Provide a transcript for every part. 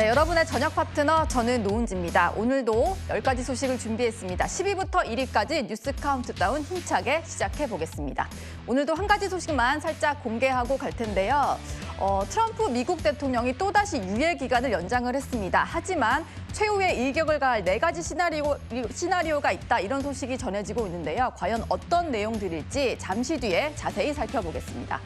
네, 여러분의 저녁 파트너 저는 노은지입니다. 오늘도 10가지 소식을 준비했습니다. 10위부터 1위까지 뉴스 카운트다운 힘차게 시작해 보겠습니다. 오늘도 한 가지 소식만 살짝 공개하고 갈 텐데요. 트럼프 미국 대통령이 또다시 유예 기간을 연장을 했습니다. 하지만 최후의 일격을 가할 4가지 시나리오가 있다, 이런 소식이 전해지고 있는데요. 과연 어떤 내용들일지 잠시 뒤에 자세히 살펴보겠습니다.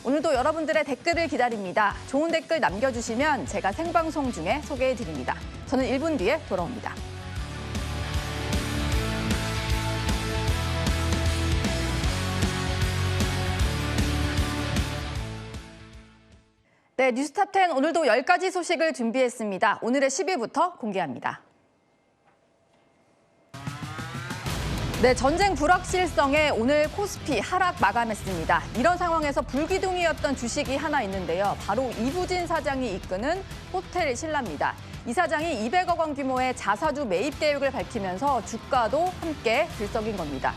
오늘도 여러분들의 댓글을 기다립니다. 좋은 댓글 남겨주시면 제가 생방송 중에 소개해드립니다. 저는 1분 뒤에 돌아옵니다. 네, 뉴스탑10 오늘도 10가지 소식을 준비했습니다. 오늘의 10위부터 공개합니다. 네, 전쟁 불확실성에 오늘 코스피 하락 마감했습니다. 이런 상황에서 불기둥이었던 주식이 하나 있는데요. 바로 이부진 사장이 이끄는 호텔 신라입니다. 이 사장이 200억 원 규모의 자사주 매입 계획을 밝히면서 주가도 함께 들썩인 겁니다.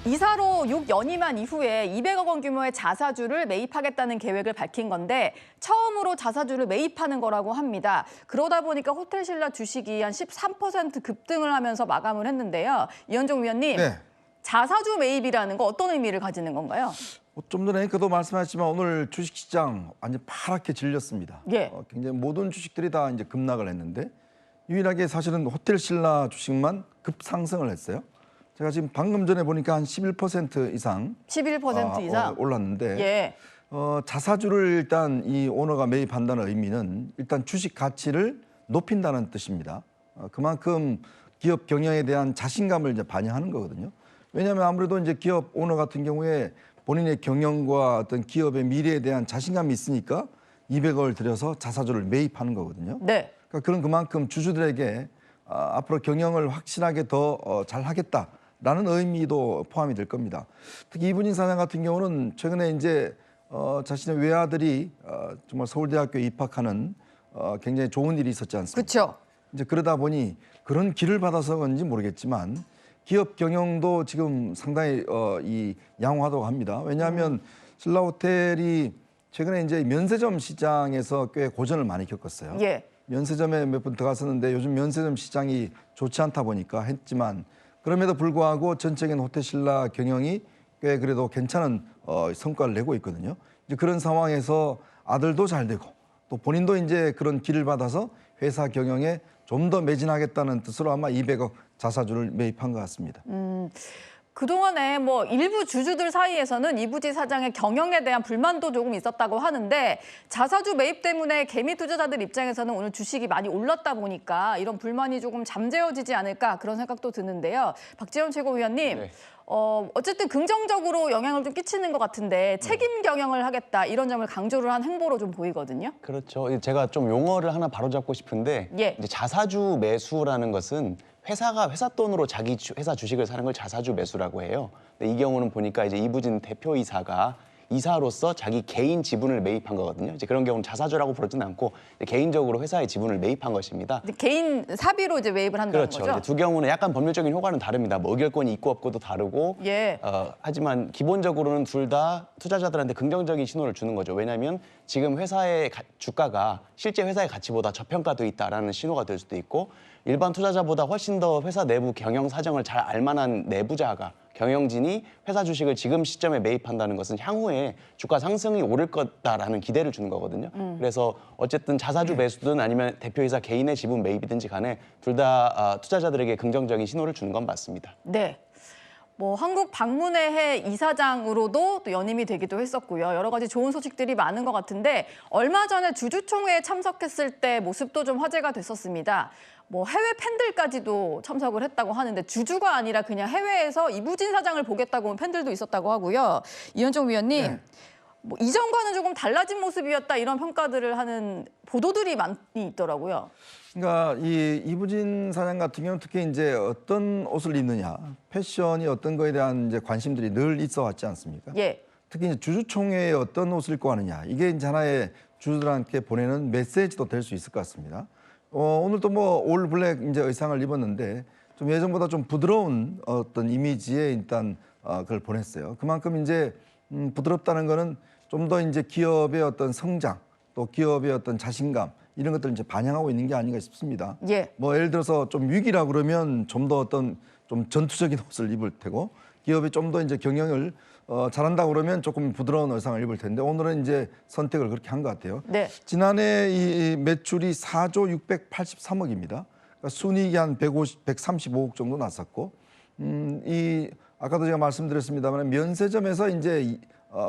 이사로 6연임한 이후에 200억 원 규모의 자사주를 매입하겠다는 계획을 밝힌 건데 처음으로 자사주를 매입하는 거라고 합니다. 그러다 보니까 호텔신라 주식이 한 13% 급등을 하면서 마감을 했는데요. 이현종 위원님, 네. 자사주 매입이라는 거 어떤 의미를 가지는 건가요? 좀 전에 그도 말씀하셨지만 오늘 주식시장 완전 파랗게 질렸습니다. 예. 굉장히 모든 주식들이 다 이제 급락을 했는데 유일하게 사실은 호텔신라 주식만 급상승을 했어요. 제가 지금 방금 전에 보니까 한 11% 이상 11% 이상 올랐는데 예. 자사주를 일단 이 오너가 매입한다는 의미는 일단 주식 가치를 높인다는 뜻입니다. 그만큼 기업 경영에 대한 자신감을 이제 반영하는 거거든요. 왜냐하면 아무래도 이제 기업 오너 같은 경우에 본인의 경영과 어떤 기업의 미래에 대한 자신감이 있으니까 200억을 들여서 자사주를 매입하는 거거든요. 네. 그러니까 그런 그만큼 주주들에게 앞으로 경영을 확실하게 더 잘하겠다. 라는 의미도 포함이 될 겁니다. 특히 이부진 사장 같은 경우는 최근에 이제 자신의 외아들이 정말 서울대학교에 입학하는 굉장히 좋은 일이 있었지 않습니까? 그렇죠. 이제 그러다 보니 그런 길을 받아서 그런지 모르겠지만 기업 경영도 지금 상당히 이 양호하다고 합니다. 왜냐하면 신라호텔이 최근에 이제 면세점 시장에서 꽤 고전을 많이 겪었어요. 예. 면세점에 몇 번 들어갔었는데 요즘 면세점 시장이 좋지 않다 보니까 했지만 그럼에도 불구하고 전적인 호텔신라 경영이 꽤 그래도 괜찮은 성과를 내고 있거든요. 이제 그런 상황에서 아들도 잘 되고 또 본인도 이제 그런 길을 받아서 회사 경영에 좀 더 매진하겠다는 뜻으로 아마 200억 자사주를 매입한 것 같습니다. 그동안에 뭐 일부 주주들 사이에서는 이부진 사장의 경영에 대한 불만도 조금 있었다고 하는데 자사주 매입 때문에 개미 투자자들 입장에서는 오늘 주식이 많이 올랐다 보니까 이런 불만이 조금 잠재워지지 않을까, 그런 생각도 드는데요. 박지원 최고위원님, 네. 어쨌든 긍정적으로 영향을 좀 끼치는 것 같은데 책임 경영을 하겠다, 이런 점을 강조를 한 행보로 좀 보이거든요. 그렇죠. 제가 좀 용어를 하나 바로잡고 싶은데 예. 이제 자사주 매수라는 것은 회사가 회사 돈으로 자기 회사 주식을 사는 걸 자사주 매수라고 해요. 근데 이 경우는 보니까 이제 이부진 대표이사가 이사로서 자기 개인 지분을 매입한 거거든요. 이제 그런 경우는 자사주라고 부르지는 않고 개인적으로 회사의 지분을 매입한 것입니다. 개인 사비로 이제 매입을 한다는 그렇죠. 거죠? 이제 두 경우는 약간 법률적인 효과는 다릅니다. 뭐 의결권이 있고 없고도 다르고. 예. 하지만 기본적으로는 둘 다 투자자들한테 긍정적인 신호를 주는 거죠. 왜냐하면 지금 회사의 주가가 실제 회사의 가치보다 저평가돼 있다라는 신호가 될 수도 있고, 일반 투자자보다 훨씬 더 회사 내부 경영 사정을 잘 알만한 내부자가, 경영진이 회사 주식을 지금 시점에 매입한다는 것은 향후에 주가 상승이 오를 거다라는 기대를 주는 거거든요. 그래서 어쨌든 자사주 매수든 아니면 대표이사 개인의 지분 매입이든지 간에 둘 다 투자자들에게 긍정적인 신호를 주는 건 맞습니다. 네. 뭐 한국 방문회 이사장으로도 또 연임이 되기도 했었고요. 여러 가지 좋은 소식들이 많은 것 같은데 얼마 전에 주주총회에 참석했을 때 모습도 좀 화제가 됐었습니다. 뭐 해외 팬들까지도 참석을 했다고 하는데 주주가 아니라 그냥 해외에서 이부진 사장을 보겠다고 온 팬들도 있었다고 하고요. 이현종 위원님, 네. 뭐 이전과는 조금 달라진 모습이었다, 이런 평가들을 하는 보도들이 많이 있더라고요. 그러니까 이 이부진 사장 같은 경우는 특히 이제 어떤 옷을 입느냐, 패션이 어떤 거에 대한 이제 관심들이 늘 있어 왔지 않습니까? 예. 특히 이제 주주총회에 어떤 옷을 입고 하느냐, 이게 이제 하나의 주주들한테 보내는 메시지도 될 수 있을 것 같습니다. 오늘도 뭐 올 블랙 이제 의상을 입었는데 좀 예전보다 좀 부드러운 어떤 이미지에 일단 그걸 보냈어요. 그만큼 이제 부드럽다는 거는 좀 더 이제 기업의 어떤 성장, 또 기업의 어떤 자신감, 이런 것들을 이제 반영하고 있는 게 아닌가 싶습니다. 예. 뭐 예를 들어서 좀 위기라 그러면 좀 더 어떤 좀 전투적인 옷을 입을 테고 기업이 좀 더 이제 경영을 잘한다 그러면 조금 부드러운 의상을 입을 텐데 오늘은 이제 선택을 그렇게 한 것 같아요. 네. 지난해 이 매출이 4조 683억입니다. 그러니까 순이익이 한 135억 정도 났었고, 이 아까도 제가 말씀드렸습니다만 면세점에서 이제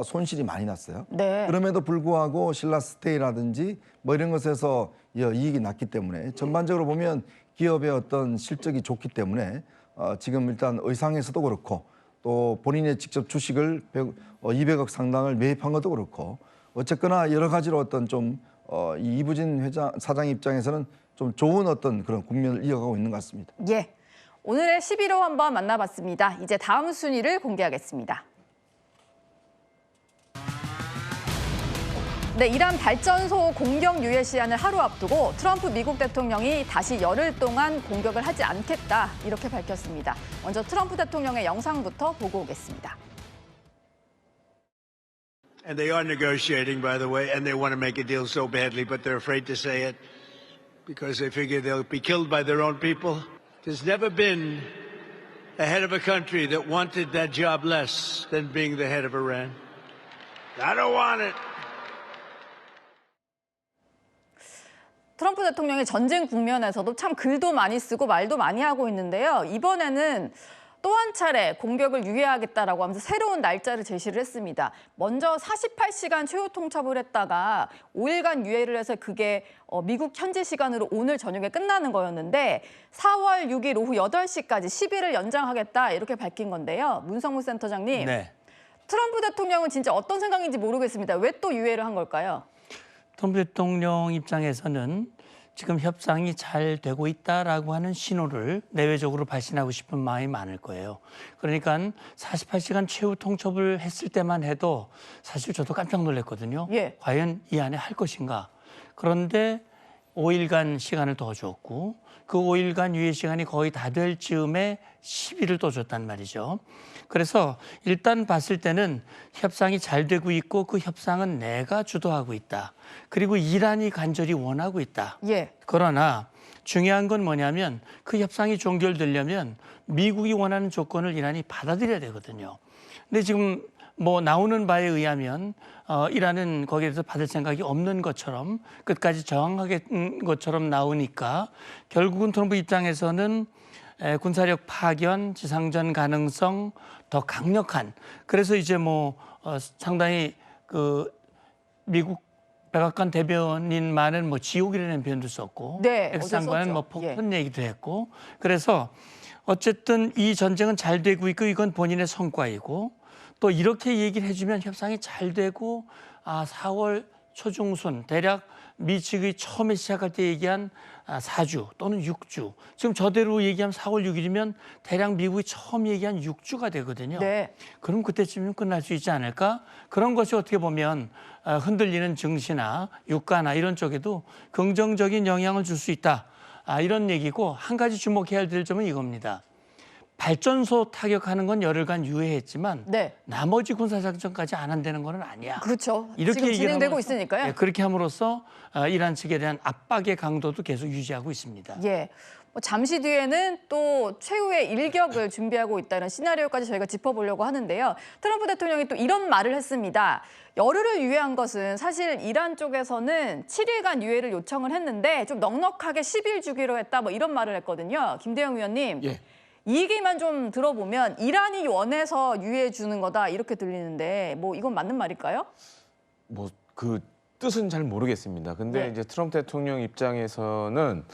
손실이 많이 났어요. 네. 그럼에도 불구하고 신라스테이라든지 뭐 이런 것에서 이익이 났기 때문에 전반적으로 보면 기업의 어떤 실적이 좋기 때문에 지금 일단 의상에서도 그렇고 또 본인의 직접 주식을 200억 상당을 매입한 것도 그렇고 어쨌거나 여러 가지로 어떤 좀 이 이부진 사장 입장에서는 좀 좋은 어떤 그런 국면을 이어가고 있는 것 같습니다. 예. 오늘의 11호 한번 만나봤습니다. 이제 다음 순위를 공개하겠습니다. 네, 이란 발전소 공격 유예 시한을 하루 앞두고 트럼프 미국 대통령이 다시 열흘 동안 공격을 하지 않겠다 이렇게 밝혔습니다. 먼저 트럼프 대통령의 영상부터 보고 오겠습니다. And they are negotiating, by the way, and they want to make a deal so badly, but they're afraid to say it because they figure they'll be killed by their own people. There's never been a head of a country that wanted that job less than being the head of Iran. I don't want it. 트럼프 대통령이 전쟁 국면에서도 참 글도 많이 쓰고 말도 많이 하고 있는데요. 이번에는 또 한 차례 공격을 유예하겠다라고 하면서 새로운 날짜를 제시를 했습니다. 먼저 48시간 최후 통첩을 했다가 5일간 유예를 해서 그게 미국 현지 시간으로 오늘 저녁에 끝나는 거였는데 4월 6일 오후 8시까지 10일을 연장하겠다 이렇게 밝힌 건데요. 문성무 센터장님, 네. 트럼프 대통령은 진짜 어떤 생각인지 모르겠습니다. 왜 또 유예를 한 걸까요? 트럼프 대통령 입장에서는 지금 협상이 잘 되고 있다라고 하는 신호를 내외적으로 발신하고 싶은 마음이 많을 거예요. 그러니까 48시간 최후 통첩을 했을 때만 해도 사실 저도 깜짝 놀랐거든요. 예. 과연 이 안에 할 것인가. 그런데 5일간 시간을 더 줬고 그 5일간 유예 시간이 거의 다 될 즈음에 10일을 또 줬단 말이죠. 그래서 일단 봤을 때는 협상이 잘 되고 있고 그 협상은 내가 주도하고 있다. 그리고 이란이 간절히 원하고 있다. 예. 그러나 중요한 건 뭐냐면 그 협상이 종결되려면 미국이 원하는 조건을 이란이 받아들여야 되거든요. 근데 지금 뭐 나오는 바에 의하면 이란은 거기에 대해서 받을 생각이 없는 것처럼 끝까지 저항하겠는 것처럼 나오니까 결국은 트럼프 입장에서는 군사력 파견, 지상전 가능성 더 강력한 그래서 이제 뭐 상당히 그 미국 백악관 대변인만은 뭐 지옥이라는 표현도 썼고 네, 엑스장관은 뭐 어제 썼죠. 폭탄 얘기도 했고 그래서 어쨌든 이 전쟁은 잘 되고 있고 이건 본인의 성과이고 또 이렇게 얘기를 해주면 협상이 잘 되고 4월 초중순 대략 미 측이 처음에 시작할 때 얘기한 4주 또는 6주 지금 저대로 얘기하면 4월 6일이면 대략 미국이 처음 얘기한 6주가 되거든요. 네. 그럼 그때쯤이면 끝날 수 있지 않을까? 그런 것이 어떻게 보면 흔들리는 증시나 유가나 이런 쪽에도 긍정적인 영향을 줄 수 있다. 이런 얘기고 한 가지 주목해야 될 점은 이겁니다. 발전소 타격하는 건 열흘간 유예했지만 네. 나머지 군사작전까지 안 한다는 건 아니야. 그렇죠. 이렇게 지금 얘기를 진행되고 함으로써, 있으니까요. 네, 그렇게 함으로써 이란 측에 대한 압박의 강도도 계속 유지하고 있습니다. 예. 뭐 잠시 뒤에는 또 최후의 일격을 준비하고 있다는 시나리오까지 저희가 짚어보려고 하는데요. 트럼프 대통령이 또 이런 말을 했습니다. 열흘을 유예한 것은 사실 이란 쪽에서는 7일간 유예를 요청을 했는데 좀 넉넉하게 10일 주기로 했다 뭐 이런 말을 했거든요. 김대영 위원님. 예. 이 얘기만 좀 들어보면 이란이 원해서 유예해 주는 거다 이렇게 들리는데 뭐 이건 맞는 말일까요? 뭐 그 뜻은 잘 모르겠습니다. 근데 네. 이제 트럼프 대통령 입장에서는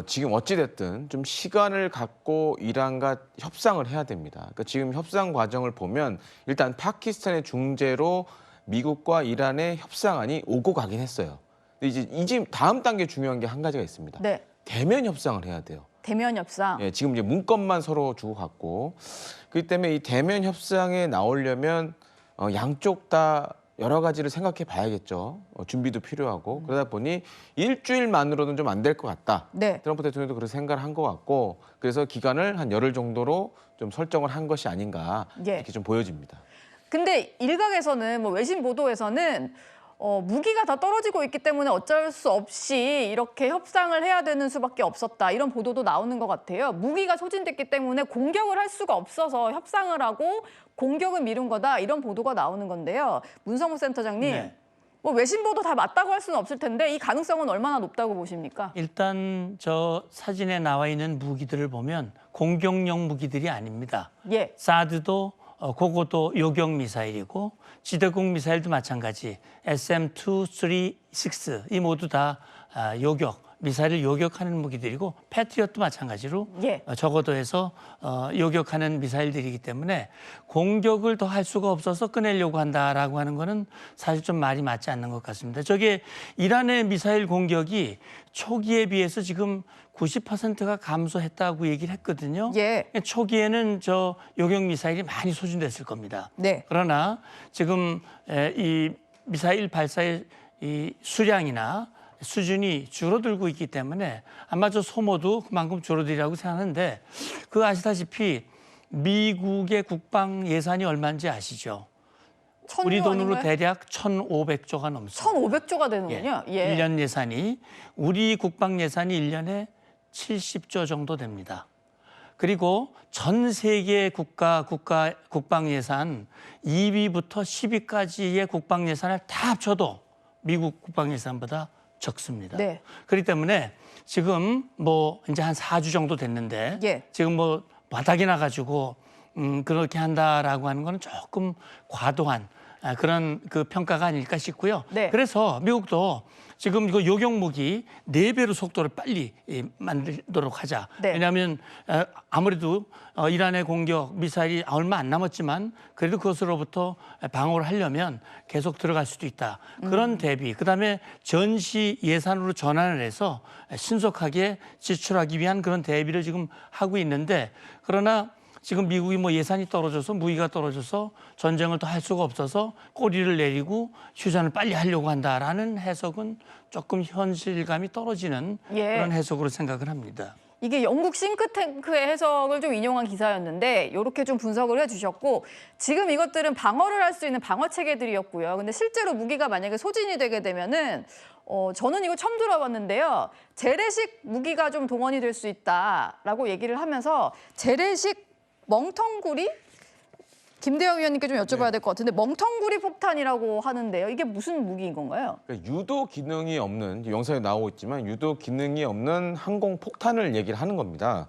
지금 어찌 됐든 좀 시간을 갖고 이란과 협상을 해야 됩니다. 그러니까 지금 협상 과정을 보면 일단 파키스탄의 중재로 미국과 이란의 협상안이 오고 가긴 했어요. 근데 이제 다음 단계 중요한 게 한 가지가 있습니다. 네. 대면 협상을 해야 돼요. 대면 협상. 예, 지금 이제 문건만 서로 주고 갔고 그렇기 때문에 이 대면 협상에 나오려면 양쪽 다 여러 가지를 생각해 봐야겠죠. 준비도 필요하고 그러다 보니 일주일만으로는 좀 안 될 것 같다. 네. 트럼프 대통령도 그런 생각을 한 것 같고 그래서 기간을 한 열흘 정도로 좀 설정을 한 것이 아닌가 예. 이렇게 좀 보여집니다. 근데 일각에서는 뭐 외신 보도에서는 무기가 다 떨어지고 있기 때문에 어쩔 수 없이 이렇게 협상을 해야 되는 수밖에 없었다. 이런 보도도 나오는 것 같아요. 무기가 소진됐기 때문에 공격을 할 수가 없어서 협상을 하고 공격을 미룬 거다. 이런 보도가 나오는 건데요. 문성무 센터장님, 네. 뭐 외신 보도 다 맞다고 할 수는 없을 텐데 이 가능성은 얼마나 높다고 보십니까? 일단 저 사진에 나와 있는 무기들을 보면 공격용 무기들이 아닙니다. 예. 사드도 그것도 요격 미사일이고 지대공 미사일도 마찬가지. SM-236 이 모두 다 요격 미사일을 요격하는 무기들이고 패트리엇도 마찬가지로 예. 저고도에서 요격하는 미사일들이기 때문에 공격을 더 할 수가 없어서 꺼내려고 한다라고 하는 거는 사실 좀 말이 맞지 않는 것 같습니다. 저게 이란의 미사일 공격이 초기에 비해서 지금 90%가 감소했다고 얘기를 했거든요. 예. 초기에는 저 요격 미사일이 많이 소진됐을 겁니다. 네. 그러나 지금 이 미사일 발사의 이 수량이나 수준이 줄어들고 있기 때문에 아마 저 소모도 그만큼 줄어들이라고 생각하는데 그 아시다시피 미국의 국방 예산이 얼마인지 아시죠? 우리 돈으로 아닌가요? 대략 1,500조가 넘습니다. 1,500조가 되는군요. 예. 1년 예산이 우리 국방 예산이 1년에 70조 정도 됩니다. 그리고 전 세계 국방 예산 2위부터 10위까지의 국방 예산을 다 합쳐도 미국 국방 예산보다 적습니다. 네. 그렇기 때문에 지금 뭐 이제 한 4주 정도 됐는데 예. 지금 뭐 바닥이 나가지고 그렇게 한다라고 하는 거는 조금 과도한 그런 그 평가가 아닐까 싶고요. 네. 그래서 미국도 지금 이거 요격 무기 4배로 속도를 빨리 만들도록 하자. 네. 왜냐하면 아무래도 이란의 공격 미사일이 얼마 안 남았지만 그래도 그것으로부터 방어를 하려면 계속 들어갈 수도 있다. 그런 대비, 그다음에 전시 예산으로 전환을 해서 신속하게 지출하기 위한 그런 대비를 지금 하고 있는데 그러나 지금 미국이 뭐 예산이 떨어져서 무기가 떨어져서 전쟁을 더 할 수가 없어서 꼬리를 내리고 휴전을 빨리 하려고 한다라는 해석은 조금 현실감이 떨어지는 예. 그런 해석으로 생각을 합니다. 이게 영국 싱크탱크의 해석을 좀 인용한 기사였는데 이렇게 좀 분석을 해주셨고 지금 이것들은 방어를 할 수 있는 방어 체계들이었고요. 근데 실제로 무기가 만약에 소진이 되게 되면은 저는 이거 처음 들어봤는데요. 재래식 무기가 좀 동원이 될 수 있다라고 얘기를 하면서 재래식 멍텅구리? 김대영 위원님께 좀 여쭤봐야 될 것 같은데 멍텅구리 폭탄이라고 하는데요. 이게 무슨 무기인 건가요? 그러니까 유도 기능이 없는 영상에 나오고 있지만 유도 기능이 없는 항공 폭탄을 얘기를 하는 겁니다.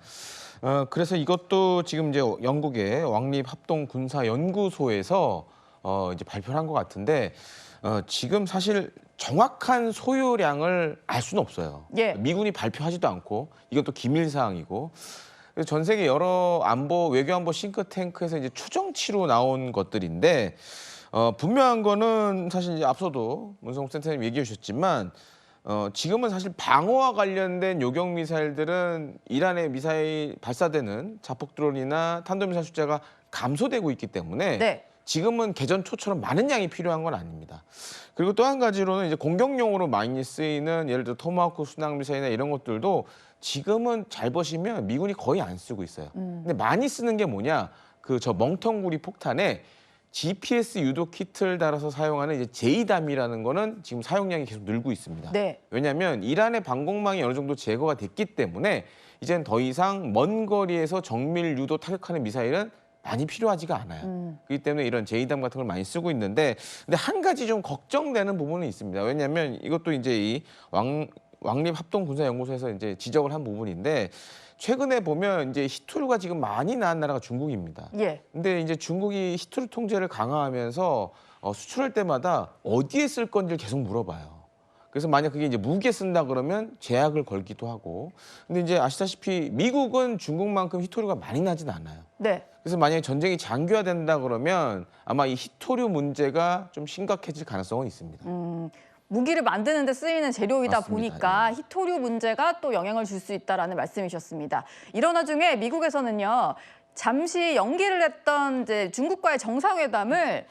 그래서 이것도 지금 이제 영국의 왕립합동군사연구소에서 이제 발표를 한 것 같은데 지금 사실 정확한 소요량을 알 수는 없어요. 예. 미군이 발표하지도 않고 이것도 기밀 사항이고. 그래서 전 세계 여러 외교안보 싱크탱크에서 이제 추정치로 나온 것들인데 분명한 거는 사실 이제 앞서도 문성무 센터님 얘기해 주셨지만 지금은 사실 방어와 관련된 요격 미사일들은 이란의 미사일 발사되는 자폭 드론이나 탄도미사일 숫자가 감소되고 있기 때문에 네. 지금은 개전 초처럼 많은 양이 필요한 건 아닙니다. 그리고 또 한 가지로는 이제 공격용으로 많이 쓰이는 예를 들어 토마호크 순항 미사일이나 이런 것들도 지금은 잘 보시면 미군이 거의 안 쓰고 있어요. 근데 많이 쓰는 게 뭐냐? 저 멍텅구리 폭탄에 GPS 유도 키트를 달아서 사용하는 이제 제이담이라는 거는 지금 사용량이 계속 늘고 있습니다. 네. 왜냐하면 이란의 방공망이 어느 정도 제거가 됐기 때문에 이제는 더 이상 먼 거리에서 정밀 유도 타격하는 미사일은 많이 필요하지가 않아요. 그렇기 때문에 이런 제이담 같은 걸 많이 쓰고 있는데 근데 한 가지 좀 걱정되는 부분은 있습니다. 왜냐하면 이것도 이제 이 왕립합동군사연구소에서 이제 지적을 한 부분인데 최근에 보면 이제 히토류가 지금 많이 나온 나라가 중국입니다. 예. 근데 이제 중국이 히토류 통제를 강화하면서 수출할 때마다 어디에 쓸 건지를 계속 물어봐요. 그래서 만약 그게 이제 무기에 쓴다 그러면 제약을 걸기도 하고. 근데 이제 아시다시피 미국은 중국만큼 히토류가 많이 나진 않아요. 네. 그래서 만약에 전쟁이 장기화된다 그러면 아마 이 히토류 문제가 좀 심각해질 가능성은 있습니다. 무기를 만드는 데 쓰이는 재료이다 맞습니다. 보니까 히토류 문제가 또 영향을 줄 수 있다라는 말씀이셨습니다. 이런 와중에 미국에서는요. 잠시 연기를 했던 이제 중국과의 정상회담을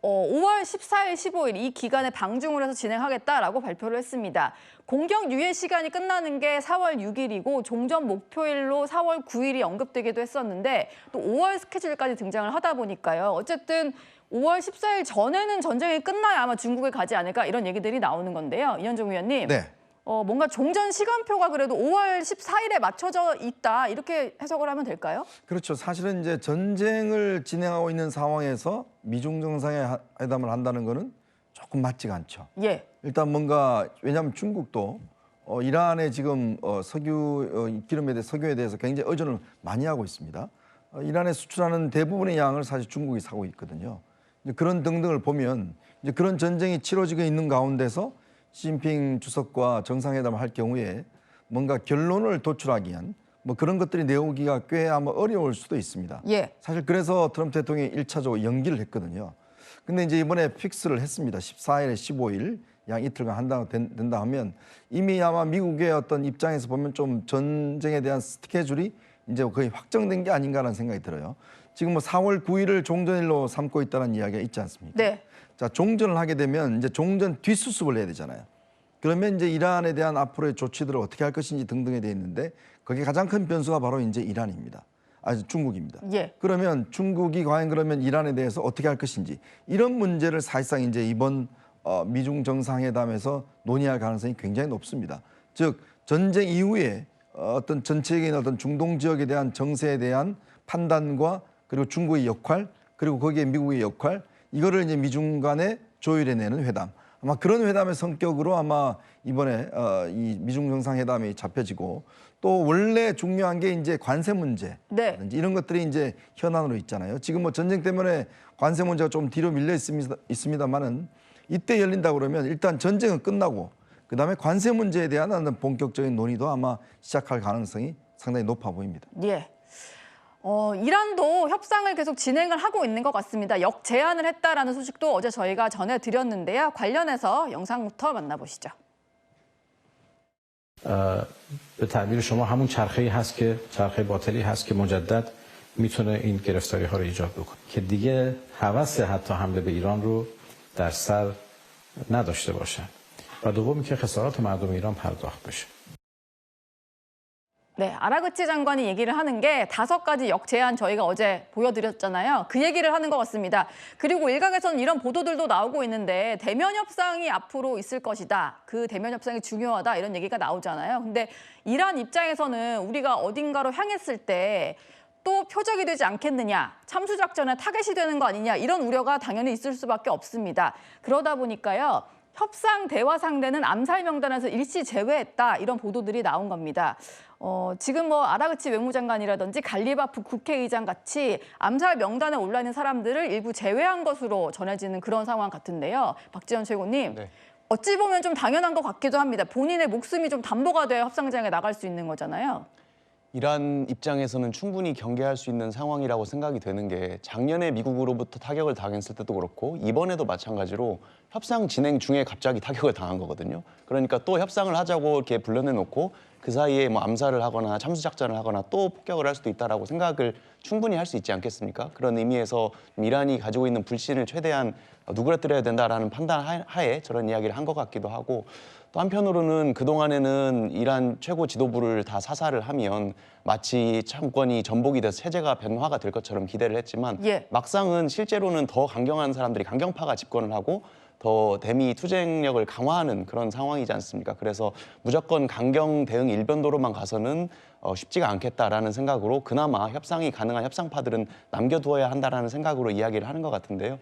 5월 14일, 15일 이 기간에 방중을 해서 진행하겠다라고 발표를 했습니다. 공격 유예 시간이 끝나는 게 4월 6일이고 종전 목표일로 4월 9일이 언급되기도 했었는데 또 5월 스케줄까지 등장을 하다 보니까요. 어쨌든 5월 14일 전에는 전쟁이 끝나야 아마 중국에 가지 않을까 이런 얘기들이 나오는 건데요. 이현종 위원님. 네. 뭔가 종전 시간표가 그래도 5월 14일에 맞춰져 있다 이렇게 해석을 하면 될까요? 그렇죠. 사실은 이제 전쟁을 진행하고 있는 상황에서 미중 정상회담을 한다는 거는 조금 맞지가 않죠. 예. 일단 뭔가 왜냐하면 중국도 이란의 지금 기름에 대해 석유에 대해서 굉장히 의존을 많이 하고 있습니다. 이란에 수출하는 대부분의 양을 사실 중국이 사고 있거든요. 이제 그런 등등을 보면 이제 그런 전쟁이 치러지고 있는 가운데서 시진핑 주석과 정상회담을 할 경우에 뭔가 결론을 도출하기 위한 뭐 그런 것들이 내오기가 꽤 아마 어려울 수도 있습니다. 예. 사실 그래서 트럼프 대통령이 1차적으로 연기를 했거든요. 근데 이제 이번에 픽스를 했습니다. 14일, 15일 양 이틀간 된다 하면 이미 아마 미국의 어떤 입장에서 보면 좀 전쟁에 대한 스케줄이 이제 거의 확정된 게 아닌가라는 생각이 들어요. 지금 뭐 4월 9일을 종전일로 삼고 있다는 이야기가 있지 않습니까? 네. 자, 종전을 하게 되면 이제 종전 뒷수습을 해야 되잖아요. 그러면 이제 이란에 대한 앞으로의 조치들을 어떻게 할 것인지 등등에 대해 있는데 거기에 가장 큰 변수가 바로 이제 이란입니다. 중국입니다. 예. 그러면 중국이 과연 그러면 이란에 대해서 어떻게 할 것인지 이런 문제를 사실상 이제 이번 미중 정상회담에서 논의할 가능성이 굉장히 높습니다. 즉 전쟁 이후에 어떤 전체적인 어떤 중동 지역에 대한 정세에 대한 판단과 그리고 중국의 역할 그리고 거기에 미국의 역할 이거를 이제 미중 간에 조율해내는 회담. 아마 그런 회담의 성격으로 아마 이번에 이 미중 정상회담이 잡혀지고 또 원래 중요한 게 이제 관세 문제 네. 이런 것들이 이제 현안으로 있잖아요. 지금 뭐 전쟁 때문에 관세 문제가 좀 뒤로 밀려 있습니다만은 이때 열린다 그러면 일단 전쟁은 끝나고 그다음에 관세 문제에 대한 어떤 본격적인 논의도 아마 시작할 가능성이 상당히 높아 보입니다. 예. 이란도 협상을 계속 진행을 하고 있는 것 같습니다. 역제안을 했다라는 소식도 어제 저희가 전해드렸는데요. 관련해서 영상부터 만나보시죠. به تعبیر شما همون چرخه‌ای هست که چرخه باطلی هست که مجدد میتونه این گرفتاری‌ها رو ایجاد بکنه که دیگه هوس حتی حمله به ایران رو در سر نداشته باشن و دومی که خسارات مردم ایران پرداخت بشه. 네, 아라그치 장관이 얘기를 하는 게 5가지 역제안 저희가 어제 보여드렸잖아요. 그 얘기를 하는 것 같습니다. 그리고 일각에서는 이런 보도들도 나오고 있는데 대면 협상이 앞으로 있을 것이다. 그 대면 협상이 중요하다 이런 얘기가 나오잖아요. 근데 이란 입장에서는 우리가 어딘가로 향했을 때 또 표적이 되지 않겠느냐, 참수작전에 타겟이 되는 거 아니냐 이런 우려가 당연히 있을 수밖에 없습니다. 그러다 보니까요. 협상 대화 상대는 암살 명단에서 일시 제외했다 이런 보도들이 나온 겁니다. 지금 뭐 아라그치 외무장관이라든지 갈리바프 국회의장 같이 암살 명단에 올라 있는 사람들을 일부 제외한 것으로 전해지는 그런 상황 같은데요. 박지원 최고님, 네. 어찌 보면 좀 당연한 것 같기도 합니다. 본인의 목숨이 좀 담보가 돼야 협상장에 나갈 수 있는 거잖아요. 이란 입장에서는 충분히 경계할 수 있는 상황이라고 생각이 되는 게 작년에 미국으로부터 타격을 당했을 때도 그렇고 이번에도 마찬가지로 협상 진행 중에 갑자기 타격을 당한 거거든요. 그러니까 또 협상을 하자고 이렇게 불러내놓고 그 사이에 뭐 암살을 하거나 참수작전을 하거나 또 폭격을 할 수도 있다라고 생각을 충분히 할 수 있지 않겠습니까? 그런 의미에서 이란이 가지고 있는 불신을 최대한 누그러뜨려야 된다라는 판단 하에 저런 이야기를 한 것 같기도 하고 또 한편으로는 그동안에는 이란 최고 지도부를 다 사살을 하면 마치 정권이 전복이 돼서 체제가 변화가 될 것처럼 기대를 했지만 예. 막상은 실제로는 더 강경한 사람들이 강경파가 집권을 하고 더 대미 투쟁력을 강화하는 그런 상황이지 않습니까? 그래서 무조건 강경 대응 일변도로만 가서는 쉽지가 않겠다라는 생각으로 그나마 협상이 가능한 협상파들은 남겨두어야 한다라는 생각으로 이야기를 하는 것 같은데요.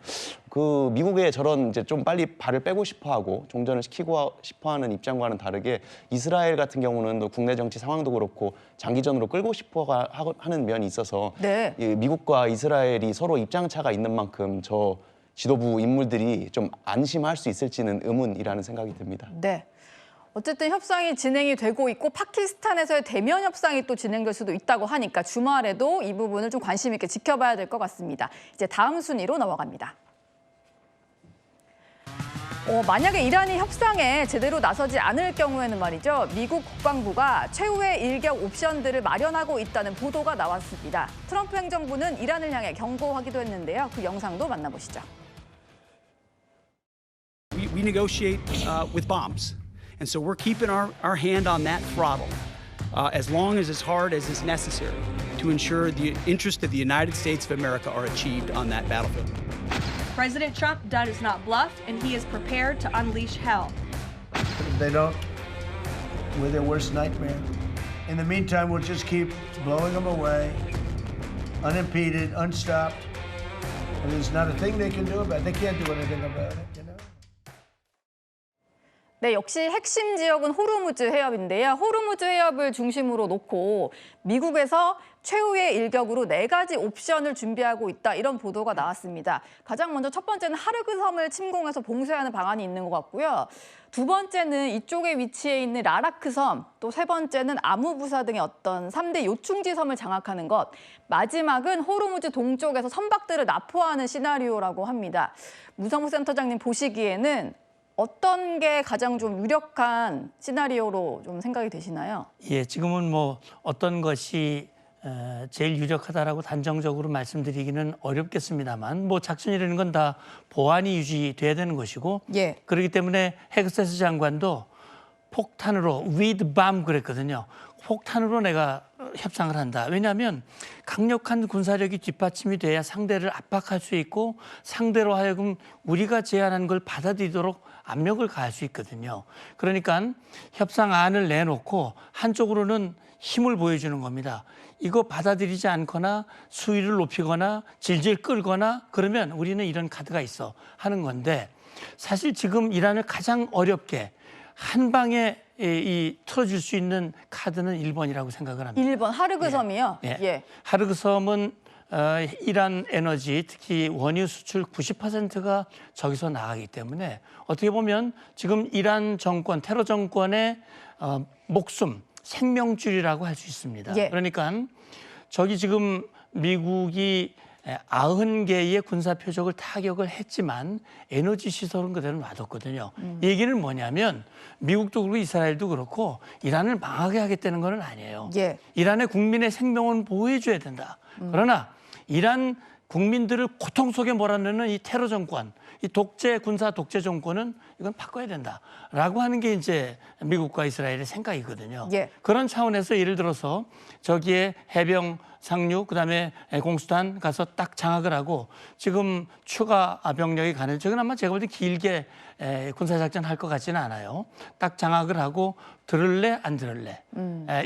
그 미국의 저런 이제 좀 빨리 발을 빼고 싶어하고 종전을 시키고 싶어하는 입장과는 다르게 이스라엘 같은 경우는 또 국내 정치 상황도 그렇고 장기전으로 끌고 싶어하는 면이 있어서 네. 이 미국과 이스라엘이 서로 입장차가 있는 만큼 저 지도부 인물들이 좀 안심할 수 있을지는 의문이라는 생각이 듭니다. 네. 어쨌든 협상이 진행이 되고 있고 파키스탄에서의 대면 협상이 또 진행될 수도 있다고 하니까 주말에도 이 부분을 좀 관심 있게 지켜봐야 될 것 같습니다. 이제 다음 순위로 넘어갑니다. 만약에 이란이 협상에 제대로 나서지 않을 경우에는 말이죠. 미국 국방부가 최후의 일격 옵션들을 마련하고 있다는 보도가 나왔습니다. 트럼프 행정부는 이란을 향해 경고하기도 했는데요. 그 영상도 만나보시죠. We negotiate with bombs. And so we're keeping our hand on that throttle as long as hard as is necessary to ensure the interests of the United States of America are achieved on that battlefield. President Trump does not bluff, and he is prepared to unleash hell. If they don't, we're their worst nightmare. In the meantime, we'll just keep blowing them away, unimpeded, unstopped. And there's not a thing they can do about it. They can't do anything about it, you know? 네, 역시 핵심 지역은 호르무즈 해협인데요. 호르무즈 해협을 중심으로 놓고 미국에서 최후의 일격으로 4가지 옵션을 준비하고 있다, 이런 보도가 나왔습니다. 가장 먼저 첫 번째는 하르그 섬을 침공해서 봉쇄하는 방안이 있는 것 같고요. 두 번째는 이쪽에 위치해 있는 라라크 섬, 또 세 번째는 아무부사 등의 어떤 3대 요충지 섬을 장악하는 것, 마지막은 호르무즈 동쪽에서 선박들을 납포하는 시나리오라고 합니다. 무성무 센터장님 보시기에는 어떤 게 가장 좀 유력한 시나리오로 좀 생각이 되시나요? 예, 지금은 뭐 어떤 것이 제일 유력하다라고 단정적으로 말씀드리기는 어렵겠습니다만, 뭐 작전이라는 건 다 보안이 유지돼야 되는 것이고, 예. 그렇기 때문에 헤그세스 장관도 폭탄으로 with bomb 그랬거든요. 폭탄으로 내가 협상을 한다. 왜냐하면 강력한 군사력이 뒷받침이 돼야 상대를 압박할 수 있고, 상대로 하여금 우리가 제안한 걸 받아들이도록 압력을 가할 수 있거든요. 그러니까 협상안을 내놓고 한쪽으로는 힘을 보여주는 겁니다. 이거 받아들이지 않거나 수위를 높이거나 질질 끌거나 그러면 우리는 이런 카드가 있어 하는 건데, 사실 지금 이란을 가장 어렵게 한 방에 틀어줄 수 있는 카드는 일본이라고 생각을 합니다. 일본 하르그 섬이요? 예. 예. 하르그 섬은 이란 에너지, 특히 원유 수출 90%가 저기서 나가기 때문에 어떻게 보면 지금 이란 정권, 테러 정권의 목숨, 생명줄이라고 할 수 있습니다. 예. 그러니까 저기 지금 미국이 90개의 군사 표적을 타격을 했지만 에너지 시설은 그대로 놔뒀거든요. 얘기는 뭐냐면 미국도 그렇고 이스라엘도 그렇고 이란을 망하게 하겠다는 건 아니에요. 예. 이란의 국민의 생명은 보호해줘야 된다. 그러나 이란 국민들을 고통 속에 몰아넣는 이 테러 정권, 이 군사 독재 정권은 이건 바꿔야 된다라고 하는 게 이제 미국과 이스라엘의 생각이거든요. 예. 그런 차원에서 예를 들어서 저기에 해병 상륙, 그다음에 공수단 가서 딱 장악을 하고 지금 추가 병력이 가는, 저건 아마 제가 볼 때 길게 군사작전 할 것 같지는 않아요. 딱 장악을 하고 들을래 안 들을래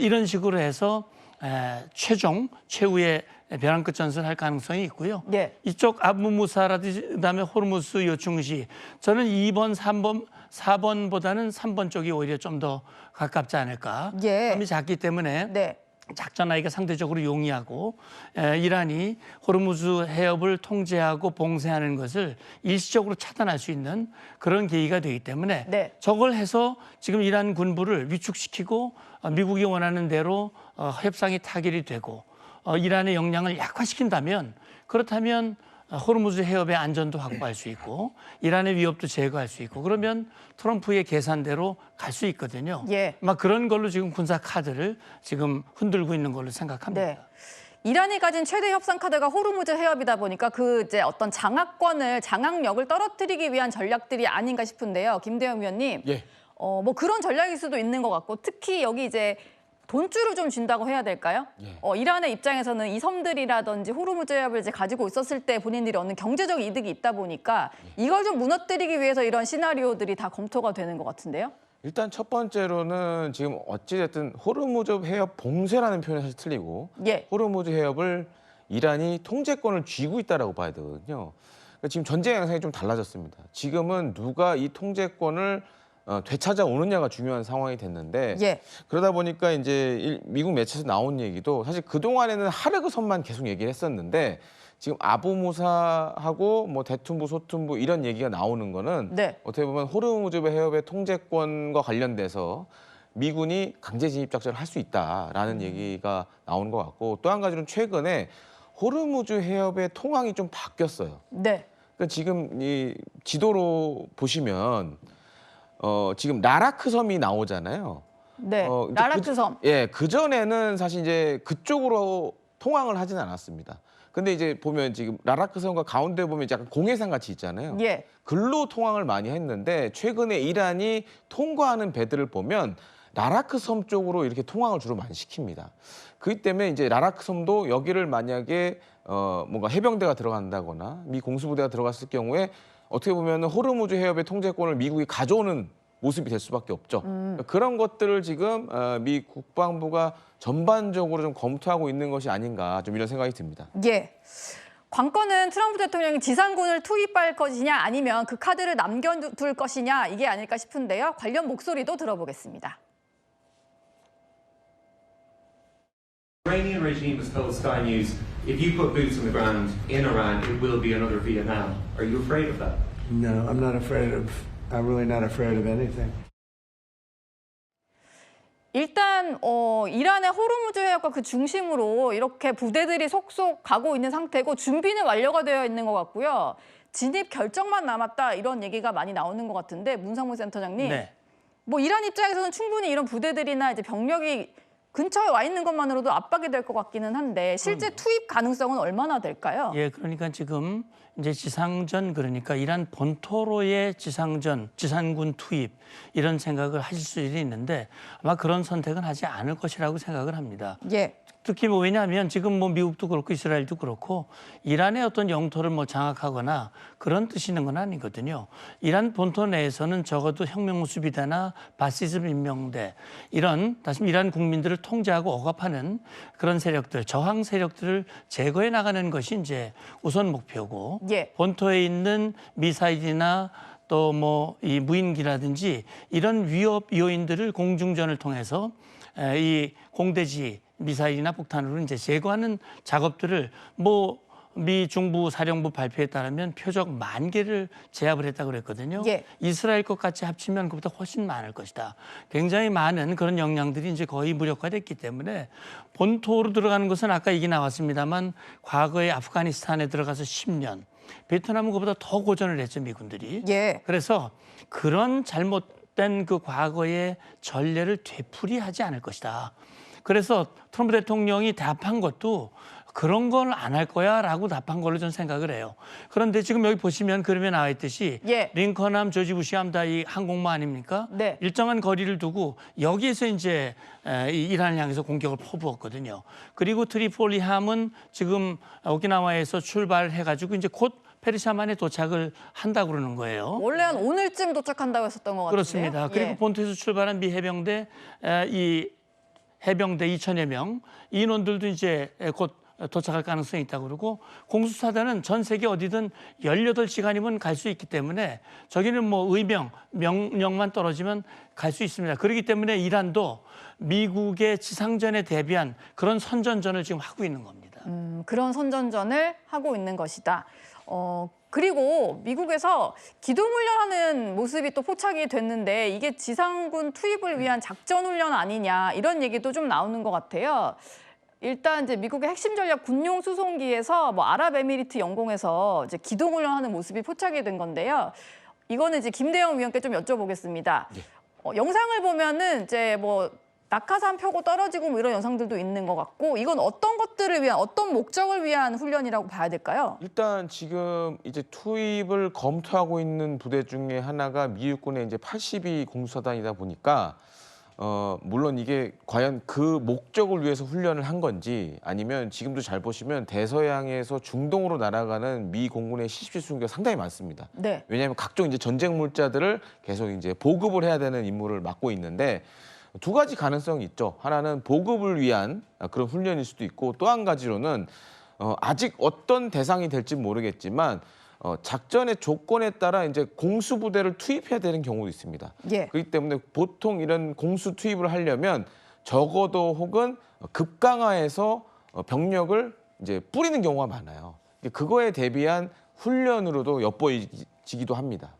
이런 식으로 해서 최후의 벼랑 끝 전선을 할 가능성이 있고요. 예. 이쪽 아부무사라든지 그다음에 호르무스 요충지, 저는 2번, 3번, 4번보다는 3번 쪽이 오히려 좀 더 가깝지 않을까. 예. 섬이 작기 때문에 네. 작전하기가 상대적으로 용이하고 이란이 호르무즈 해협을 통제하고 봉쇄하는 것을 일시적으로 차단할 수 있는 그런 계기가 되기 때문에 네. 저걸 해서 지금 이란 군부를 위축시키고 미국이 원하는 대로 협상이 타결이 되고 이란의 역량을 약화시킨다면, 그렇다면 호르무즈 해협의 안전도 확보할 수 있고 이란의 위협도 제거할 수 있고, 그러면 트럼프의 계산대로 갈 수 있거든요. 예. 막 그런 걸로 지금 군사 카드를 지금 흔들고 있는 걸로 생각합니다. 네. 이란이 가진 최대 협상 카드가 호르무즈 해협이다 보니까 그 이제 어떤 장악력을 떨어뜨리기 위한 전략들이 아닌가 싶은데요. 김대영 위원님. 예. 뭐 그런 전략일 수도 있는 것 같고, 특히 여기 이제 돈줄을 좀 준다고 해야 될까요? 예. 이란의 입장에서는 이 섬들이라든지 호르무즈 해협을 이제 가지고 있었을 때 본인들이 얻는 경제적 이득이 있다 보니까 이걸 좀 무너뜨리기 위해서 이런 시나리오들이 다 검토가 되는 것 같은데요. 일단 첫 번째로는 지금 어찌됐든 호르무즈 해협 봉쇄라는 표현이 사실 틀리고, 예. 호르무즈 해협을 이란이 통제권을 쥐고 있다라고 봐야 되거든요. 그러니까 지금 전쟁 양상이 좀 달라졌습니다. 지금은 누가 이 통제권을 되찾아오느냐가 중요한 상황이 됐는데, 예. 그러다 보니까 이제 미국 매체에서 나온 얘기도 사실 그동안에는 하르그 섬만 계속 얘기를 했었는데, 지금 아부무사하고 뭐 대툰부, 소툰부 이런 얘기가 나오는 거는 네. 어떻게 보면 호르무즈 해협의 통제권과 관련돼서 미군이 강제 진입 작전을 할 수 있다라는 얘기가 나오는 것 같고, 또 한 가지는 최근에 호르무즈 해협의 통항이 좀 바뀌었어요. 네. 그러니까 지금 이 지도로 보시면 지금 라라크 섬이 나오잖아요. 네. 이제 라라크 섬. 그 전에는 사실 이제 그쪽으로 통항을 하진 않았습니다. 근데 이제 보면 지금 라라크 섬과 가운데 보면 약간 공해상 같이 있잖아요. 예. 글로 통항을 많이 했는데 최근에 이란이 통과하는 배들을 보면 라라크 섬 쪽으로 이렇게 통항을 주로 많이 시킵니다. 그렇기 때문에 이제 라라크 섬도 여기를 만약에 뭔가 해병대가 들어간다거나 미 공수부대가 들어갔을 경우에 어떻게 보면 호르무즈 해협의 통제권을 미국이 가져오는 모습이 될 수밖에 없죠. 그런 것들을 지금 미 국방부가 전반적으로 좀 검토하고 있는 것이 아닌가 좀 이런 생각이 듭니다. 예. 관건은 트럼프 대통령이 지상군을 투입할 것이냐 아니면 그 카드를 남겨둘 것이냐 이게 아닐까 싶은데요. 관련 목소리도 들어보겠습니다. Iranian regime has told Sky News, if you put boots on the ground in Iran, it will be another Vietnam. Are you afraid of that? No, I'm really not afraid of anything. 일단 이란의 호르무즈 해협과 그 중심으로 이렇게 부대들이 속속 가고 있는 상태고 준비는 완료가 되어 있는 것 같고요. 진입 결정만 남았다 이런 얘기가 많이 나오는 것 같은데 문상무 센터장님, 네. 뭐 이란 입장에서는 충분히 이런 부대들이나 이제 병력이 근처에 와 있는 것만으로도 압박이 될 것 같기는 한데 실제 투입 가능성은 얼마나 될까요? 예, 그러니까 지금 이제 지상전 그러니까 이란 본토로의 지상전, 지상군 투입 이런 생각을 하실 수 있는데 아마 그런 선택은 하지 않을 것이라고 생각을 합니다. 예. 특히 뭐 왜냐하면 지금 뭐 미국도 그렇고 이스라엘도 그렇고 이란의 어떤 영토를 뭐 장악하거나 그런 뜻이 있는 건 아니거든요. 이란 본토 내에서는 적어도 혁명수비대나 바시즘 인명대 이런 다시 이란 국민들을 통제하고 억압하는 그런 세력들, 저항 세력들을 제거해 나가는 것이 이제 우선 목표고 예. 본토에 있는 미사일이나 또 뭐 이 무인기라든지 이런 위협 요인들을 공중전을 통해서 이 공대지 미사일이나 폭탄으로 이제 제거하는 작업들을 뭐 미 중부 사령부 발표에 따르면 표적 10,000개를 제압을 했다고 그랬거든요. 예. 이스라엘 것 같이 합치면 그보다 훨씬 많을 것이다. 굉장히 많은 그런 역량들이 이제 거의 무력화됐기 때문에 본토로 들어가는 것은 아까 얘기 나왔습니다만 과거에 아프가니스탄에 들어가서 10년, 베트남은 그보다 더 고전을 했죠, 미군들이. 예. 그래서 그런 잘못된 그 과거의 전례를 되풀이하지 않을 것이다. 그래서 트럼프 대통령이 답한 것도 그런 걸 안 할 거야라고 답한 걸로 저는 생각을 해요. 그런데 지금 여기 보시면 그림에 나와 있듯이 예. 링컨함, 조지 부시함 다 이 항공모 아닙니까? 네. 일정한 거리를 두고 여기에서 이제 이 이란을 향해서 공격을 퍼부었거든요. 그리고 트리폴리함은 지금 오키나와에서 출발해가지고 이제 곧 페르시아만에 도착을 한다고 그러는 거예요. 원래 한 오늘쯤 도착한다고 했었던 것 같은데요. 그렇습니다. 그리고 예. 본토에서 출발한 미 해병대 이 해병대 2,000여 명 인원들도 이제 곧 도착할 가능성이 있다고 그러고 공수사단은 전 세계 어디든 18시간이면 갈 수 있기 때문에 저기는 뭐 명령만 떨어지면 갈 수 있습니다. 그렇기 때문에 이란도 미국의 지상전에 대비한 그런 선전전을 지금 하고 있는 겁니다. 그런 선전전을 하고 있는 것이다. 그리고 미국에서 기동훈련하는 모습이 또 포착이 됐는데 이게 지상군 투입을 위한 작전훈련 아니냐 이런 얘기도 좀 나오는 것 같아요. 일단 이제 미국의 핵심 전략 군용 수송기에서 뭐 아랍에미리트 영공에서 이제 기동훈련하는 모습이 포착이 된 건데요. 이거는 이제 김대영 위원께 좀 여쭤보겠습니다. 영상을 보면은 이제 뭐 낙하산 펴고 떨어지고 뭐 이런 영상들도 있는 것 같고 이건 어떤 것들을 위한 어떤 목적을 위한 훈련이라고 봐야 될까요? 일단 지금 이제 투입을 검토하고 있는 부대 중에 하나가 미 육군의 이제 82 공수사단이다 보니까 물론 이게 과연 그 목적을 위해서 훈련을 한 건지 아니면 지금도 잘 보시면 대서양에서 중동으로 날아가는 미 공군의 CCP 수송기가 상당히 많습니다. 네. 왜냐하면 각종 이제 전쟁 물자들을 계속 이제 보급을 해야 되는 임무를 맡고 있는데 두 가지 가능성이 있죠. 하나는 보급을 위한 그런 훈련일 수도 있고 또 한 가지로는 아직 어떤 대상이 될지 모르겠지만 작전의 조건에 따라 이제 공수부대를 투입해야 되는 경우도 있습니다. 예. 그렇기 때문에 보통 이런 공수 투입을 하려면 적어도 혹은 급강화해서 병력을 이제 뿌리는 경우가 많아요. 그거에 대비한 훈련으로도 엿보이기도 합니다.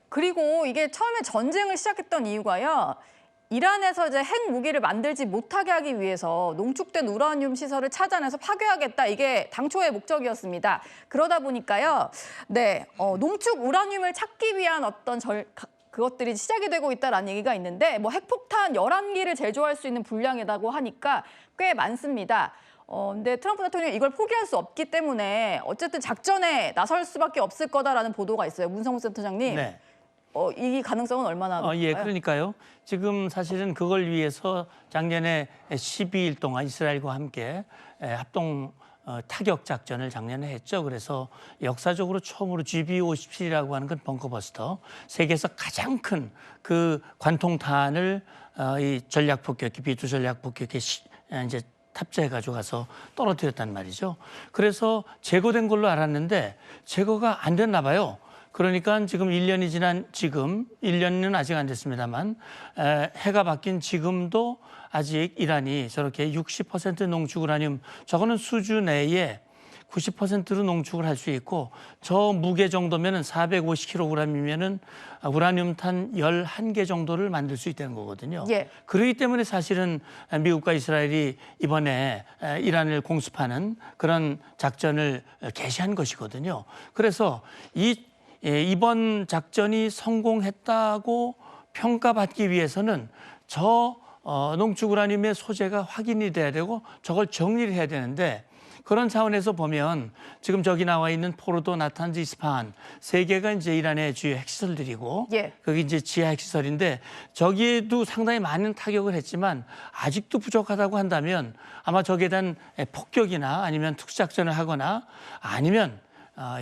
그리고 이게 처음에 전쟁을 시작했던 이유가요. 이란에서 이제 핵 무기를 만들지 못하게 하기 위해서 농축된 우라늄 시설을 찾아내서 파괴하겠다. 이게 당초의 목적이었습니다. 그러다 보니까요. 네, 농축 우라늄을 찾기 위한 어떤 그것들이 시작이 되고 있다라는 얘기가 있는데 뭐 핵폭탄 11기를 제조할 수 있는 분량이라고 하니까 꽤 많습니다. 근데 트럼프 대통령이 이걸 포기할 수 없기 때문에 어쨌든 작전에 나설 수밖에 없을 거다라는 보도가 있어요. 문성우 센터장님. 네. 이 가능성은 얼마나 높을까요? 예, 그러니까요. 지금 사실은 그걸 위해서 작년에 12일 동안 이스라엘과 함께 합동 타격 작전을 작년에 했죠. 그래서 역사적으로 처음으로 GB-57이라고 하는 건 벙커버스터, 세계에서 가장 큰 그 관통탄을 이 전략 폭격기, 비투 전략 폭격기에 이제 탑재해 가지고 가서 떨어뜨렸단 말이죠. 그래서 제거된 걸로 알았는데 제거가 안 됐나 봐요. 그러니까 지금 1년이 지난 지금, 1년은 아직 안 됐습니다만 해가 바뀐 지금도 아직 이란이 저렇게 60% 농축 우라늄, 저거는 수주 내에 90%로 농축을 할 수 있고, 저 무게 정도면은 450kg이면은 우라늄탄 11개 정도를 만들 수 있다는 거거든요. 예. 그렇기 때문에 사실은 미국과 이스라엘이 이번에 이란을 공습하는 그런 작전을 개시한 것이거든요. 그래서 이번 작전이 성공했다고 평가받기 위해서는 저 농축 우라늄의 소재가 확인이 돼야 되고 저걸 정리를 해야 되는데, 그런 차원에서 보면 지금 저기 나와 있는 포르도, 나탄즈, 이스파한 세 개가 이제 이란의 주요 핵시설들이고, 예. 거기 이제 지하 핵시설인데 저기에도 상당히 많은 타격을 했지만 아직도 부족하다고 한다면 아마 저기에 대한 폭격이나 아니면 특수작전을 하거나 아니면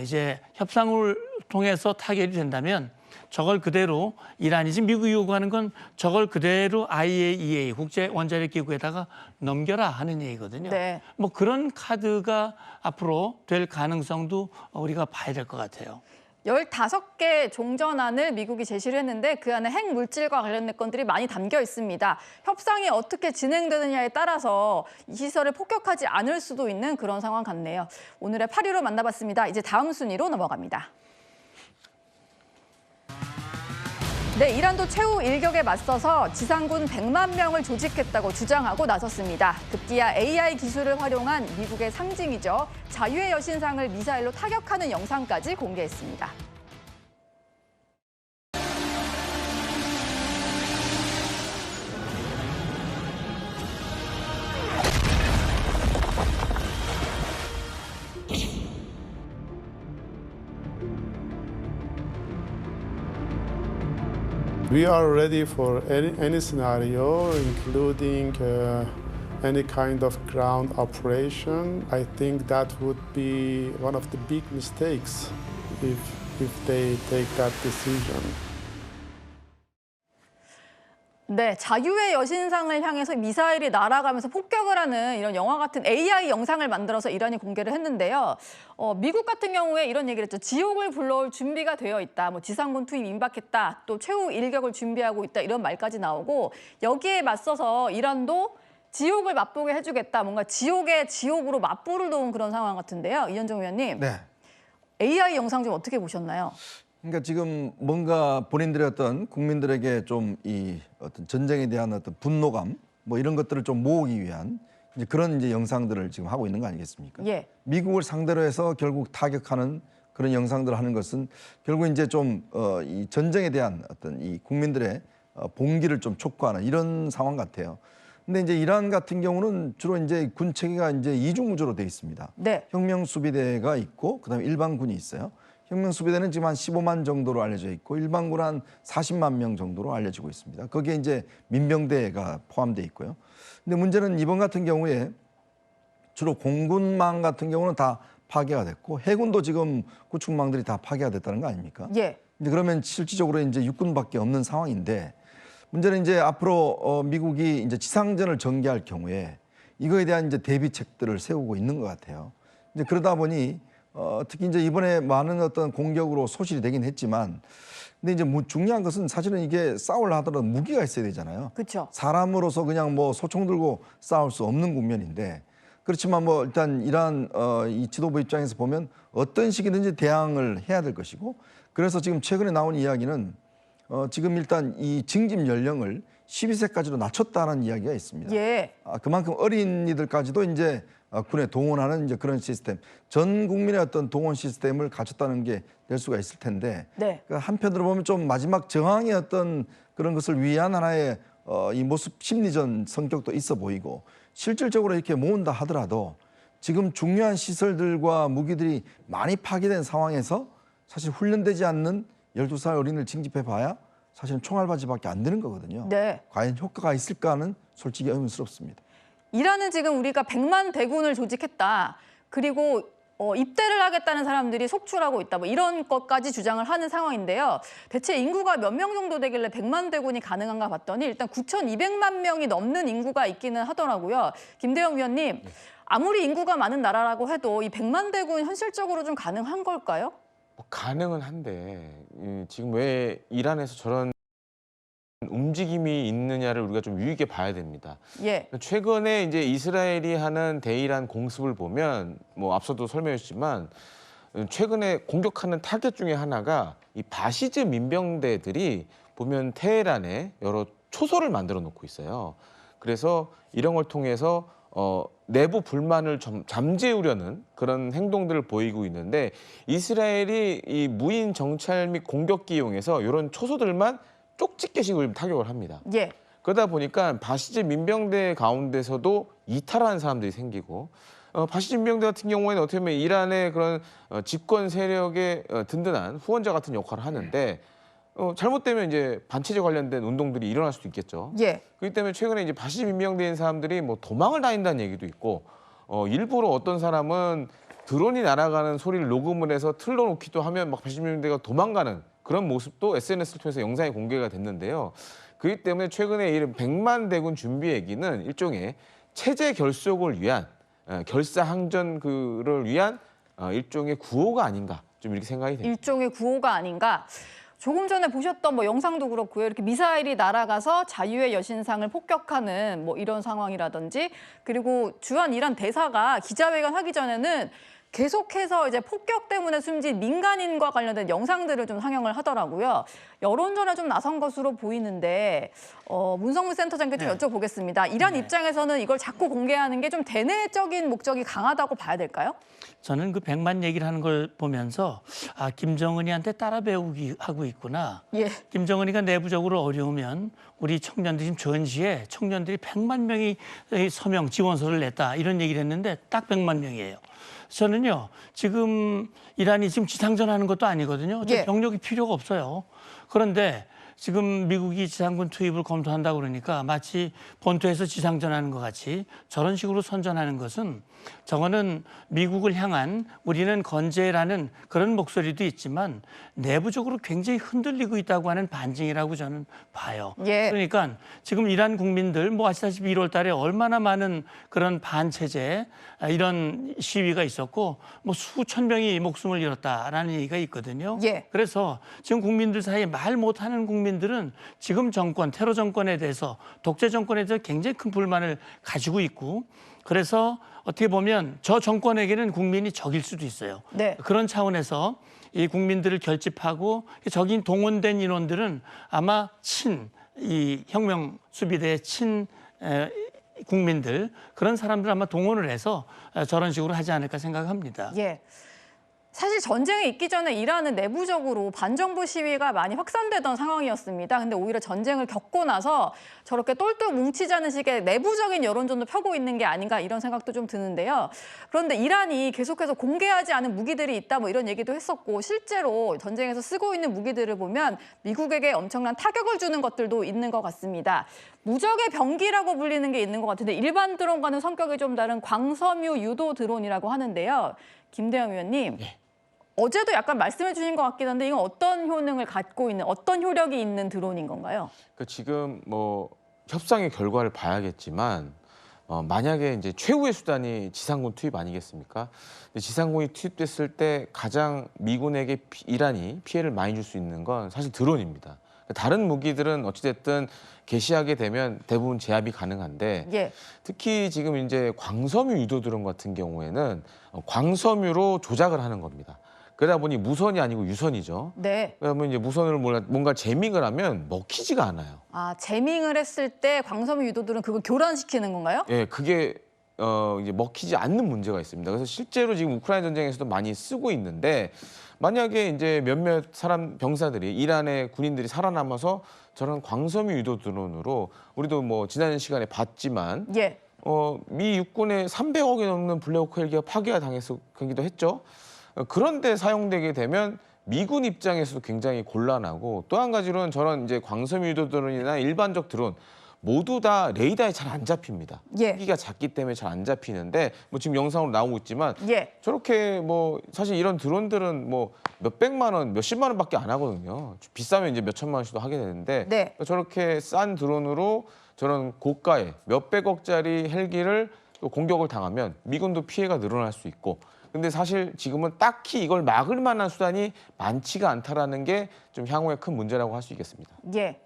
이제 협상을 통해서 타결이 된다면 저걸 그대로 이란이 지금 미국이 요구하는 건 저걸 그대로 IAEA 국제 원자력 기구에다가 넘겨라 하는 얘기거든요. 네. 뭐 그런 카드가 앞으로 될 가능성도 우리가 봐야 될 것 같아요. 15개 종전안을 미국이 제시를 했는데 그 안에 핵 물질과 관련된 건들이 많이 담겨 있습니다. 협상이 어떻게 진행되느냐에 따라서 이 시설을 폭격하지 않을 수도 있는 그런 상황 같네요. 오늘의 8위로 만나봤습니다. 이제 다음 순위로 넘어갑니다. 네, 이란도 최후 일격에 맞서서 지상군 100만 명을 조직했다고 주장하고 나섰습니다. 급기야 AI 기술을 활용한 미국의 상징이죠. 자유의 여신상을 미사일로 타격하는 영상까지 공개했습니다. We are ready for any scenario, including any kind of ground operation. I think that would be one of the big mistakes if they take that decision. 네, 자유의 여신상을 향해서 미사일이 날아가면서 폭격을 하는 이런 영화 같은 AI 영상을 만들어서 이란이 공개를 했는데요. 미국 같은 경우에 이런 얘기를 했죠. 지옥을 불러올 준비가 되어 있다. 뭐 지상군 투입 임박했다. 또 최후 일격을 준비하고 있다. 이런 말까지 나오고, 여기에 맞서서 이란도 지옥을 맛보게 해주겠다. 뭔가 지옥의 지옥으로 맞불을 놓은 그런 상황 같은데요. 이현정 위원님, 네. AI 영상 좀 어떻게 보셨나요? 그러니까 지금 뭔가 본인들의 어떤 국민들에게 좀 이 어떤 전쟁에 대한 어떤 분노감 뭐 이런 것들을 좀 모으기 위한 이제 그런 이제 영상들을 지금 하고 있는 거 아니겠습니까? 예. 미국을 상대로 해서 결국 타격하는 그런 영상들을 하는 것은 결국 이제 좀 이 전쟁에 대한 어떤 이 국민들의 봉기를 좀 촉구하는 이런 상황 같아요. 근데 이제 이란 같은 경우는 주로 이제 군 체계가 이제 이중구조로 돼 있습니다. 네. 혁명 수비대가 있고 그다음에 일반군이 있어요. 혁명 수비대는 지금 한 15만 정도로 알려져 있고 일반군 한 40만 명 정도로 알려지고 있습니다. 거기에 이제 민병대가 포함되어 있고요. 근데 문제는 이번 같은 경우에 주로 공군망 같은 경우는 다 파괴가 됐고 해군도 지금 구축망들이 다 파괴가 됐다는 거 아닙니까? 예. 근데 그러면 실질적으로 이제 육군밖에 없는 상황인데, 문제는 이제 앞으로 미국이 이제 지상전을 전개할 경우에 이거에 대한 이제 대비책들을 세우고 있는 것 같아요. 이제 그러다 보니 특히 이제 이번에 많은 어떤 공격으로 소실이 되긴 했지만, 근데 이제 중요한 것은 사실은 이게 싸우려 하더라도 무기가 있어야 되잖아요. 그렇죠. 사람으로서 그냥 뭐 소총 들고 싸울 수 없는 국면인데, 그렇지만 뭐 일단 이란 이 지도부 입장에서 보면 어떤 식이든지 대항을 해야 될 것이고, 그래서 지금 최근에 나온 이야기는 지금 일단 이 징집 연령을 12세까지로 낮췄다는 이야기가 있습니다. 예. 그만큼 어린이들까지도 이제 군에 동원하는 이제 그런 시스템, 전 국민의 어떤 동원 시스템을 갖췄다는 게 될 수가 있을 텐데, 네. 그러니까 한편으로 보면 좀 마지막 저항의 어떤 그런 것을 위한 하나의 이 모습, 심리전 성격도 있어 보이고, 실질적으로 이렇게 모은다 하더라도 지금 중요한 시설들과 무기들이 많이 파괴된 상황에서 사실 훈련되지 않는 12살 어린이를 징집해 봐야 사실은 총알바지밖에 안 되는 거거든요. 네. 과연 효과가 있을까는 솔직히 의문스럽습니다. 이란은 지금 우리가 100만 대군을 조직했다. 그리고 입대를 하겠다는 사람들이 속출하고 있다. 뭐 이런 것까지 주장을 하는 상황인데요. 대체 인구가 몇 명 정도 되길래 100만 대군이 가능한가 봤더니 일단 9,200만 명이 넘는 인구가 있기는 하더라고요. 김대영 위원님, 아무리 인구가 많은 나라라고 해도 이 100만 대군 현실적으로 좀 가능한 걸까요? 가능은 한데 지금 왜 이란에서 저런 움직임이 있느냐를 우리가 좀 유의있게 봐야 됩니다. 예. 최근에 이제 이스라엘이 하는 대이란 공습을 보면 뭐 앞서도 설명해 주셨지만 최근에 공격하는 타겟 중에 하나가 이 바시즈 민병대들이 보면 테헤란에 여러 초소를 만들어 놓고 있어요. 그래서 이런 걸 통해서 내부 불만을 잠재우려는 그런 행동들을 보이고 있는데 이스라엘이 이 무인 정찰 및 공격기 이용해서 이런 초소들만 쪽집게식으로 타격을 합니다. 예. 그러다 보니까 바시즈 민병대 가운데서도 이탈하는 사람들이 생기고 바시즈 민병대 같은 경우에는 어떻게 보면 이란의 그런 집권 세력의 든든한 후원자 같은 역할을 하는데 잘못되면 이제 반체제 관련된 운동들이 일어날 수도 있겠죠. 예. 그렇기 때문에 최근에 이제 바시즈 민병대인 사람들이 뭐 도망을 다닌다는 얘기도 있고 일부러 어떤 사람은 드론이 날아가는 소리를 녹음을 해서 틀어놓기도 하면 막 바시즈 민병대가 도망가는 그런 모습도 SNS를 통해서 영상이 공개가 됐는데요. 그렇기 때문에 최근에 이른 100만 대군 준비 얘기는 일종의 체제 결속을 위한 결사항전을 위한 일종의 구호가 아닌가 좀 이렇게 생각이 됩니다. 일종의 구호가 아닌가. 조금 전에 보셨던 뭐 영상도 그렇고요. 이렇게 미사일이 날아가서 자유의 여신상을 폭격하는 뭐 이런 상황이라든지 그리고 주한 이란 대사가 기자회견 하기 전에는 계속해서 이제 폭격 때문에 숨진 민간인과 관련된 영상들을 좀 상영을 하더라고요. 여론전에 좀 나선 것으로 보이는데 문성무 센터장께 좀 여쭤보겠습니다. 이란 입장에서는 이걸 자꾸 공개하는 게 좀 대내적인 목적이 강하다고 봐야 될까요? 저는 그 100만 얘기를 하는 걸 보면서 김정은이한테 따라 배우기 하고 있구나. 예. 김정은이가 내부적으로 어려우면 우리 청년들이 지금 전시에 청년들이 100만 명이 서명 지원서를 냈다 이런 얘기를 했는데 딱 100만 명이에요. 저는요 지금 이란이 지금 지상전하는 것도 아니거든요. 예. 병력이 필요가 없어요. 그런데 지금 미국이 지상군 투입을 검토한다고 그러니까 마치 본토에서 지상전하는 것 같이 저런 식으로 선전하는 것은 저거는 미국을 향한 우리는 건재라는 그런 목소리도 있지만 내부적으로 굉장히 흔들리고 있다고 하는 반증이라고 저는 봐요. 예. 그러니까 지금 이란 국민들 뭐 아시다시피 1월 달에 얼마나 많은 그런 반체제 이런 시위가 있었고 뭐 수천 명이 목숨을 잃었다라는 얘기가 있거든요. 예. 그래서 지금 국민들 사이에 말 못하는 국민들은 지금 정권, 테러 정권에 대해서 독재 정권에 대해서 굉장히 큰 불만을 가지고 있고 그래서 어떻게 보면 저 정권에게는 국민이 적일 수도 있어요. 네. 그런 차원에서 이 국민들을 결집하고 저기 동원된 인원들은 아마 이 혁명 수비대의 국민들 그런 사람들 아마 동원을 해서 저런 식으로 하지 않을까 생각합니다. 예. 사실 전쟁이 있기 전에 이란은 내부적으로 반정부 시위가 많이 확산되던 상황이었습니다. 근데 오히려 전쟁을 겪고 나서 저렇게 똘똘 뭉치자는 식의 내부적인 여론전도 펴고 있는 게 아닌가 이런 생각도 좀 드는데요. 그런데 이란이 계속해서 공개하지 않은 무기들이 있다 뭐 이런 얘기도 했었고 실제로 전쟁에서 쓰고 있는 무기들을 보면 미국에게 엄청난 타격을 주는 것들도 있는 것 같습니다. 무적의 병기라고 불리는 게 있는 것 같은데 일반 드론과는 성격이 좀 다른 광섬유 유도 드론이라고 하는데요. 김대영 위원님. 예. 어제도 약간 말씀해 주신 것 같긴 한데 이건 어떤 효능을 갖고 있는 어떤 효력이 있는 드론인 건가요? 지금 뭐 협상의 결과를 봐야겠지만 만약에 이제 최후의 수단이 지상군 투입 아니겠습니까? 지상군이 투입됐을 때 가장 미군에게 이란이 피해를 많이 줄 수 있는 건 사실 드론입니다. 다른 무기들은 어찌됐든 개시하게 되면 대부분 제압이 가능한데 예. 특히 지금 이제 광섬유 유도 드론 같은 경우에는 광섬유로 조작을 하는 겁니다. 그러다 보니 무선이 아니고 유선이죠. 네. 그러면 이제 무선을 뭔가 재밍을 하면 먹히지가 않아요. 아, 재밍을 했을 때 광섬유 유도들은 그걸 교란시키는 건가요? 예, 그게 이제 먹히지 않는 문제가 있습니다. 그래서 실제로 지금 우크라이나 전쟁에서도 많이 쓰고 있는데 만약에 이제 몇몇 병사들이 이란의 군인들이 살아남아서 저런 광섬유 유도 드론으로 우리도 뭐 지난 시간에 봤지만 예. 미 육군에 300억이 넘는 블랙호크 헬기가 파괴가 당했기도 했죠. 그런데 사용되게 되면 미군 입장에서도 굉장히 곤란하고 또 한 가지로는 저런 이제 광섬유 드론이나 일반적 드론 모두 다 레이더에 잘 안 잡힙니다. 예. 크기가 작기 때문에 잘 안 잡히는데 뭐 지금 영상으로 나오고 있지만 예. 저렇게 뭐 사실 이런 드론들은 뭐 몇백만 원, 몇십만 원밖에 안 하거든요. 비싸면 이제 몇천만 원씩도 하게 되는데 네. 저렇게 싼 드론으로 저런 고가의 몇백억짜리 헬기를 또 공격을 당하면 미군도 피해가 늘어날 수 있고 근데 사실 지금은 딱히 이걸 막을 만한 수단이 많지가 않다라는 게 좀 향후에 큰 문제라고 할 수 있겠습니다. 예.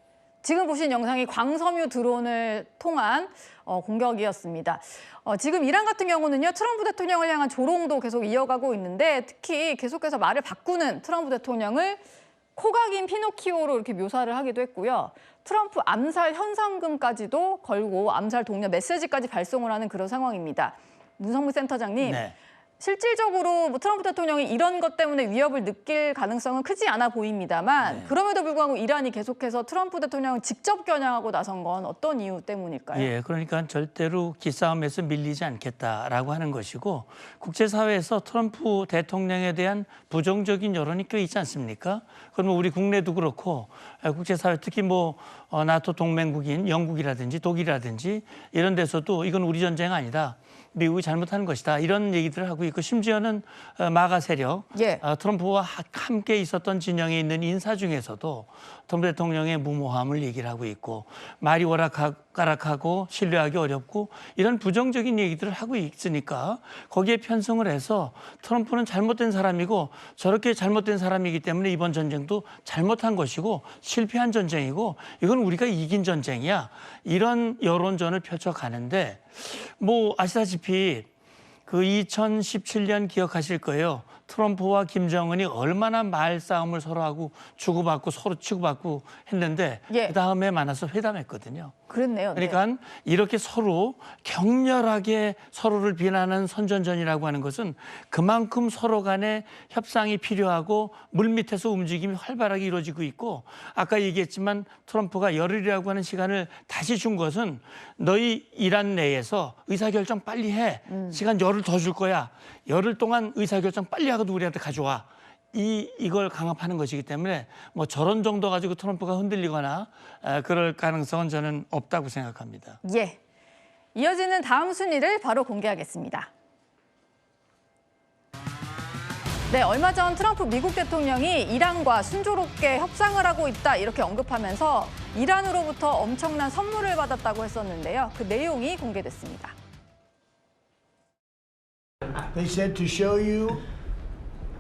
지금 보신 영상이 광섬유 드론을 통한 공격이었습니다. 지금 이란 같은 경우는요, 트럼프 대통령을 향한 조롱도 계속 이어가고 있는데 특히 계속해서 말을 바꾸는 트럼프 대통령을 코각인 피노키오로 이렇게 묘사를 하기도 했고요. 트럼프 암살 현상금까지도 걸고 암살 독려 메시지까지 발송을 하는 그런 상황입니다. 문성무 센터장님. 네. 실질적으로 뭐 트럼프 대통령이 이런 것 때문에 위협을 느낄 가능성은 크지 않아 보입니다만 네. 그럼에도 불구하고 이란이 계속해서 트럼프 대통령을 직접 겨냥하고 나선 건 어떤 이유 때문일까요? 예, 그러니까 절대로 기싸움에서 밀리지 않겠다라고 하는 것이고 국제사회에서 트럼프 대통령에 대한 부정적인 여론이 꽤 있지 않습니까? 그러면 우리 국내도 그렇고 국제사회 특히 뭐 나토 동맹국인 영국이라든지 독일이라든지 이런 데서도 이건 우리 전쟁 아니다. 미국이 잘못한 것이다. 이런 얘기들을 하고 있고 심지어는 마가 세력, 예. 트럼프와 함께 있었던 진영에 있는 인사 중에서도 트럼프 대통령의 무모함을 얘기를 하고 있고 말이 오락가락하고 신뢰하기 어렵고 이런 부정적인 얘기들을 하고 있으니까 거기에 편성을 해서 트럼프는 잘못된 사람이고 저렇게 잘못된 사람이기 때문에 이번 전쟁도 잘못한 것이고 실패한 전쟁이고 이건 우리가 이긴 전쟁이야. 이런 여론전을 펼쳐가는데 뭐 아시다시피 그 2017년 기억하실 거예요. 트럼프와 김정은이 얼마나 말싸움을 서로 하고 주고받고 서로 치고받고 했는데 예. 그다음에 만나서 회담했거든요. 그렇네요. 네. 그러니까 이렇게 서로 격렬하게 서로를 비난하는 선전전이라고 하는 것은 그만큼 서로 간에 협상이 필요하고 물밑에서 움직임이 활발하게 이루어지고 있고 아까 얘기했지만 트럼프가 열흘이라고 하는 시간을 다시 준 것은 너희 이란 내에서 의사결정 빨리 해. 시간 열흘 더 줄 거야. 열흘 동안 의사결정 빨리 하고도 우리한테 가져와. 이걸 강압하는 것이기 때문에 뭐 저런 정도 가지고 트럼프가 흔들리거나 그럴 가능성은 저는 없다고 생각합니다. 예. 이어지는 다음 순위를 바로 공개하겠습니다. 네, 얼마 전 트럼프 미국 대통령이 이란과 순조롭게 협상을 하고 있다 이렇게 언급하면서 이란으로부터 엄청난 선물을 받았다고 했었는데요. 그 내용이 공개됐습니다. They said to show you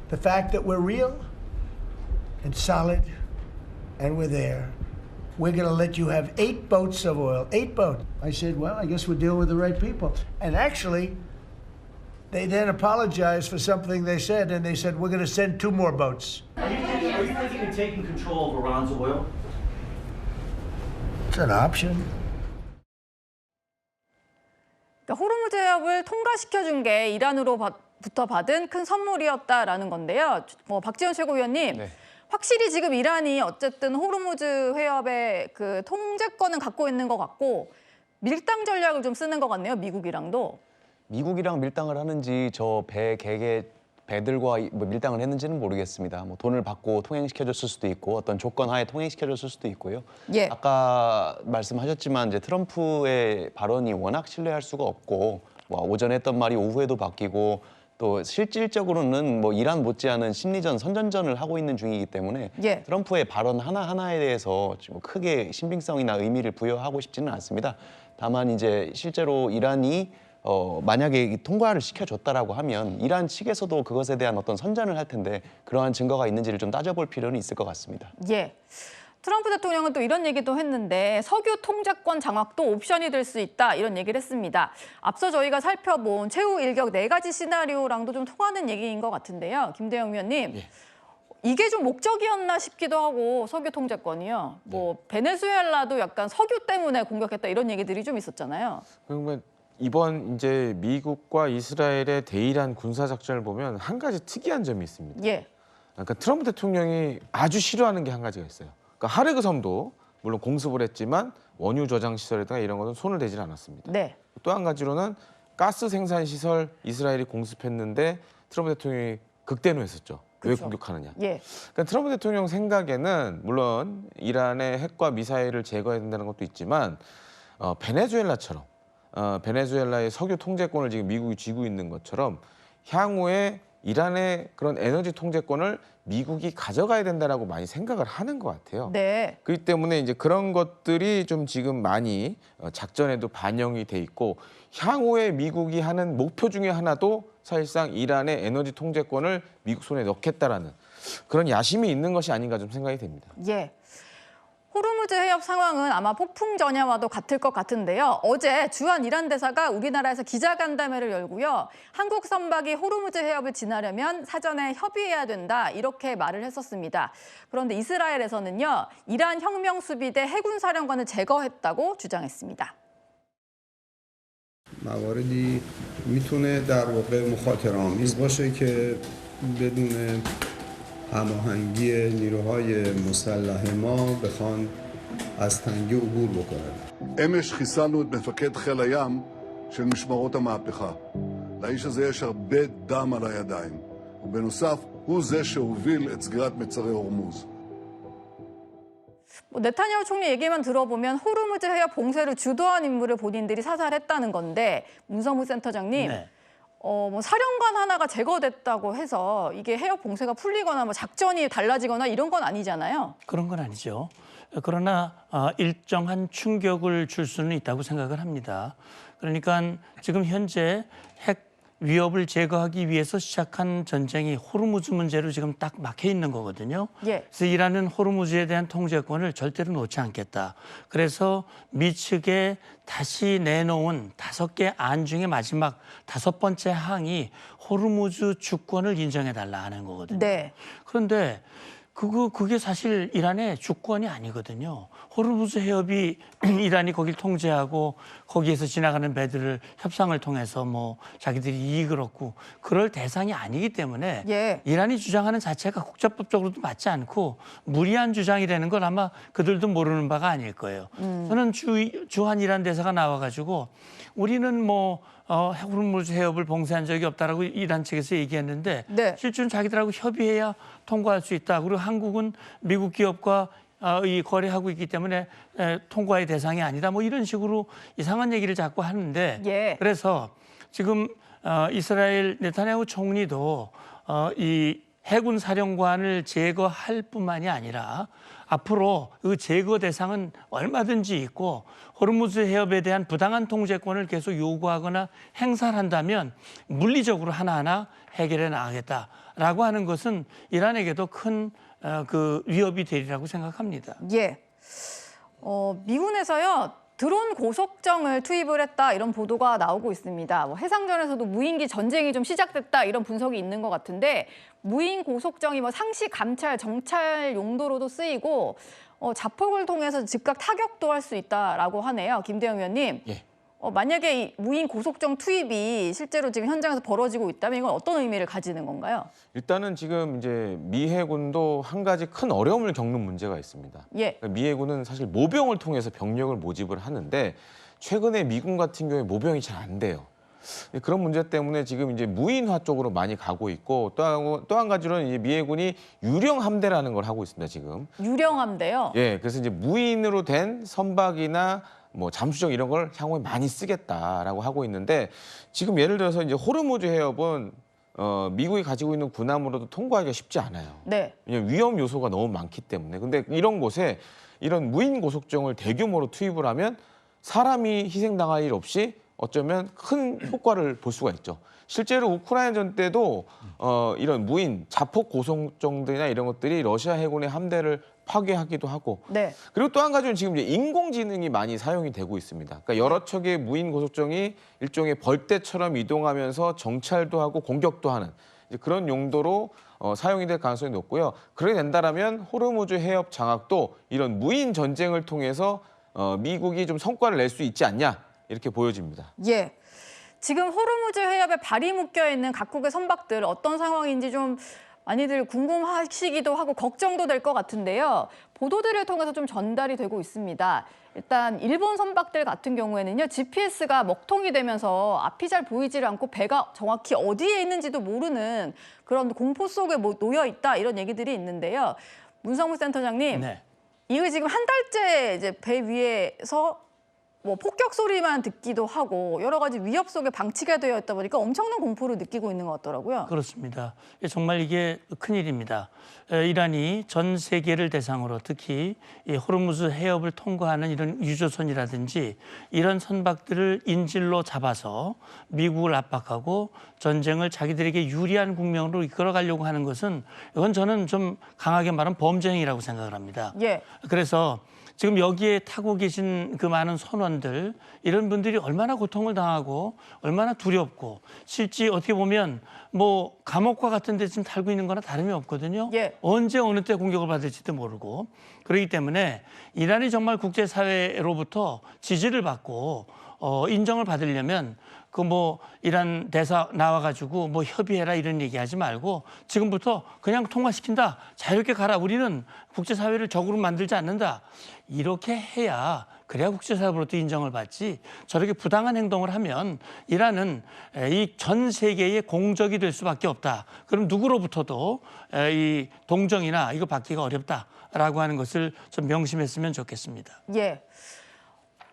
the fact that we're real and solid and we're there. We're going to let you have 8 boats of oil. 8 boats. I said, well, I guess we're dealing with the right people. And actually, they then apologized for something they said, and they said, we're going to send 2 more boats. Are you thinking of taking control of Iran's oil? It's an option. 호르무즈 해협을 통과시켜준 게 이란으로부터 받은 큰 선물이었다라는 건데요. 박지원 최고위원님, 네. 확실히 지금 이란이 어쨌든 호르무즈 해협의 그 통제권은 갖고 있는 것 같고 밀당 전략을 좀 쓰는 것 같네요. 미국이랑도. 미국이랑 밀당을 하는지 저 배 개개 배들과 뭐 밀당을 했는지는 모르겠습니다. 뭐 돈을 받고 통행시켜줬을 수도 있고 어떤 조건 하에 통행시켜줬을 수도 있고요. 예. 아까 말씀하셨지만 이제 트럼프의 발언이 워낙 신뢰할 수가 없고 뭐 오전에 했던 말이 오후에도 바뀌고 또 실질적으로는 뭐 이란 못지않은 심리전, 선전전을 하고 있는 중이기 때문에 예. 트럼프의 발언 하나하나에 대해서 지금 크게 신빙성이나 의미를 부여하고 싶지는 않습니다. 다만 이제 실제로 이란이 만약에 통과를 시켜줬다라고 하면 이란 측에서도 그것에 대한 어떤 선전을 할 텐데 그러한 증거가 있는지를 좀 따져볼 필요는 있을 것 같습니다. 예. 트럼프 대통령은 또 이런 얘기도 했는데 석유 통제권 장악도 옵션이 될 수 있다 이런 얘기를 했습니다. 앞서 저희가 살펴본 최후 일격 4가지 시나리오랑도 좀 통하는 얘기인 것 같은데요. 김대영 위원님. 예. 이게 좀 목적이었나 싶기도 하고 석유 통제권이요. 뭐 베네수엘라도 약간 석유 때문에 공격했다 이런 얘기들이 좀 있었잖아요. 그러면 이번 이제 미국과 이스라엘의 대이란 군사 작전을 보면 한 가지 특이한 점이 있습니다. 예. 그러니까 트럼프 대통령이 아주 싫어하는 게 한 가지가 있어요. 그러니까 하르그 섬도 물론 공습을 했지만 원유 저장 시설에다가 이런 것은 손을 대지 않았습니다. 네. 또 한 가지로는 가스 생산 시설 이스라엘이 공습했는데 트럼프 대통령이 극대노했었죠. 왜 그쵸. 공격하느냐. 예. 그러니까 트럼프 대통령 생각에는 물론 이란의 핵과 미사일을 제거해야 된다는 것도 있지만 베네수엘라처럼 베네수엘라의 석유 통제권을 지금 미국이 쥐고 있는 것처럼 향후에 이란의 그런 에너지 통제권을 미국이 가져가야 된다라고 많이 생각을 하는 것 같아요. 네. 그렇기 때문에 이제 그런 것들이 좀 지금 많이 작전에도 반영이 돼 있고 향후에 미국이 하는 목표 중에 하나도 사실상 이란의 에너지 통제권을 미국 손에 넣겠다라는 그런 야심이 있는 것이 아닌가 좀 생각이 됩니다. 예. 호르무즈 해협 상황은 아마 폭풍 전야와도 같을 것 같은데요. 어제 주한 이란 대사가 우리나라에서 기자간담회를 열고요. 한국 선박이 호르무즈 해협을 지나려면 사전에 협의해야 된다 이렇게 말을 했었습니다. 그런데 이스라엘에서는요. 이란 혁명수비대 해군 사령관을 제거했다고 주장했습니다. مواردی میتونه در واقع مخاطره‌آمیز باشه که بدون هماهنگی نیروهای مسلح ما بخوان از تنگه عبور بکنن. אמש חיסלנו את מפקד חיל הים של משמרות המהפכה. לאיש הזה יש הרבה דם על הידיים, ובנוסף הוא זה שהוביל את סגירת מצרי הורמוז. 네타냐후 총리 얘기만 들어보면 호르무즈 해협 봉쇄를 주도한 인물을 본인들이 사살했다는 건데 문성무 센터장님, 네. 뭐 사령관 하나가 제거됐다고 해서 이게 해협 봉쇄가 풀리거나 뭐 작전이 달라지거나 이런 건 아니잖아요. 그런 건 아니죠. 그러나 일정한 충격을 줄 수는 있다고 생각을 합니다. 그러니까 지금 현재 핵 위협을 제거하기 위해서 시작한 전쟁이 호르무즈 문제로 지금 딱 막혀 있는 거거든요. 예. 그래서 이란은 호르무즈에 대한 통제권을 절대로 놓지 않겠다. 그래서 미 측에 다시 내놓은 5개 안 중에 마지막 5번째 항이 호르무즈 주권을 인정해달라 하는 거거든요. 네. 그런데 그게 사실 이란의 주권이 아니거든요. 호르무즈 해협이 이란이 거길 통제하고 거기에서 지나가는 배들을 협상을 통해서 뭐 자기들이 이익을 얻고 그럴 대상이 아니기 때문에 예. 이란이 주장하는 자체가 국제법적으로도 맞지 않고 무리한 주장이라는 건 아마 그들도 모르는 바가 아닐 거예요. 저는 주한 이란 대사가 나와가지고 우리는 뭐 호르무즈 해협을 봉쇄한 적이 없다라고 이란 측에서 얘기했는데 네. 실제로 자기들하고 협의해야 통과할 수 있다. 그리고 한국은 미국 기업과 이 거래하고 있기 때문에 통과의 대상이 아니다. 뭐 이런 식으로 이상한 얘기를 자꾸 하는데 예. 그래서 지금 이스라엘 네타냐후 총리도 이 해군 사령관을 제거할 뿐만이 아니라 앞으로 그 제거 대상은 얼마든지 있고 호르무즈 해협에 대한 부당한 통제권을 계속 요구하거나 행사를 한다면 물리적으로 하나하나 해결해 나가겠다라고 하는 것은 이란에게도 큰 그 위협이 되리라고 생각합니다. 예. 미군에서요. 드론 고속정을 투입을 했다 이런 보도가 나오고 있습니다. 뭐 해상전에서도 무인기 전쟁이 좀 시작됐다 이런 분석이 있는 것 같은데 무인 고속정이 뭐 상시 감찰, 정찰 용도로도 쓰이고 자폭을 통해서 즉각 타격도 할 수 있다라고 하네요. 김대영 의원님. 예. 만약에 이 무인 고속정 투입이 실제로 지금 현장에서 벌어지고 있다면 이건 어떤 의미를 가지는 건가요? 일단은 지금 이제 미 해군도 한 가지 큰 어려움을 겪는 문제가 있습니다. 예. 미 해군은 사실 모병을 통해서 병력을 모집을 하는데 최근에 미군 같은 경우에 모병이 잘 안 돼요. 그런 문제 때문에 지금 이제 무인화 쪽으로 많이 가고 있고 또 한 가지로는 이제 미 해군이 유령 함대라는 걸 하고 있습니다, 지금. 유령 함대요? 예, 그래서 이제 무인으로 된 선박이나 뭐 잠수정 이런 걸 향후에 많이 쓰겠다라고 하고 있는데 지금 예를 들어서 이제 호르무즈 해협은 미국이 가지고 있는 군함으로도 통과하기가 쉽지 않아요. 네. 왜냐면 위험 요소가 너무 많기 때문에. 근데 이런 곳에 이런 무인 고속정을 대규모로 투입을 하면 사람이 희생당할 일 없이 어쩌면 큰 효과를 볼 수가 있죠. 실제로 우크라이나전 때도 이런 무인 자폭 고속정들이나 이런 것들이 러시아 해군의 함대를 파괴하기도 하고. 네. 그리고 또 한 가지는 지금 이제 인공지능이 많이 사용이 되고 있습니다. 그러니까 여러 척의 무인 고속정이 일종의 벌떼처럼 이동하면서 정찰도 하고 공격도 하는 이제 그런 용도로 사용이 될 가능성이 높고요. 그렇게 된다라면 호르무즈 해협 장악도 이런 무인 전쟁을 통해서 미국이 좀 성과를 낼 수 있지 않냐 이렇게 보여집니다. 예. 지금 호르무즈 해협에 발이 묶여 있는 각국의 선박들 어떤 상황인지 좀 많이들 궁금하시기도 하고 걱정도 될 것 같은데요. 보도들을 통해서 좀 전달이 되고 있습니다. 일단 일본 선박들 같은 경우에는요, GPS가 먹통이 되면서 앞이 잘 보이질 않고 배가 정확히 어디에 있는지도 모르는 그런 공포 속에 놓여 있다, 이런 얘기들이 있는데요. 문성무 센터장님, 네. 이거 지금 한 달째 이제 배 위에서 뭐 폭격 소리만 듣기도 하고 여러 가지 위협 속에 방치가 되어 있다 보니까 엄청난 공포를 느끼고 있는 것 같더라고요. 그렇습니다. 정말 이게 큰일입니다. 이란이 전 세계를 대상으로 특히 이 호르무즈 해협을 통과하는 이런 유조선이라든지 이런 선박들을 인질로 잡아서 미국을 압박하고 전쟁을 자기들에게 유리한 국면으로 이끌어가려고 하는 것은 이건 저는 좀 강하게 말하면 범죄 행위라고 생각을 합니다. 예. 그래서 지금 여기에 타고 계신 그 많은 선원들, 이런 분들이 얼마나 고통을 당하고 얼마나 두렵고 실제 어떻게 보면 뭐 감옥과 같은 데 지금 살고 있는 거나 다름이 없거든요. 예. 언제 어느 때 공격을 받을지도 모르고. 그렇기 때문에 이란이 정말 국제사회로부터 지지를 받고 인정을 받으려면 그 뭐 이란 대사 나와가지고 뭐 협의해라 이런 얘기하지 말고 지금부터 그냥 통과시킨다. 자유롭게 가라. 우리는 국제사회를 적으로 만들지 않는다. 이렇게 해야 그래야 국제사회로부터 인정을 받지. 저렇게 부당한 행동을 하면 이란은 이 전 세계의 공적이 될 수밖에 없다. 그럼 누구로부터도 이 동정이나 이거 받기가 어렵다라고 하는 것을 좀 명심했으면 좋겠습니다. 예.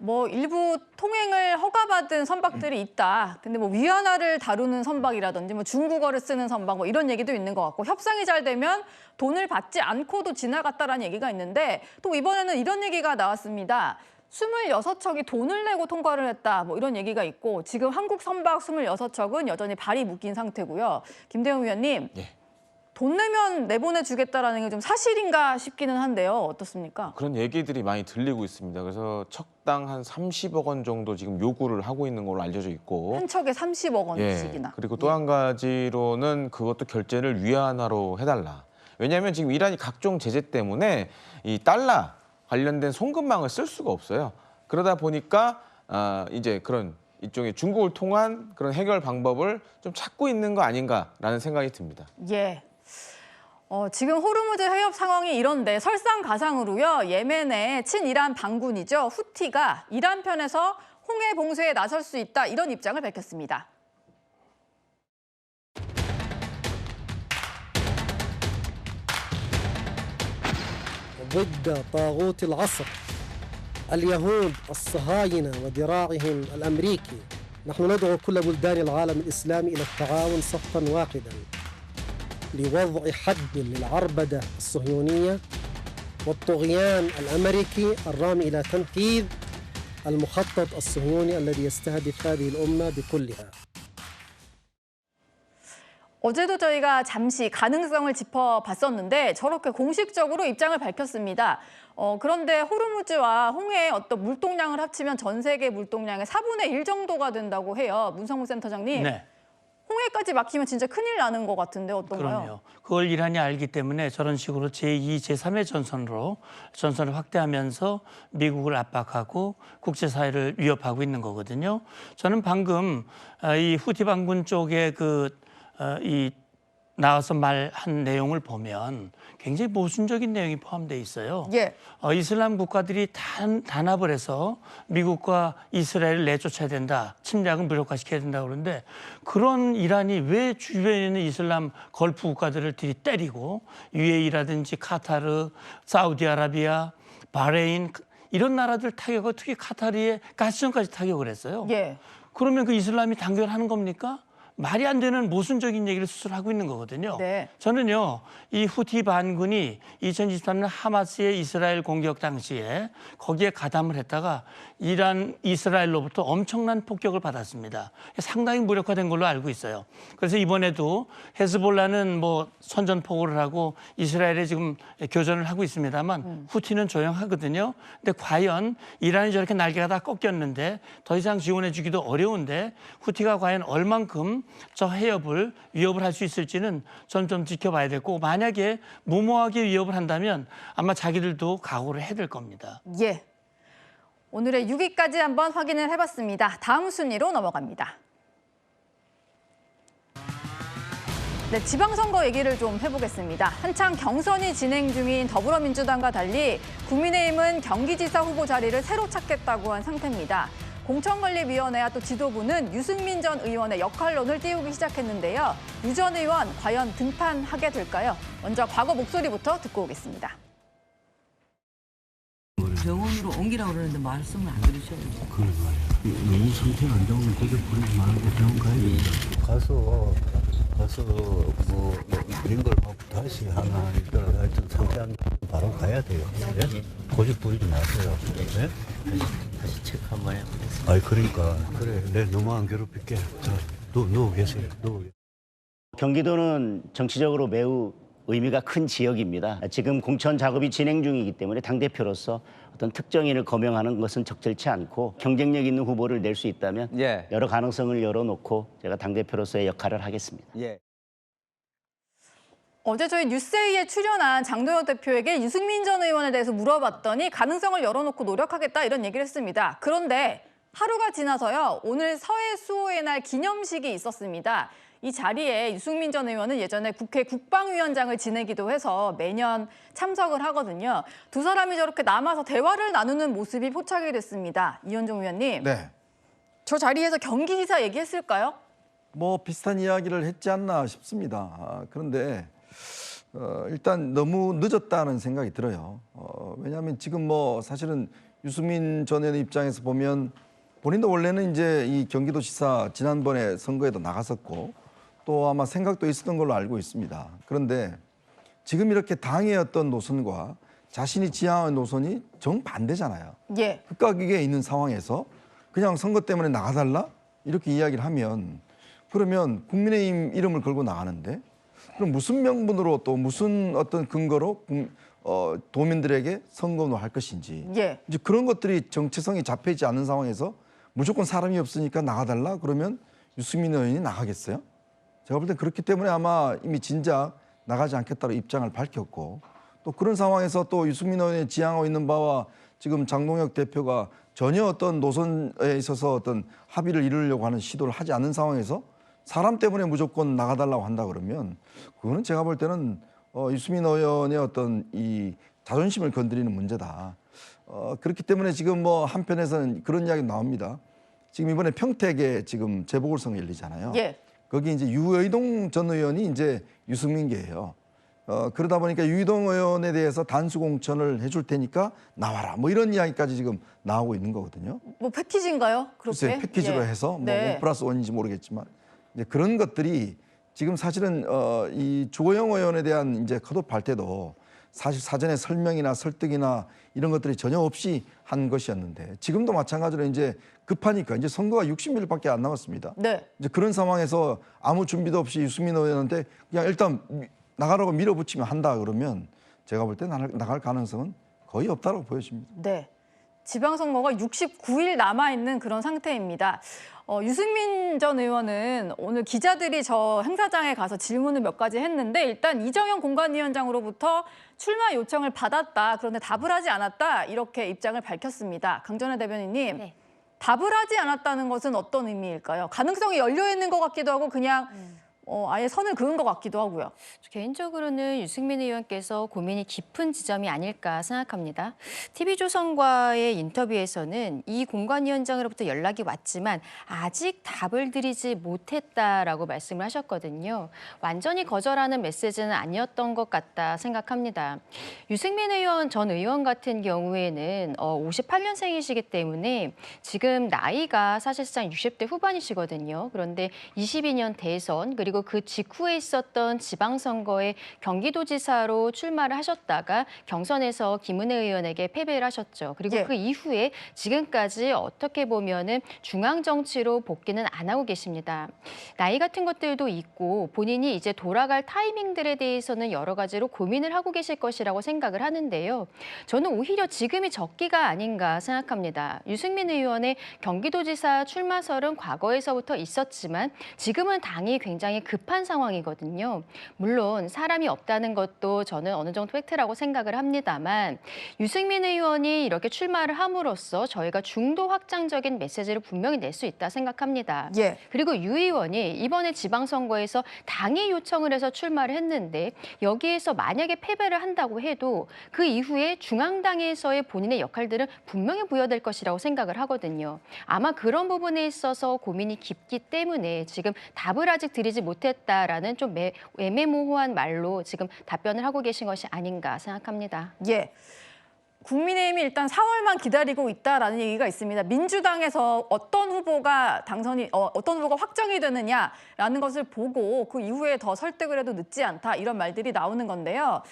뭐 일부 통행을 허가받은 선박들이 있다. 근데 뭐 위안화를 다루는 선박이라든지 뭐 중국어를 쓰는 선박 뭐 이런 얘기도 있는 것 같고 협상이 잘 되면 돈을 받지 않고도 지나갔다라는 얘기가 있는데 또 이번에는 이런 얘기가 나왔습니다. 26척이 돈을 내고 통과를 했다. 뭐 이런 얘기가 있고 지금 한국 선박 26척은 여전히 발이 묶인 상태고요. 김대영 위원님. 예. 돈 내면 내보내주겠다라는 게 좀 사실인가 싶기는 한데요. 어떻습니까? 그런 얘기들이 많이 들리고 있습니다. 그래서 척당 한 30억 원 정도 지금 요구를 하고 있는 걸로 알려져 있고. 한 척에 30억 원씩이나. 예. 그리고 또 한 가지로는 그것도 결제를 위안화로 해달라. 왜냐하면 지금 이란이 각종 제재 때문에 이 달러 관련된 송금망을 쓸 수가 없어요. 그러다 보니까 이제 그런 이쪽에 중국을 통한 그런 해결 방법을 좀 찾고 있는 거 아닌가라는 생각이 듭니다. 예. 지금 호르무즈 해협 상황이 이런데 설상가상으로요. 예멘의 친이란 반군이죠. 후티가 이란 편에서 홍해 봉쇄에 나설 수 있다. 이런 입장을 밝혔습니다. ضد طاغوت العصر اليهود الصهاينة وذراعهم الأمريكي نحن ندعو كل بلدان العالم الإسلامي إلى التعاون صفا واحدا لوضع حد للعربدة الصهيونية والطغيان الأمريكي الرامي إلى تنفيذ المخطط الصهيوني الذي يستهدف هذه الأمة بكلها. 어제도 저희가 잠시 가능성을 짚어봤었는데 저렇게 공식적으로 입장을 밝혔습니다. 그런데 호르무즈와 홍해의 어떤 물동량을 합치면 전 세계 물동량의 4분의 1 정도가 된다고 해요. 문성무 센터장님. 네. 홍해까지 막히면 진짜 큰일 나는 것 같은데 어떤가요? 그럼요. 그걸 이란이 알기 때문에 저런 식으로 제2, 제3의 전선을 확대하면서 미국을 압박하고 국제사회를 위협하고 있는 거거든요. 저는 방금 이 후티 반군 쪽에 이 나와서 말한 내용을 보면 굉장히 모순적인 내용이 포함되어 있어요. 예. 이슬람 국가들이 단합을 해서 미국과 이스라엘을 내쫓아야 된다. 침략은 무력화시켜야 된다 그러는데 그런 이란이 왜 주변에 있는 이슬람 걸프 국가들을 때리고 UAE라든지 카타르, 사우디아라비아, 바레인 이런 나라들 타격을 특히 카타르의 가스전까지 타격을 했어요. 예. 그러면 그 이슬람이 단결하는 겁니까? 말이 안 되는 모순적인 얘기를 스스로 하고 있는 거거든요. 네. 저는요, 이 후티 반군이 2023년 하마스의 이스라엘 공격 당시에 거기에 가담을 했다가 이스라엘로부터 엄청난 폭격을 받았습니다. 상당히 무력화된 걸로 알고 있어요. 그래서 이번에도 헤즈볼라는 뭐 선전포고를 하고 이스라엘에 지금 교전을 하고 있습니다만 후티는 조용하거든요. 근데 과연 이란이 저렇게 날개가 다 꺾였는데 더 이상 지원해 주기도 어려운데 후티가 과연 얼만큼 저 해협을 위협을 할 수 있을지는 전 좀 지켜봐야 되고 만약에 무모하게 위협을 한다면 아마 자기들도 각오를 해야 될 겁니다. 예. 오늘의 6위까지 한번 확인을 해봤습니다. 다음 순위로 넘어갑니다. 네, 지방선거 얘기를 좀 해보겠습니다. 한창 경선이 진행 중인 더불어민주당과 달리 국민의힘은 경기지사 후보 자리를 새로 찾겠다고 한 상태입니다. 공천관리위원회와 또 지도부는 유승민 전 의원의 역할론을 띄우기 시작했는데요. 유 전 의원 과연 등판하게 될까요? 먼저 과거 목소리부터 듣고 오겠습니다. 병원으로 옮기라고 그러는데 말씀을 안 들으셔요. 그래 말이야. 너무 상태가 안 좋으면 고개 부리지 말고 병원 가야 된다. 가서 뭐 그런 걸 막 다시 하나 있더라도 하여튼 상태 안 좋으면 바로 가야 돼요. 네? 고집 부리지 마세요. 네? 다시 체크 한번 해보겠습니다. 아이 그러니까 그래 내 너무 안 괴롭힐게. 자 누워 계세요. 경기도는 정치적으로 매우 의미가 큰 지역입니다. 지금 공천 작업이 진행 중이기 때문에 당대표로서 어떤 특정인을 거명하는 것은 적절치 않고 경쟁력 있는 후보를 낼 수 있다면 여러 가능성을 열어놓고 제가 당대표로서의 역할을 하겠습니다. 어제 저희 뉴스웨이에 출연한 장도혁 대표에게 유승민 전 의원에 대해서 물어봤더니 가능성을 열어놓고 노력하겠다 이런 얘기를 했습니다. 그런데 하루가 지나서요. 오늘 서해 수호의 날 기념식이 있었습니다. 이 자리에 유승민 전 의원은 예전에 국회 국방위원장을 지내기도 해서 매년 참석을 하거든요. 두 사람이 저렇게 남아서 대화를 나누는 모습이 포착이 됐습니다. 이현종 위원님, 네. 저 자리에서 경기지사 얘기했을까요? 뭐 비슷한 이야기를 했지 않나 싶습니다. 그런데 일단 너무 늦었다는 생각이 들어요. 왜냐하면 지금 뭐 사실은 유승민 전 의원 입장에서 보면 본인도 원래는 이제 이 경기도지사 지난번에 선거에도 나갔었고 또 아마 생각도 있었던 걸로 알고 있습니다. 그런데 지금 이렇게 당의 어떤 노선과 자신이 지향한 노선이 정반대잖아요. 예. 극각이게 있는 상황에서 그냥 선거 때문에 나가달라? 이렇게 이야기를 하면 그러면 국민의힘 이름을 걸고 나가는데 그럼 무슨 명분으로 또 무슨 어떤 근거로 도민들에게 선거를 할 것인지 예. 이제 그런 것들이 정체성이 잡혀있지 않는 상황에서 무조건 사람이 없으니까 나가달라 그러면 유승민 의원이 나가겠어요? 제가 볼 땐 그렇기 때문에 아마 이미 진작 나가지 않겠다고 입장을 밝혔고 또 그런 상황에서 또 유승민 의원이 지향하고 있는 바와 지금 장동혁 대표가 전혀 어떤 노선에 있어서 어떤 합의를 이루려고 하는 시도를 하지 않는 상황에서 사람 때문에 무조건 나가달라고 한다 그러면 그거는 제가 볼 때는 유승민 의원의 어떤 이 자존심을 건드리는 문제다. 그렇기 때문에 지금 뭐 한편에서는 그런 이야기 나옵니다. 지금 이번에 평택에 지금 재보궐선거 열리잖아요. 예. 거기 이제 유의동 전 의원이 이제 유승민계예요. 그러다 보니까 유의동 의원에 대해서 단수 공천을 해줄 테니까 나와라. 뭐 이런 이야기까지 지금 나오고 있는 거거든요. 뭐 패키지인가요? 그렇게? 글쎄 패키지로 해서 뭐 1+1인지 모르겠지만 이제 그런 것들이 지금 사실은 이 주호영 의원에 대한 이제 컷오프할 때도 사실 사전에 설명이나 설득이나 이런 것들이 전혀 없이 한 것이었는데 지금도 마찬가지로 이제 급하니까 이제 선거가 60일밖에 안 남았습니다. 네. 이제 그런 상황에서 아무 준비도 없이 유승민 의원한테 그냥 일단 나가라고 밀어붙이면 한다 그러면 제가 볼 때 나갈 가능성은 거의 없다고 보여집니다. 네. 지방선거가 69일 남아있는 그런 상태입니다. 유승민 전 의원은 오늘 기자들이 저 행사장에 가서 질문을 몇 가지 했는데 일단 이정현 공관위원장으로부터 출마 요청을 받았다. 그런데 답을 하지 않았다. 이렇게 입장을 밝혔습니다. 강전혜 대변인님, 네. 답을 하지 않았다는 것은 어떤 의미일까요? 가능성이 열려 있는 것 같기도 하고 그냥 아예 선을 그은 것 같기도 하고요. 개인적으로는 유승민 의원께서 고민이 깊은 지점이 아닐까 생각합니다. TV조선과의 인터뷰에서는 이 공관위원장으로부터 연락이 왔지만 아직 답을 드리지 못했다라고 말씀을 하셨거든요. 완전히 거절하는 메시지는 아니었던 것 같다 생각합니다. 유승민 의원 전 의원 같은 경우에는 58년생이시기 때문에 지금 나이가 사실상 60대 후반이시거든요. 그런데 22년 대선 그리고 그 직후에 있었던 지방선거에 경기도지사로 출마를 하셨다가 경선에서 김은혜 의원에게 패배를 하셨죠. 그리고 그 이후에 지금까지 어떻게 보면은 중앙정치로 복귀는 안 하고 계십니다. 나이 같은 것들도 있고 본인이 이제 돌아갈 타이밍들에 대해서는 여러 가지로 고민을 하고 계실 것이라고 생각을 하는데요. 저는 오히려 지금이 적기가 아닌가 생각합니다. 유승민 의원의 경기도지사 출마설은 과거에서부터 있었지만 지금은 당이 굉장히 급한 상황이거든요. 물론 사람이 없다는 것도 저는 어느 정도 팩트라고 생각을 합니다만 유승민 의원이 이렇게 출마를 함으로써 저희가 중도 확장적인 메시지를 분명히 낼 수 있다 생각합니다. 예. 그리고 유 의원이 이번에 지방선거에서 당이 요청을 해서 출마를 했는데 여기에서 만약에 패배를 한다고 해도 그 이후에 중앙당에서의 본인의 역할들은 분명히 부여될 것이라고 생각을 하거든요. 아마 그런 부분에 있어서 고민이 깊기 때문에 지금 답을 아직 드리지 못했다라는 좀 애매모호한 말로 지금 답변을 하고 계신 것이 아닌가 생각합니다. 예. 국민의힘이 일단 4월만 기다리고 있다라는 얘기가 있습니다. 민주당에서 어떤 후보가 확정이 되느냐라는 것을 보고 그 이후에 더 설득을 해도 늦지 않다 이런 말들이 나오는 건데요.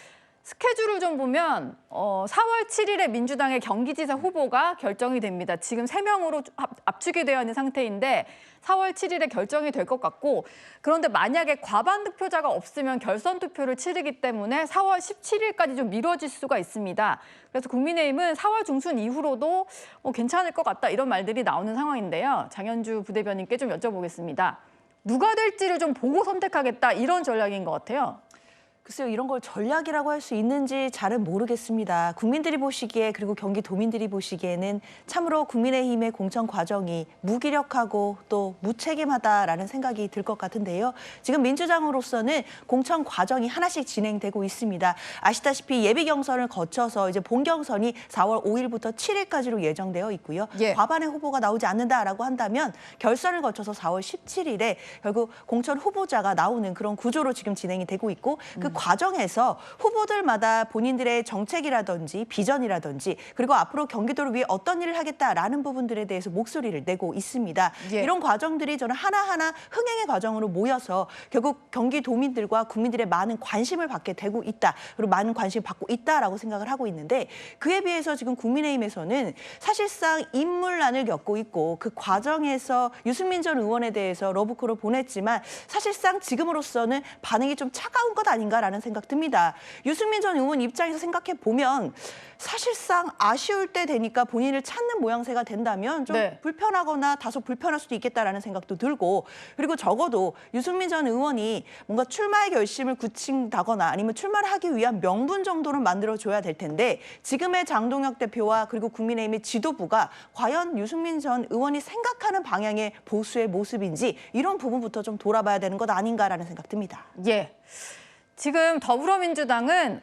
스케줄을 좀 보면 4월 7일에 민주당의 경기지사 후보가 결정이 됩니다. 지금 3명으로 압축이 되어 있는 상태인데 4월 7일에 결정이 될 것 같고 그런데 만약에 과반 득표자가 없으면 결선 투표를 치르기 때문에 4월 17일까지 좀 미뤄질 수가 있습니다. 그래서 국민의힘은 4월 중순 이후로도 괜찮을 것 같다 이런 말들이 나오는 상황인데요. 장현주 부대변인께 좀 여쭤보겠습니다. 누가 될지를 좀 보고 선택하겠다 이런 전략인 것 같아요. 글쎄요, 이런 걸 전략이라고 할 수 있는지 잘은 모르겠습니다. 국민들이 보시기에 그리고 경기도민들이 보시기에는 참으로 국민의힘의 공천 과정이 무기력하고 또 무책임하다라는 생각이 들 것 같은데요. 지금 민주당으로서는 공천 과정이 하나씩 진행되고 있습니다. 아시다시피 예비 경선을 거쳐서 이제 본 경선이 4월 5일부터 7일까지로 예정되어 있고요. 예. 과반의 후보가 나오지 않는다라고 한다면 결선을 거쳐서 4월 17일에 결국 공천 후보자가 나오는 그런 구조로 지금 진행이 되고 있고 그 과정에서 후보들마다 본인들의 정책이라든지 비전이라든지 그리고 앞으로 경기도를 위해 어떤 일을 하겠다라는 부분들에 대해서 목소리를 내고 있습니다. 예. 이런 과정들이 저는 하나하나 흥행의 과정으로 모여서 결국 경기도민들과 국민들의 많은 관심을 받게 되고 있다. 그리고 많은 관심을 받고 있다라고 생각을 하고 있는데 그에 비해서 지금 국민의힘에서는 사실상 인물난을 겪고 있고 그 과정에서 유승민 전 의원에 대해서 러브콜을 보냈지만 사실상 지금으로서는 반응이 좀 차가운 것 아닌가라는 생각 듭니다. 유승민 전 의원 입장에서 생각해 보면 사실상 아쉬울 때 되니까 본인을 찾는 모양새가 된다면 좀 불편하거나 다소 불편할 수도 있겠다라는 생각도 들고 그리고 적어도 유승민 전 의원이 뭔가 출마의 결심을 굳힌다거나 아니면 출마를 하기 위한 명분 정도는 만들어줘야 될 텐데 지금의 장동혁 대표와 그리고 국민의힘의 지도부가 과연 유승민 전 의원이 생각하는 방향의 보수의 모습인지 이런 부분부터 좀 돌아봐야 되는 것 아닌가라는 생각 듭니다. 예. 지금 더불어민주당은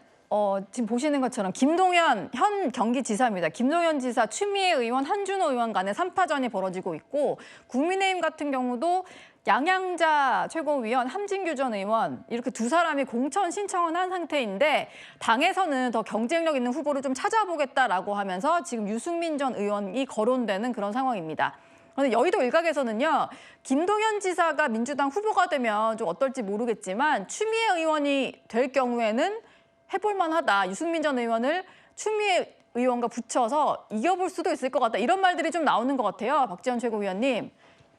지금 보시는 것처럼 김동연 현 경기지사입니다. 김동연 지사, 추미애 의원, 한준호 의원 간의 3파전이 벌어지고 있고 국민의힘 같은 경우도 양양자 최고위원, 함진규 전 의원 이렇게 두 사람이 공천 신청을 한 상태인데 당에서는 더 경쟁력 있는 후보를 좀 찾아보겠다라고 하면서 지금 유승민 전 의원이 거론되는 그런 상황입니다. 그런데 여의도 일각에서는요. 김동연 지사가 민주당 후보가 되면 좀 어떨지 모르겠지만 추미애 의원이 될 경우에는 해볼 만하다. 유승민 전 의원을 추미애 의원과 붙여서 이겨볼 수도 있을 것 같다. 이런 말들이 좀 나오는 것 같아요. 박지원 최고위원님.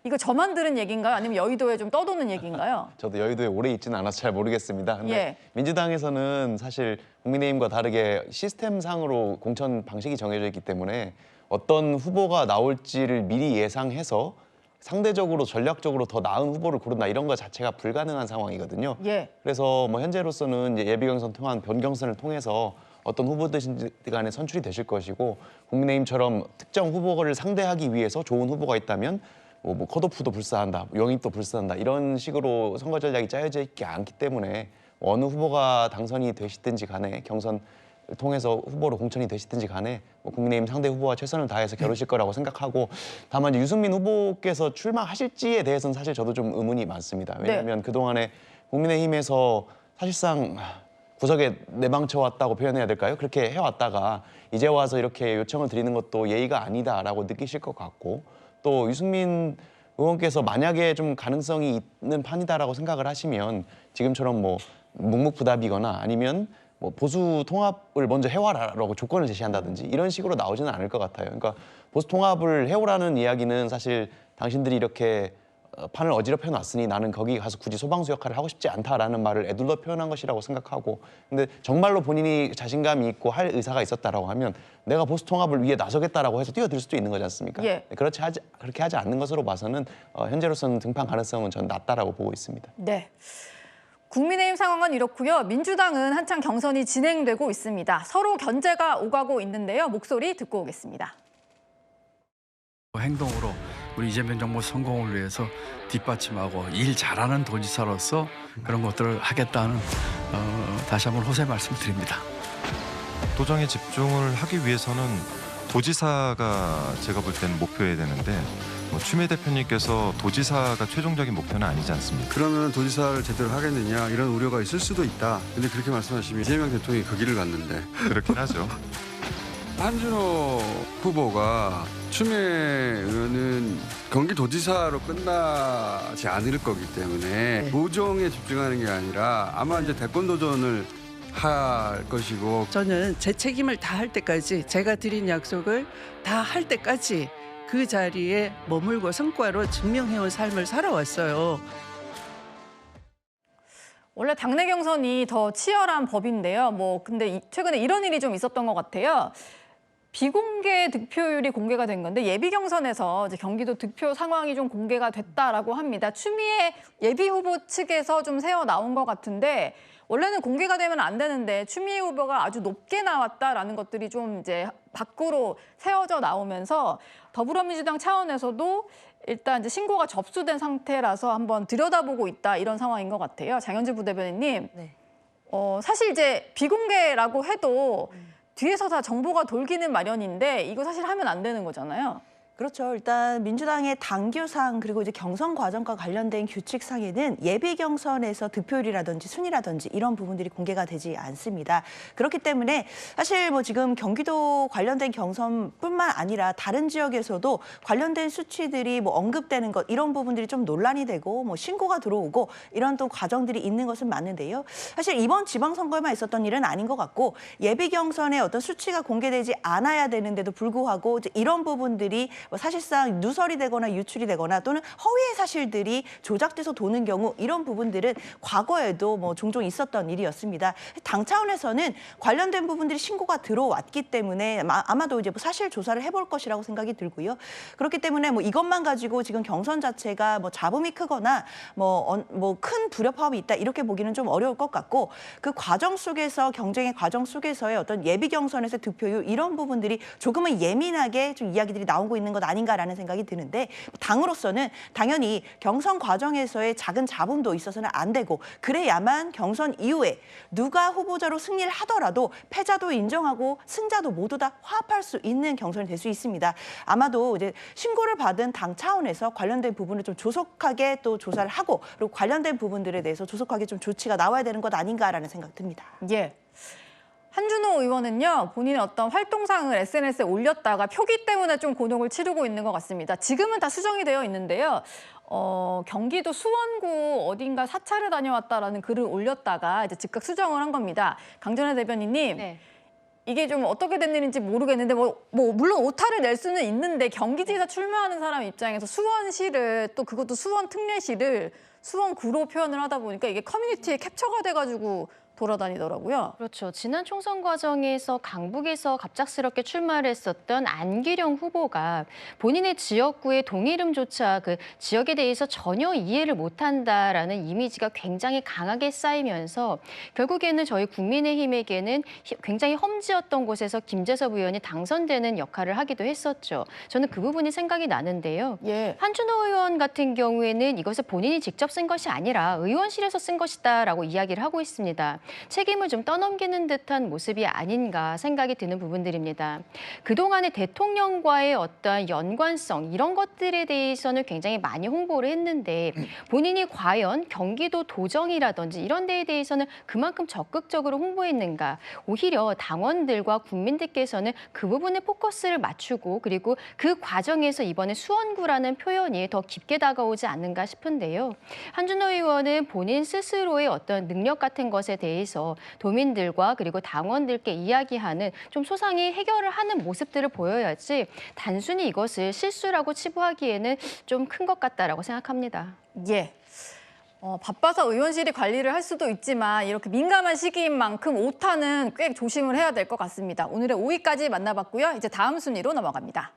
이거 저만 들은 얘기인가요? 아니면 여의도에 좀 떠도는 얘기인가요? 저도 여의도에 오래 있지는 않아서 잘 모르겠습니다. 근데 예. 민주당에서는 사실 국민의힘과 다르게 시스템상으로 공천 방식이 정해져 있기 때문에 어떤 후보가 나올지를 미리 예상해서 상대적으로 전략적으로 더 나은 후보를 고른다 이런 것 자체가 불가능한 상황이거든요. 예. 그래서 뭐 현재로서는 이제 예비 경선 통한 변경선을 통해서 어떤 후보들 간에 선출이 되실 것이고 국민의힘처럼 특정 후보를 상대하기 위해서 좋은 후보가 있다면 뭐 컷오프도 불사한다, 영입도 불사한다 이런 식으로 선거 전략이 짜여져 있지 않기 때문에 어느 후보가 당선이 되시든지 간에 경선 통해서 후보로 공천이 되시든지 간에 국민의힘 상대 후보와 최선을 다해서 겨루실 거라고 생각하고 다만 유승민 후보께서 출마하실지에 대해서는 사실 저도 좀 의문이 많습니다. 왜냐하면 그동안에 국민의힘에서 사실상 구석에 내방쳐왔다고 표현해야 될까요? 그렇게 해왔다가 이제 와서 이렇게 요청을 드리는 것도 예의가 아니다라고 느끼실 것 같고 또 유승민 의원께서 만약에 좀 가능성이 있는 판이다라고 생각을 하시면 지금처럼 뭐 묵묵부답이거나 아니면 뭐 보수 통합을 먼저 해와라라고 조건을 제시한다든지 이런 식으로 나오지는 않을 것 같아요. 그러니까 보수 통합을 해오라는 이야기는 사실 당신들이 이렇게 판을 어지럽혀 놨으니 나는 거기 가서 굳이 소방수 역할을 하고 싶지 않다라는 말을 애둘러 표현한 것이라고 생각하고, 근데 정말로 본인이 자신감이 있고 할 의사가 있었다라고 하면 내가 보수 통합을 위해 나서겠다라고 해서 뛰어들 수도 있는 거지 않습니까? 예. 그렇게 하지 않는 것으로 봐서는 현재로서는 등판 가능성은 전 낮다라고 보고 있습니다. 네. 국민의힘 상황은 이렇고요. 민주당은 한창 경선이 진행되고 있습니다. 서로 견제가 오가고 있는데요. 목소리 듣고 오겠습니다. 행동으로 우리 이재명 정부 성공을 위해서 뒷받침하고 일 잘하는 도지사로서 그런 것들을 하겠다는 다시 한번 호세 말씀드립니다. 도정에 집중을 하기 위해서는 도지사가 제가 볼 때는 목표여야 되는데 추미애 대표님께서 도지사가 최종적인 목표는 아니지 않습니까? 그러면 도지사를 제대로 하겠느냐 이런 우려가 있을 수도 있다. 근데 그렇게 말씀하시면 이재명 대통령이 그 길을 갔는데. 그렇긴 하죠. 한준호 후보가 추미애 의원은 경기도지사로 끝나지 않을 거기 때문에 도정에 집중하는 게 아니라 아마 이제 대권 도전을 할 것이고, 저는 제 책임을 다할 때까지, 제가 드린 약속을 다 할 때까지 그 자리에 머물고 성과로 증명해온 삶을 살아왔어요. 원래 당내 경선이 더 치열한 법인데요. 근데 최근에 이런 일이 좀 있었던 것 같아요. 비공개 득표율이 공개가 된 건데 예비 경선에서 이제 경기도 득표 상황이 좀 공개가 됐다라고 합니다. 추미애 예비 후보 측에서 좀 새어 나온 것 같은데, 원래는 공개가 되면 안 되는데 추미애 후보가 아주 높게 나왔다라는 것들이 좀 이제 밖으로 새어져 나오면서 더불어민주당 차원에서도 일단 이제 신고가 접수된 상태라서 한번 들여다보고 있다, 이런 상황인 것 같아요. 장현주 부대변인님, 네. 사실 이제 비공개라고 해도 뒤에서 다 정보가 돌기는 마련인데 이거 사실 하면 안 되는 거잖아요. 그렇죠. 일단 민주당의 당규상 그리고 이제 경선 과정과 관련된 규칙상에는 예비 경선에서 득표율이라든지 순위라든지 이런 부분들이 공개가 되지 않습니다. 그렇기 때문에 사실 지금 경기도 관련된 경선뿐만 아니라 다른 지역에서도 관련된 수치들이 언급되는 것, 이런 부분들이 좀 논란이 되고 신고가 들어오고 이런 또 과정들이 있는 것은 맞는데요. 사실 이번 지방선거에만 있었던 일은 아닌 것 같고, 예비 경선에 어떤 수치가 공개되지 않아야 되는데도 불구하고 이제 이런 부분들이 사실상 누설이 되거나 유출이 되거나 또는 허위의 사실들이 조작돼서 도는 경우, 이런 부분들은 과거에도 종종 있었던 일이었습니다. 당 차원에서는 관련된 부분들이 신고가 들어왔기 때문에 아마도 이제 사실 조사를 해볼 것이라고 생각이 들고요. 그렇기 때문에 이것만 가지고 지금 경선 자체가 잡음이 크거나 큰 불협화음이 있다, 이렇게 보기는 좀 어려울 것 같고, 그 과정 속에서, 경쟁의 과정 속에서의 어떤 예비 경선에서의 득표율, 이런 부분들이 조금은 예민하게 좀 이야기들이 나오고 있는 것 아닌가라는 생각이 드는데, 당으로서는 당연히 경선 과정에서의 작은 잡음도 있어서는 안 되고, 그래야만 경선 이후에 누가 후보자로 승리를 하더라도 패자도 인정하고 승자도 모두 다 화합할 수 있는 경선이 될 수 있습니다. 아마도 이제 신고를 받은 당 차원에서 관련된 부분을 좀 조속하게 또 조사를 하고, 그리고 관련된 부분들에 대해서 조속하게 좀 조치가 나와야 되는 것 아닌가라는 생각 듭니다. 예. 한준호 의원은요, 본인의 어떤 활동상을 SNS에 올렸다가 표기 때문에 좀 곤혹을 치르고 있는 것 같습니다. 지금은 다 수정이 되어 있는데요. 경기도 수원구 어딘가 사찰을 다녀왔다라는 글을 올렸다가 이제 즉각 수정을 한 겁니다. 강전혜 대변인님, 네. 이게 좀 어떻게 된 일인지 모르겠는데 물론 오타를 낼 수는 있는데 경기지사 출마하는 사람 입장에서 수원시를, 또 그것도 수원 특례시를 수원구로 표현을 하다 보니까 이게 커뮤니티에 캡처가 돼가지고 돌아다니더라고요. 그렇죠. 지난 총선 과정에서 강북에서 갑작스럽게 출마를 했었던 안기령 후보가 본인의 지역구의 동이름조차 그 지역에 대해서 전혀 이해를 못한다라는 이미지가 굉장히 강하게 쌓이면서 결국에는 저희 국민의힘에게는 굉장히 험지였던 곳에서 김재섭 의원이 당선되는 역할을 하기도 했었죠. 저는 그 부분이 생각이 나는데요. 예. 한준호 의원 같은 경우에는 이것을 본인이 직접 쓴 것이 아니라 의원실에서 쓴 것이다라고 이야기를 하고 있습니다. 책임을 좀 떠넘기는 듯한 모습이 아닌가 생각이 드는 부분들입니다. 그동안의 대통령과의 어떤 연관성, 이런 것들에 대해서는 굉장히 많이 홍보를 했는데 본인이 과연 경기도 도정이라든지 이런 데에 대해서는 그만큼 적극적으로 홍보했는가. 오히려 당원들과 국민들께서는 그 부분에 포커스를 맞추고, 그리고 그 과정에서 이번에 수원구라는 표현이 더 깊게 다가오지 않는가 싶은데요. 한준호 의원은 본인 스스로의 어떤 능력 같은 것에 대해 대해서 도민들과 그리고 당원들께 이야기하는 좀 소상히 해결을 하는 모습들을 보여야지 단순히 이것을 실수라고 치부하기에는 좀 큰 것 같다라고 생각합니다. 예. 바빠서 의원실이 관리를 할 수도 있지만 이렇게 민감한 시기인 만큼 오타는 꽤 조심을 해야 될 것 같습니다. 오늘의 5위까지 만나봤고요. 이제 다음 순위로 넘어갑니다.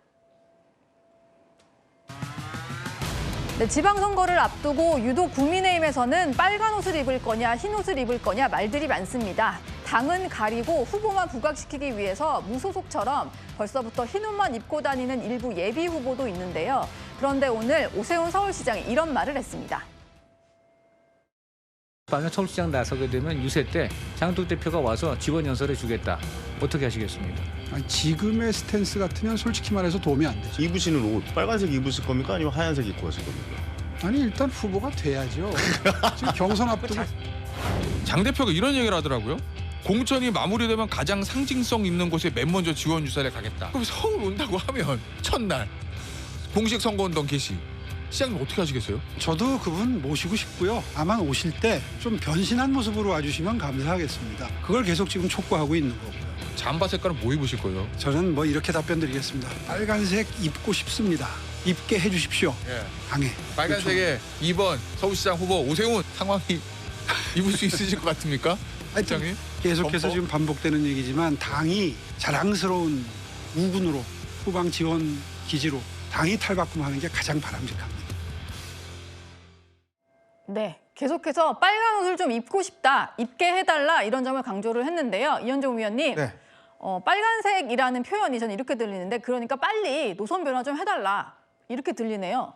네, 지방선거를 앞두고 유독 국민의힘에서는 빨간 옷을 입을 거냐 흰 옷을 입을 거냐 말들이 많습니다. 당은 가리고 후보만 부각시키기 위해서 무소속처럼 벌써부터 흰 옷만 입고 다니는 일부 예비 후보도 있는데요. 그런데 오늘 오세훈 서울시장이 이런 말을 했습니다. 만약 서울시장 나서게 되면 유세 때 장동혁 대표가 와서 직원 연설해 주겠다. 어떻게 하시겠습니까? 아니, 지금의 스탠스 같으면 솔직히 말해서 도움이 안 되죠. 입으시는 옷 빨간색 입으실 겁니까? 아니면 하얀색 입고 하실 겁니까? 아니 일단 후보가 돼야죠. 지금 경선 앞두고 장 대표가 이런 얘기를 하더라고요. 공천이 마무리되면 가장 상징성 있는 곳에 맨 먼저 지원 유세를 가겠다. 그럼 서울 온다고 하면 첫날 공식 선거운동 개시. 시장님 어떻게 하시겠어요? 저도 그분 모시고 싶고요. 아마 오실 때 좀 변신한 모습으로 와주시면 감사하겠습니다. 그걸 계속 지금 촉구하고 있는 거고요. 잠바 색깔은 뭐 입으실 거예요? 저는 뭐 이렇게 답변 드리겠습니다. 빨간색 입고 싶습니다. 입게 해주십시오. 예. 당에. 빨간색에 2번 서울시장 후보 오세훈 상황이 입을 수 있으실 것 같습니까? 하여튼 계속해서 지금 반복되는 얘기지만 당이 자랑스러운 우군으로 후방 지원 기지로 당이 탈바꿈하는 게 가장 바람직합니다. 네, 계속해서 빨간 옷을 좀 입고 싶다, 입게 해달라 이런 점을 강조를 했는데요. 이현종 위원님, 네. 빨간색이라는 표현이 저는 이렇게 들리는데 그러니까 빨리 노선 변화 좀 해달라 이렇게 들리네요.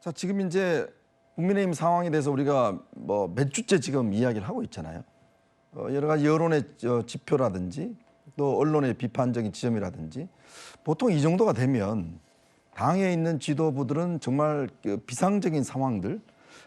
자, 지금 이제 국민의힘 상황에 대해서 우리가 뭐 몇 주째 지금 이야기를 하고 있잖아요. 여러 가지 여론의 지표라든지 또 언론의 비판적인 지점이라든지 보통 이 정도가 되면 당에 있는 지도부들은 정말 비상적인 상황들,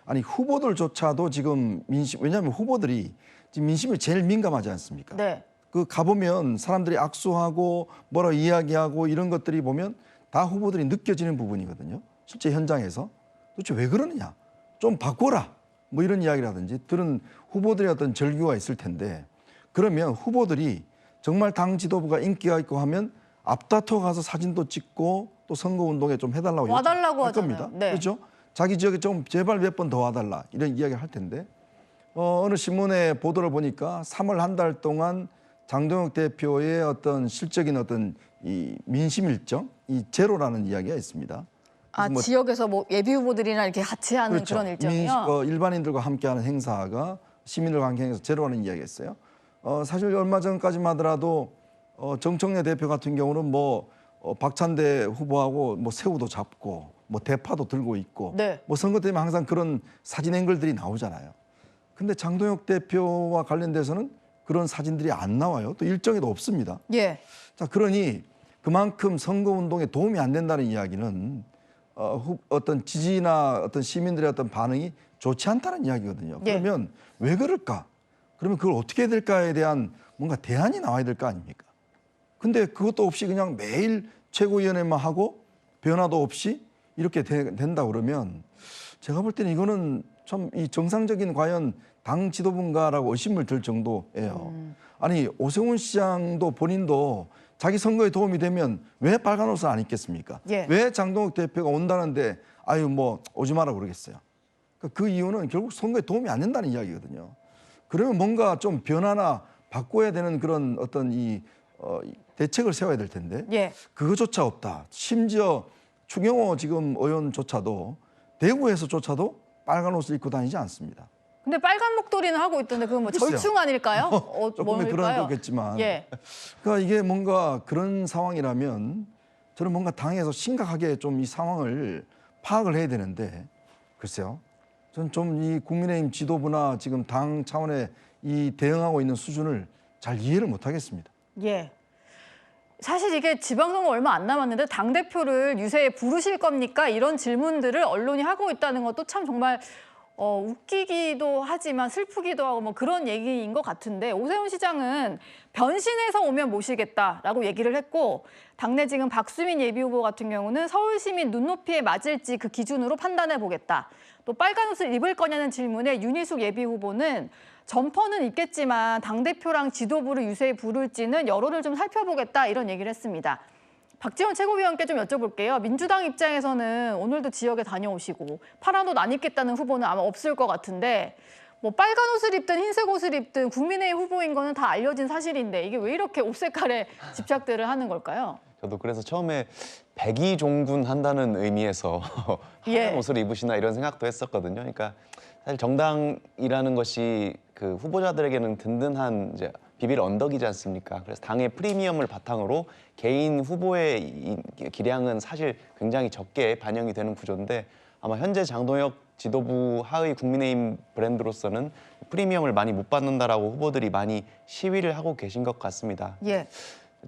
아니 후보들조차도 지금 왜냐하면 후보들이 지금 민심에 제일 민감하지 않습니까? 네. 그 가보면 사람들이 악수하고 뭐라 이야기하고 이런 것들이 보면 다 후보들이 느껴지는 부분이거든요. 실제 현장에서 도대체 왜 그러느냐? 좀 바꿔라. 뭐 이런 이야기라든지 들은 후보들의 어떤 절규가 있을 텐데 그러면 후보들이 정말 당 지도부가 인기가 있고 하면 앞다퉈 가서 사진도 찍고 또 선거운동에 좀 해달라고 와달라고 할 하잖아요. 겁니다. 네. 그렇죠? 자기 지역에 좀 제발 몇 번 더 와달라 이런 이야기를 할 텐데 어느 신문의 보도를 보니까 3월 한 달 동안 장동혁 대표의 어떤 실적인 어떤 이 민심 일정, 이 제로라는 이야기가 있습니다. 아, 뭐 지역에서 뭐 예비 후보들이나 이렇게 같이 하는 그렇죠. 그런 일정이요? 일반인들과 함께하는 행사가 시민들과 함께해서 제로라는 이야기가 있어요. 사실 얼마 전까지만 하더라도 정청래 대표 같은 경우는 뭐 박찬대 후보하고 뭐 새우도 잡고 뭐 대파도 들고 있고 네. 뭐 선거 때문에 항상 그런 사진 앵글들이 나오잖아요. 근데 장동혁 대표와 관련돼서는 그런 사진들이 안 나와요. 또 일정에도 없습니다. 예. 자, 그러니 그만큼 선거운동에 도움이 안 된다는 이야기는 어떤 지지나 어떤 시민들의 어떤 반응이 좋지 않다는 이야기거든요. 예. 그러면 왜 그럴까? 그러면 그걸 어떻게 해야 될까에 대한 뭔가 대안이 나와야 될 거 아닙니까? 근데 그것도 없이 그냥 매일 최고위원회만 하고 변화도 없이 이렇게 된다 그러면 제가 볼 때는 이거는 참 이 정상적인 과연 당 지도부인가라고 의심을 들 정도예요. 아니 오세훈 시장도 본인도 자기 선거에 도움이 되면 왜 빨간 옷을 안 입겠습니까? 예. 왜 장동혁 대표가 온다는데 아유 뭐 오지 마라 그러겠어요. 그 이유는 결국 선거에 도움이 안 된다는 이야기거든요. 그러면 뭔가 좀 변화나 바꿔야 되는 그런 어떤 이 대책을 세워야 될 텐데 예. 그거조차 없다. 심지어 추경호 지금 의원조차도 대구에서조차도 빨간 옷을 입고 다니지 않습니다. 근데 빨간 목도리는 하고 있던데 그건 뭐 글쎄요. 절충 아닐까요? 조금의 그런 뭘까요? 거겠지만 예. 그러니까 이게 뭔가 그런 상황이라면 저는 뭔가 당에서 심각하게 좀 이 상황을 파악을 해야 되는데 글쎄요. 저는 좀 이 국민의힘 지도부나 지금 당 차원의 이 대응하고 있는 수준을 잘 이해를 못 하겠습니다. 예. 사실 이게 지방선거 얼마 안 남았는데 당대표를 유세에 부르실 겁니까? 이런 질문들을 언론이 하고 있다는 것도 참 정말 웃기기도 하지만 슬프기도 하고 뭐 그런 얘기인 것 같은데 오세훈 시장은 변신해서 오면 모시겠다라고 얘기를 했고 당내 지금 박수민 예비후보 같은 경우는 서울시민 눈높이에 맞을지 그 기준으로 판단해 보겠다. 또 빨간 옷을 입을 거냐는 질문에 윤희숙 예비후보는 점퍼는 있겠지만 당대표랑 지도부를 유세에 부를지는 여론을 좀 살펴보겠다 이런 얘기를 했습니다. 박지원 최고위원께 좀 여쭤볼게요. 민주당 입장에서는 오늘도 지역에 다녀오시고 파란 옷 안 입겠다는 후보는 아마 없을 것 같은데 뭐 빨간 옷을 입든 흰색 옷을 입든 국민의힘 후보인 거는 다 알려진 사실인데 이게 왜 이렇게 옷 색깔에 집착들을 하는 걸까요? 저도 그래서 처음에 백의종군 한다는 의미에서 하얀 옷을 입으시나 이런 생각도 했었거든요. 그러니까 사실 정당이라는 것이 그 후보자들에게는 든든한 이제 비빌 언덕이지 않습니까? 그래서 당의 프리미엄을 바탕으로 개인 후보의 이 기량은 사실 굉장히 적게 반영이 되는 구조인데 아마 현재 장동혁 지도부 하의 국민의힘 브랜드로서는 프리미엄을 많이 못 받는다라고 후보들이 많이 시위를 하고 계신 것 같습니다. 예.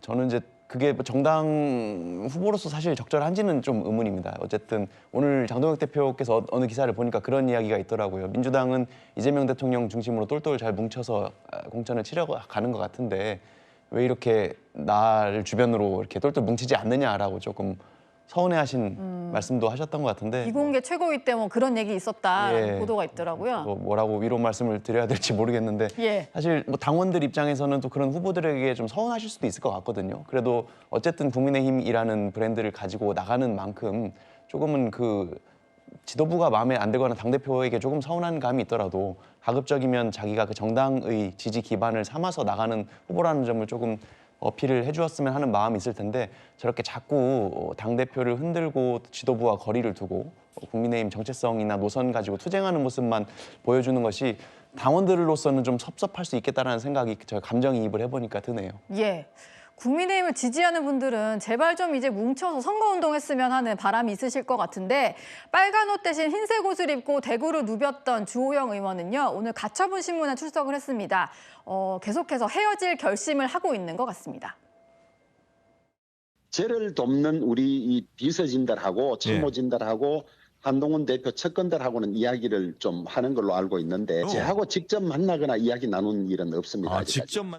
저는 이제 그게 뭐 정당 후보로서 사실 적절한지는 좀 의문입니다. 어쨌든 오늘 장동혁 대표께서 어느 기사를 보니까 그런 이야기가 있더라고요. 민주당은 이재명 대통령 중심으로 똘똘 잘 뭉쳐서 공천을 치러가는 것 같은데 왜 이렇게 나를 주변으로 이렇게 똘똘 뭉치지 않느냐라고 조금 서운해하신 말씀도 하셨던 것 같은데 비공개 최고위 때 뭐 그런 얘기 있었다라는 보도가 있더라고요. 뭐라고 위로 말씀을 드려야 될지 모르겠는데 사실 뭐 당원들 입장에서는 또 그런 후보들에게 좀 서운하실 수도 있을 것 같거든요. 그래도 어쨌든 국민의힘이라는 브랜드를 가지고 나가는 만큼 조금은 그 지도부가 마음에 안 들거나 당대표에게 조금 서운한 감이 있더라도 가급적이면 자기가 그 정당의 지지 기반을 삼아서 나가는 후보라는 점을 조금 어필을 해주었으면 하는 마음이 있을 텐데 저렇게 자꾸 당대표를 흔들고 지도부와 거리를 두고 국민의힘 정체성이나 노선 가지고 투쟁하는 모습만 보여주는 것이 당원들로서는 좀 섭섭할 수 있겠다라는 생각이 제가 감정이입을 해보니까 드네요. 예. 국민의힘을 지지하는 분들은 제발 좀 이제 뭉쳐서 선거운동했으면 하는 바람이 있으실 것 같은데 빨간 옷 대신 흰색 옷을 입고 대구를 누볐던 주호영 의원은요. 오늘 가처분 신문에 출석을 했습니다. 계속해서 헤어질 결심을 하고 있는 것 같습니다. 저를 돕는 우리 이 비서진들하고 참모진들하고 한동훈 대표 측근들하고는 이야기를 좀 하는 걸로 알고 있는데 저하고 직접 만나거나 이야기 나눈 일은 없습니다.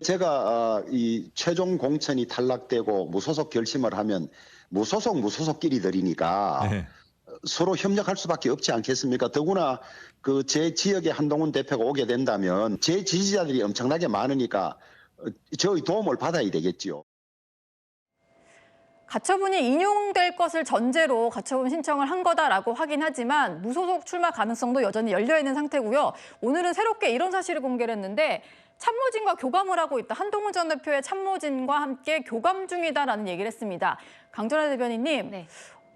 제가 이 최종 공천이 탈락되고 무소속 결심을 하면 무소속끼리들이니까 서로 협력할 수밖에 없지 않겠습니까? 더구나 그 제 지역에 한동훈 대표가 오게 된다면 제 지지자들이 엄청나게 많으니까 저의 도움을 받아야 되겠지요. 가처분이 인용될 것을 전제로 가처분 신청을 한 거다라고 하긴 하지만 무소속 출마 가능성도 여전히 열려 있는 상태고요. 오늘은 새롭게 이런 사실을 공개를 했는데 참모진과 교감을 하고 있다. 한동훈 전 대표의 참모진과 함께 교감 중이다라는 얘기를 했습니다. 강전하 대변인님,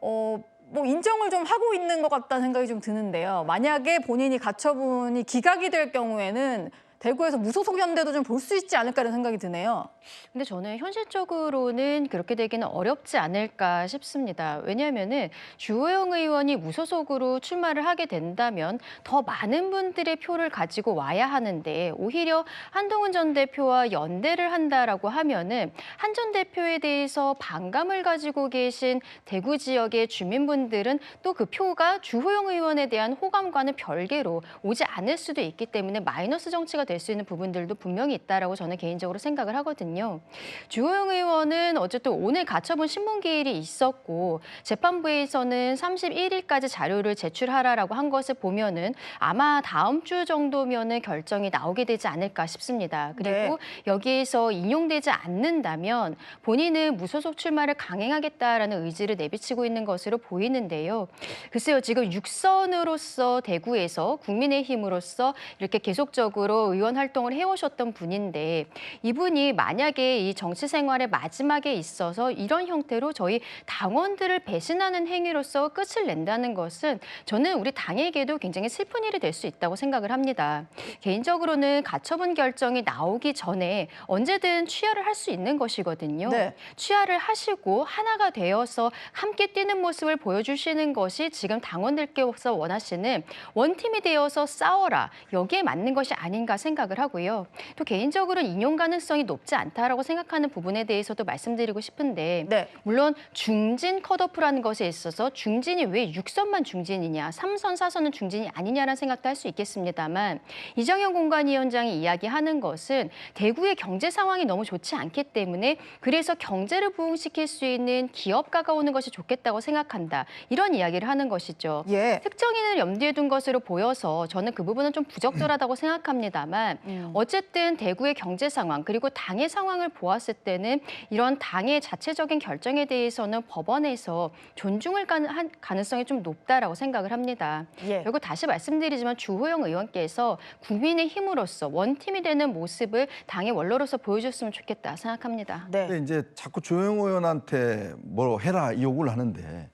뭐 인정을 좀 하고 있는 것 같다는 생각이 좀 드는데요. 만약에 본인이 가처분이 기각이 될 경우에는 대구에서 무소속 연대도 좀 볼 수 있지 않을까라는 생각이 드네요. 근데 저는 현실적으로는 그렇게 되기는 어렵지 않을까 싶습니다. 왜냐하면은 주호영 의원이 무소속으로 출마를 하게 된다면 더 많은 분들의 표를 가지고 와야 하는데 오히려 한동훈 전 대표와 연대를 한다라고 하면은 한 전 대표에 대해서 반감을 가지고 계신 대구 지역의 주민분들은 또 그 표가 주호영 의원에 대한 호감과는 별개로 오지 않을 수도 있기 때문에 마이너스 정치가 될 수 있는 부분들도 분명히 있다라고 저는 개인적으로 생각을 하거든요. 주호영 의원은 어쨌든 오늘 가처분 신문기일이 있었고 재판부에서는 31일까지 자료를 제출하라라고 한 것을 보면은 아마 다음 주 정도면은 결정이 나오게 되지 않을까 싶습니다. 그리고 여기에서 인용되지 않는다면 본인은 무소속 출마를 강행하겠다라는 의지를 내비치고 있는 것으로 보이는데요. 글쎄요, 지금 6선으로서 대구에서 국민의힘으로서 이렇게 계속적으로 의원 활동을 해오셨던 분인데 이분이 만약에 이 정치 생활의 마지막에 있어서 이런 형태로 저희 당원들을 배신하는 행위로서 끝을 낸다는 것은 저는 우리 당에게도 굉장히 슬픈 일이 될 수 있다고 생각을 합니다. 개인적으로는 가처분 결정이 나오기 전에 언제든 취하를 할 수 있는 것이거든요. 취하를 하시고 하나가 되어서 함께 뛰는 모습을 보여주시는 것이 지금 당원들께서 원하시는 원팀이 되어서 싸워라. 여기에 맞는 것이 아닌가 생각을 하고요. 또 개인적으로는 인용 가능성이 높지 않다라고 생각하는 부분에 대해서도 말씀드리고 싶은데 물론 중진 컷오프라는 것에 있어서 중진이 왜 6선만 중진이냐, 3선, 4선은 중진이 아니냐라는 생각도 할 수 있겠습니다만 이정현 공관위원장이 이야기하는 것은 대구의 경제 상황이 너무 좋지 않기 때문에 그래서 경제를 부흥시킬 수 있는 기업가가 오는 것이 좋겠다고 생각한다. 이런 이야기를 하는 것이죠. 특정인을 염두에 둔 것으로 보여서 저는 그 부분은 좀 부적절하다고 생각합니다만 합니다만 어쨌든 대구의 경제 상황 그리고 당의 상황을 보았을 때는 이런 당의 자체적인 결정에 대해서는 법원에서 존중을 할 가능성이 좀 높다라고 생각을 합니다. 그리고 다시 말씀드리지만 주호영 의원께서 국민의힘으로서 원팀이 되는 모습을 당의 원로로서 보여줬으면 좋겠다 생각합니다. 근데 이제 자꾸 주호영 의원한테 뭐 해라 이 요구를 하는데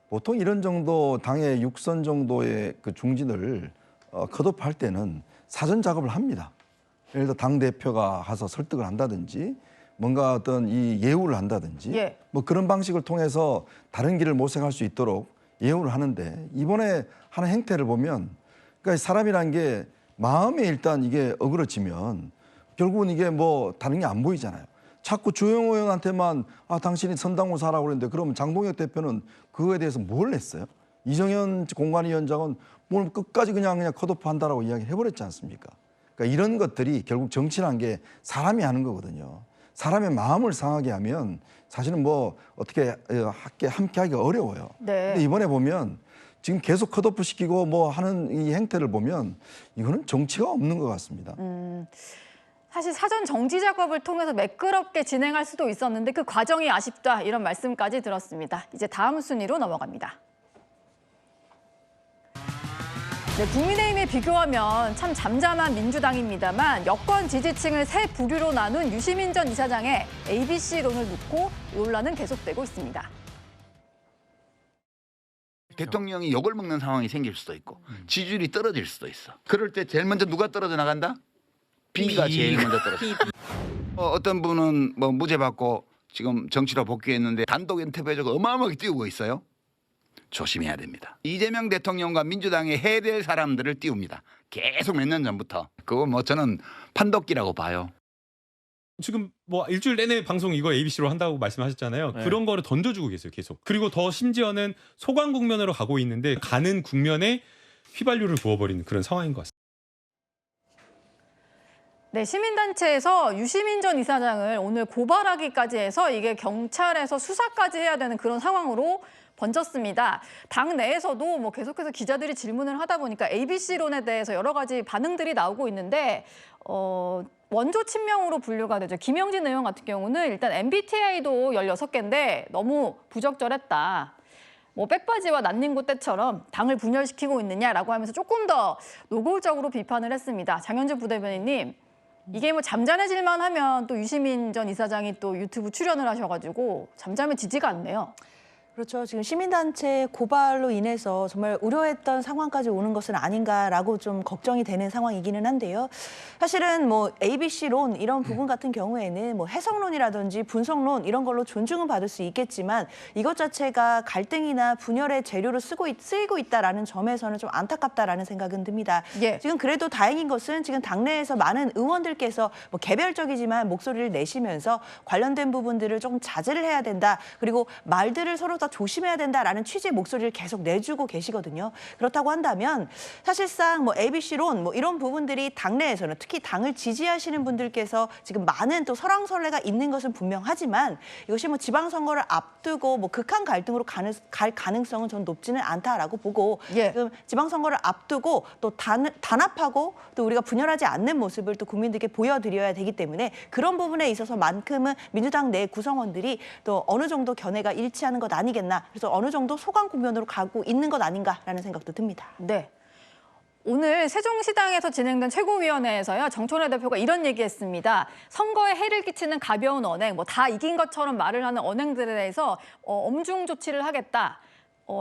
보통 이런 정도 당의 6선 정도의 그 중진을 컷오프할 때는 사전 작업을 합니다. 예를 들어 당 대표가 가서 설득을 한다든지 뭔가 어떤 이 예우를 한다든지 뭐 그런 방식을 통해서 다른 길을 모색할 수 있도록 예우를 하는데 이번에 하는 행태를 보면 그러니까 사람이란 게 마음에 일단 이게 어그러지면 결국은 이게 뭐 다른 게 안 보이잖아요. 자꾸 주호영 의원한테만 당신이 선당후사라고 그랬는데 그러면 장동혁 대표는 그거에 대해서 뭘 했어요? 이정현 공관위원장은 뭘 끝까지 그냥 컷오프 한다라고 이야기해버렸지 않습니까? 그러니까 이런 것들이 결국 정치란 게 사람이 하는 거거든요. 사람의 마음을 상하게 하면 사실은 뭐 어떻게 함께 하기가 어려워요. 근데 이번에 보면 지금 계속 컷오프 시키고 뭐 하는 이 행태를 보면 이거는 정치가 없는 것 같습니다. 사실 사전 정지 작업을 통해서 매끄럽게 진행할 수도 있었는데 그 과정이 아쉽다 이런 말씀까지 들었습니다. 이제 다음 순위로 넘어갑니다. 네, 국민의힘에 비교하면 참 잠잠한 민주당입니다만 여권 지지층을 세 부류로 나눈 유시민 전 이사장의 ABC론을 놓고 논란은 계속되고 있습니다. 대통령이 욕을 먹는 상황이 생길 수도 있고 지지율이 떨어질 수도 있어. 그럴 때 제일 먼저 누가 떨어져 나간다? B가 제일 먼저 떨어져. 어떤 분은 뭐 무죄 받고 지금 정치로 복귀했는데 단독 인터뷰에서 어마어마하게 띄우고 있어요. 조심해야 됩니다. 이재명 대통령과 민주당에 해될 사람들을 띄웁니다. 계속 몇 년 전부터. 그거 뭐 저는 판독기라고 봐요. 지금 뭐 일주일 내내 방송 이거 ABC로 한다고 말씀하셨잖아요. 그런 거를 던져주고 계세요, 계속. 그리고 더 심지어는 소강 국면으로 가고 있는데 가는 국면에 휘발유를 부어버리는 그런 상황인 것 같습니다. 네, 시민단체에서 유시민 전 이사장을 오늘 고발하기까지 해서 이게 경찰에서 수사까지 해야 되는 그런 상황으로 번졌습니다. 당 내에서도 뭐 계속해서 기자들이 질문을 하다 보니까 ABC론에 대해서 여러 가지 반응들이 나오고 있는데 원조 친명으로 분류가 되죠. 김영진 의원 같은 경우는 일단 MBTI도 16개인데 너무 부적절했다. 뭐 백바지와 난닝구 때처럼 당을 분열시키고 있느냐라고 하면서 조금 더 노골적으로 비판을 했습니다. 장현주 부대변인님, 이게 뭐 잠잠해질만 하면 또 유시민 전 이사장이 또 유튜브 출연을 하셔가지고 잠잠해지지가 않네요. 그렇죠. 지금 시민단체 고발로 인해서 정말 우려했던 상황까지 오는 것은 아닌가라고 좀 걱정이 되는 상황이기는 한데요. 사실은 뭐 ABC론 이런 부분 같은 경우에는 뭐 해석론이라든지 분석론 이런 걸로 존중은 받을 수 있겠지만 이것 자체가 갈등이나 분열의 재료로 쓰이고 있다라는 점에서는 좀 안타깝다라는 생각은 듭니다. 지금 그래도 다행인 것은 지금 당내에서 많은 의원들께서 뭐 개별적이지만 목소리를 내시면서 관련된 부분들을 좀 자제를 해야 된다. 그리고 말들을 서로 다 조심해야 된다라는 취지의 목소리를 계속 내주고 계시거든요. 그렇다고 한다면 사실상 뭐 ABC론 뭐 이런 부분들이 당내에서는 특히 당을 지지하시는 분들께서 지금 많은 또 설왕설래가 있는 것은 분명하지만 이것이 뭐 지방선거를 앞두고 뭐 극한 갈등으로 갈 가능성은 전 높지는 않다라고 보고 지금 지방선거를 앞두고 또 단합하고 또 우리가 분열하지 않는 모습을 또 국민들께 보여드려야 되기 때문에 그런 부분에 있어서만큼은 민주당 내 구성원들이 또 어느 정도 견해가 일치하는 것 아니겠나. 그래서 어느 정도 소강 국면으로 가고 있는 것 아닌가라는 생각도 듭니다. 네. 오늘 세종시당에서 진행된 최고위원회에서요. 정청래 대표가 이런 얘기했습니다. 선거에 해를 끼치는 가벼운 언행, 뭐 다 이긴 것처럼 말을 하는 언행들에 대해서 엄중 조치를 하겠다.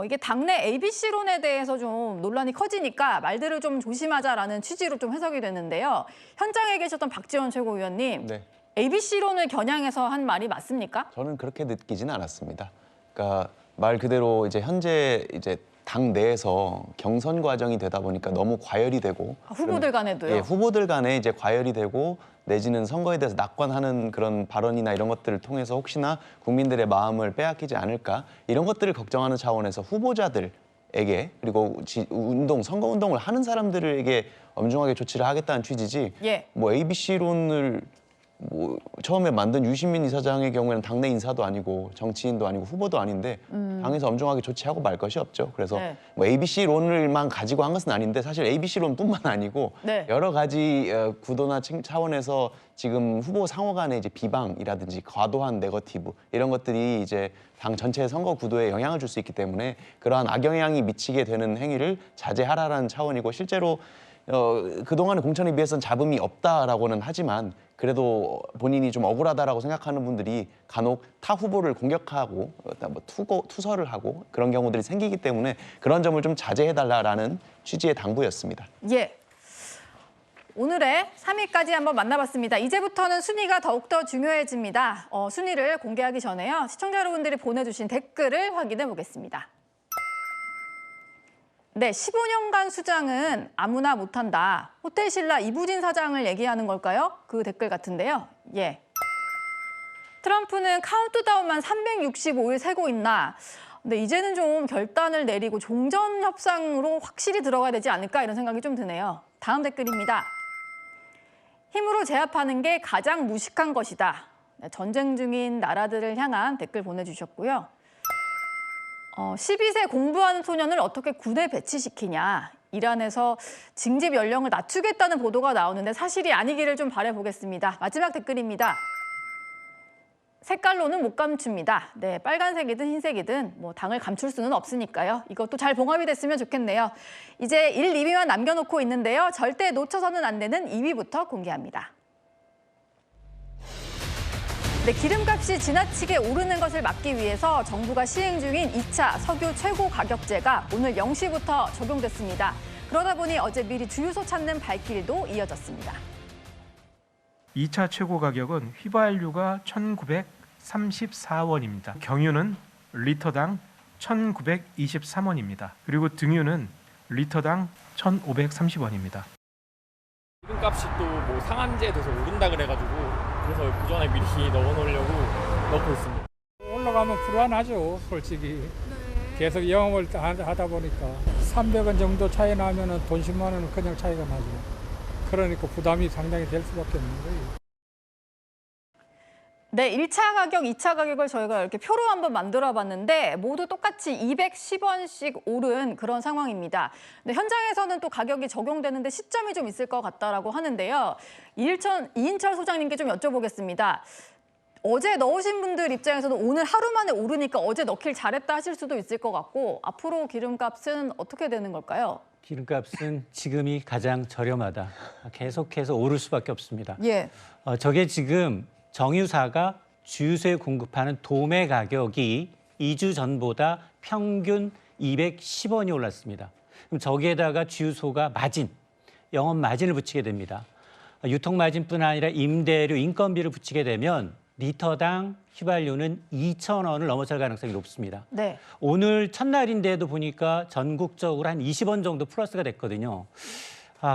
이게 당내 ABC론에 대해서 좀 논란이 커지니까 말들을 좀 조심하자라는 취지로 좀 해석이 되는데요. 현장에 계셨던 박지원 최고위원님, ABC론을 겨냥해서 한 말이 맞습니까? 저는 그렇게 느끼지는 않았습니다. 그러니까 말 그대로 이제 현재 이제 당 내에서 경선 과정이 되다 보니까 너무 과열이 되고 후보들 간에도요? 예, 후보들 간에 이제 과열이 되고 내지는 선거에 대해서 낙관하는 그런 발언이나 이런 것들을 통해서 혹시나 국민들의 마음을 빼앗기지 않을까 이런 것들을 걱정하는 차원에서 후보자들에게 그리고 선거 운동을 하는 사람들에게 엄중하게 조치를 하겠다는 취지지 뭐 ABC론을 뭐 처음에 만든 유시민 이사장의 경우에는 당내 인사도 아니고 정치인도 아니고 후보도 아닌데 당에서 엄중하게 조치하고 말 것이 없죠. 그래서 네. 뭐 ABC론을만 가지고 한 것은 아닌데 사실 ABC론뿐만 아니고 네. 여러 가지 구도나 차원에서 지금 후보 상호 간의 이제 비방이라든지 과도한 네거티브 이런 것들이 이제 당 전체 선거 구도에 영향을 줄 수 있기 때문에 그러한 악영향이 미치게 되는 행위를 자제하라라는 차원이고 실제로 그동안의 공천에 비해서는 잡음이 없다라고는 하지만 그래도 본인이 좀 억울하다라고 생각하는 분들이 간혹 타 후보를 공격하고 뭐 투서를 하고 그런 경우들이 생기기 때문에 그런 점을 좀 자제해달라라는 취지의 당부였습니다. 예. 오늘의 3위까지 한번 만나봤습니다. 이제부터는 순위가 더욱더 중요해집니다. 순위를 공개하기 전에요. 시청자 여러분들이 보내주신 댓글을 확인해 보겠습니다. 네, 15년간 수장은 아무나 못한다. 호텔신라 이부진 사장을 얘기하는 걸까요? 그 댓글 같은데요. 예. 트럼프는 카운트다운만 365일 세고 있나? 근데 이제는 좀 결단을 내리고 종전 협상으로 확실히 들어가야 되지 않을까 이런 생각이 좀 드네요. 다음 댓글입니다. 힘으로 제압하는 게 가장 무식한 것이다. 전쟁 중인 나라들을 향한 댓글 보내주셨고요. 12세 공부하는 소년을 어떻게 군에 배치시키냐. 이란에서 징집 연령을 낮추겠다는 보도가 나오는데 사실이 아니기를 좀 바라보겠습니다. 마지막 댓글입니다. 색깔로는 못 감춥니다. 네, 빨간색이든 흰색이든 뭐 당을 감출 수는 없으니까요. 이것도 잘 봉합이 됐으면 좋겠네요. 이제 1, 2위만 남겨놓고 있는데요. 절대 놓쳐서는 안 되는 2위부터 공개합니다. 네, 기름값이 지나치게 오르는 것을 막기 위해서 정부가 시행 중인 2차 석유 최고 가격제가 오늘 0시부터 적용됐습니다. 그러다 보니 어제 미리 주유소 찾는 발길도 이어졌습니다. 2차 최고 가격은 휘발유가 1,934원입니다. 경유는 리터당 1,923원입니다. 그리고 등유는 리터당 1,530원입니다. 기름값이 또 뭐 상한제 돼서 오른다 그래가지고 그래서 그 전에 미리 넣어놓으려고 넣고 있습니다. 올라가면 불안하죠, 솔직히. 계속 영업을 하다 보니까 300원 정도 차이 나면은 돈 10만 원은 그냥 차이가 나죠. 그러니까 부담이 상당히 될 수밖에 없는 거예요. 네, 1차 가격, 2차 가격을 저희가 이렇게 표로 한번 만들어 봤는데 모두 똑같이 210원씩 오른 그런 상황입니다. 근데 현장에서는 또 가격이 적용되는데 시점이 좀 있을 것 같다라고 하는데요. 이인철 소장님께 좀 여쭤보겠습니다. 어제 넣으신 분들 입장에서는 오늘 하루 만에 오르니까 어제 넣길 잘했다 하실 수도 있을 것 같고 앞으로 기름값은 어떻게 되는 걸까요? 기름값은 지금이 가장 저렴하다. 계속해서 오를 수밖에 없습니다. 예. 저게 지금 정유사가 주유소에 공급하는 도매 가격이 2주 전보다 평균 210원이 올랐습니다. 그럼 저기에다가 주유소가 마진, 영업 마진을 붙이게 됩니다. 유통 마진뿐 아니라 임대료, 인건비를 붙이게 되면 리터당 휘발유는 2,000원을 넘어설 가능성이 높습니다. 네. 오늘 첫날인데도 보니까 전국적으로 한 20원 정도 플러스가 됐거든요.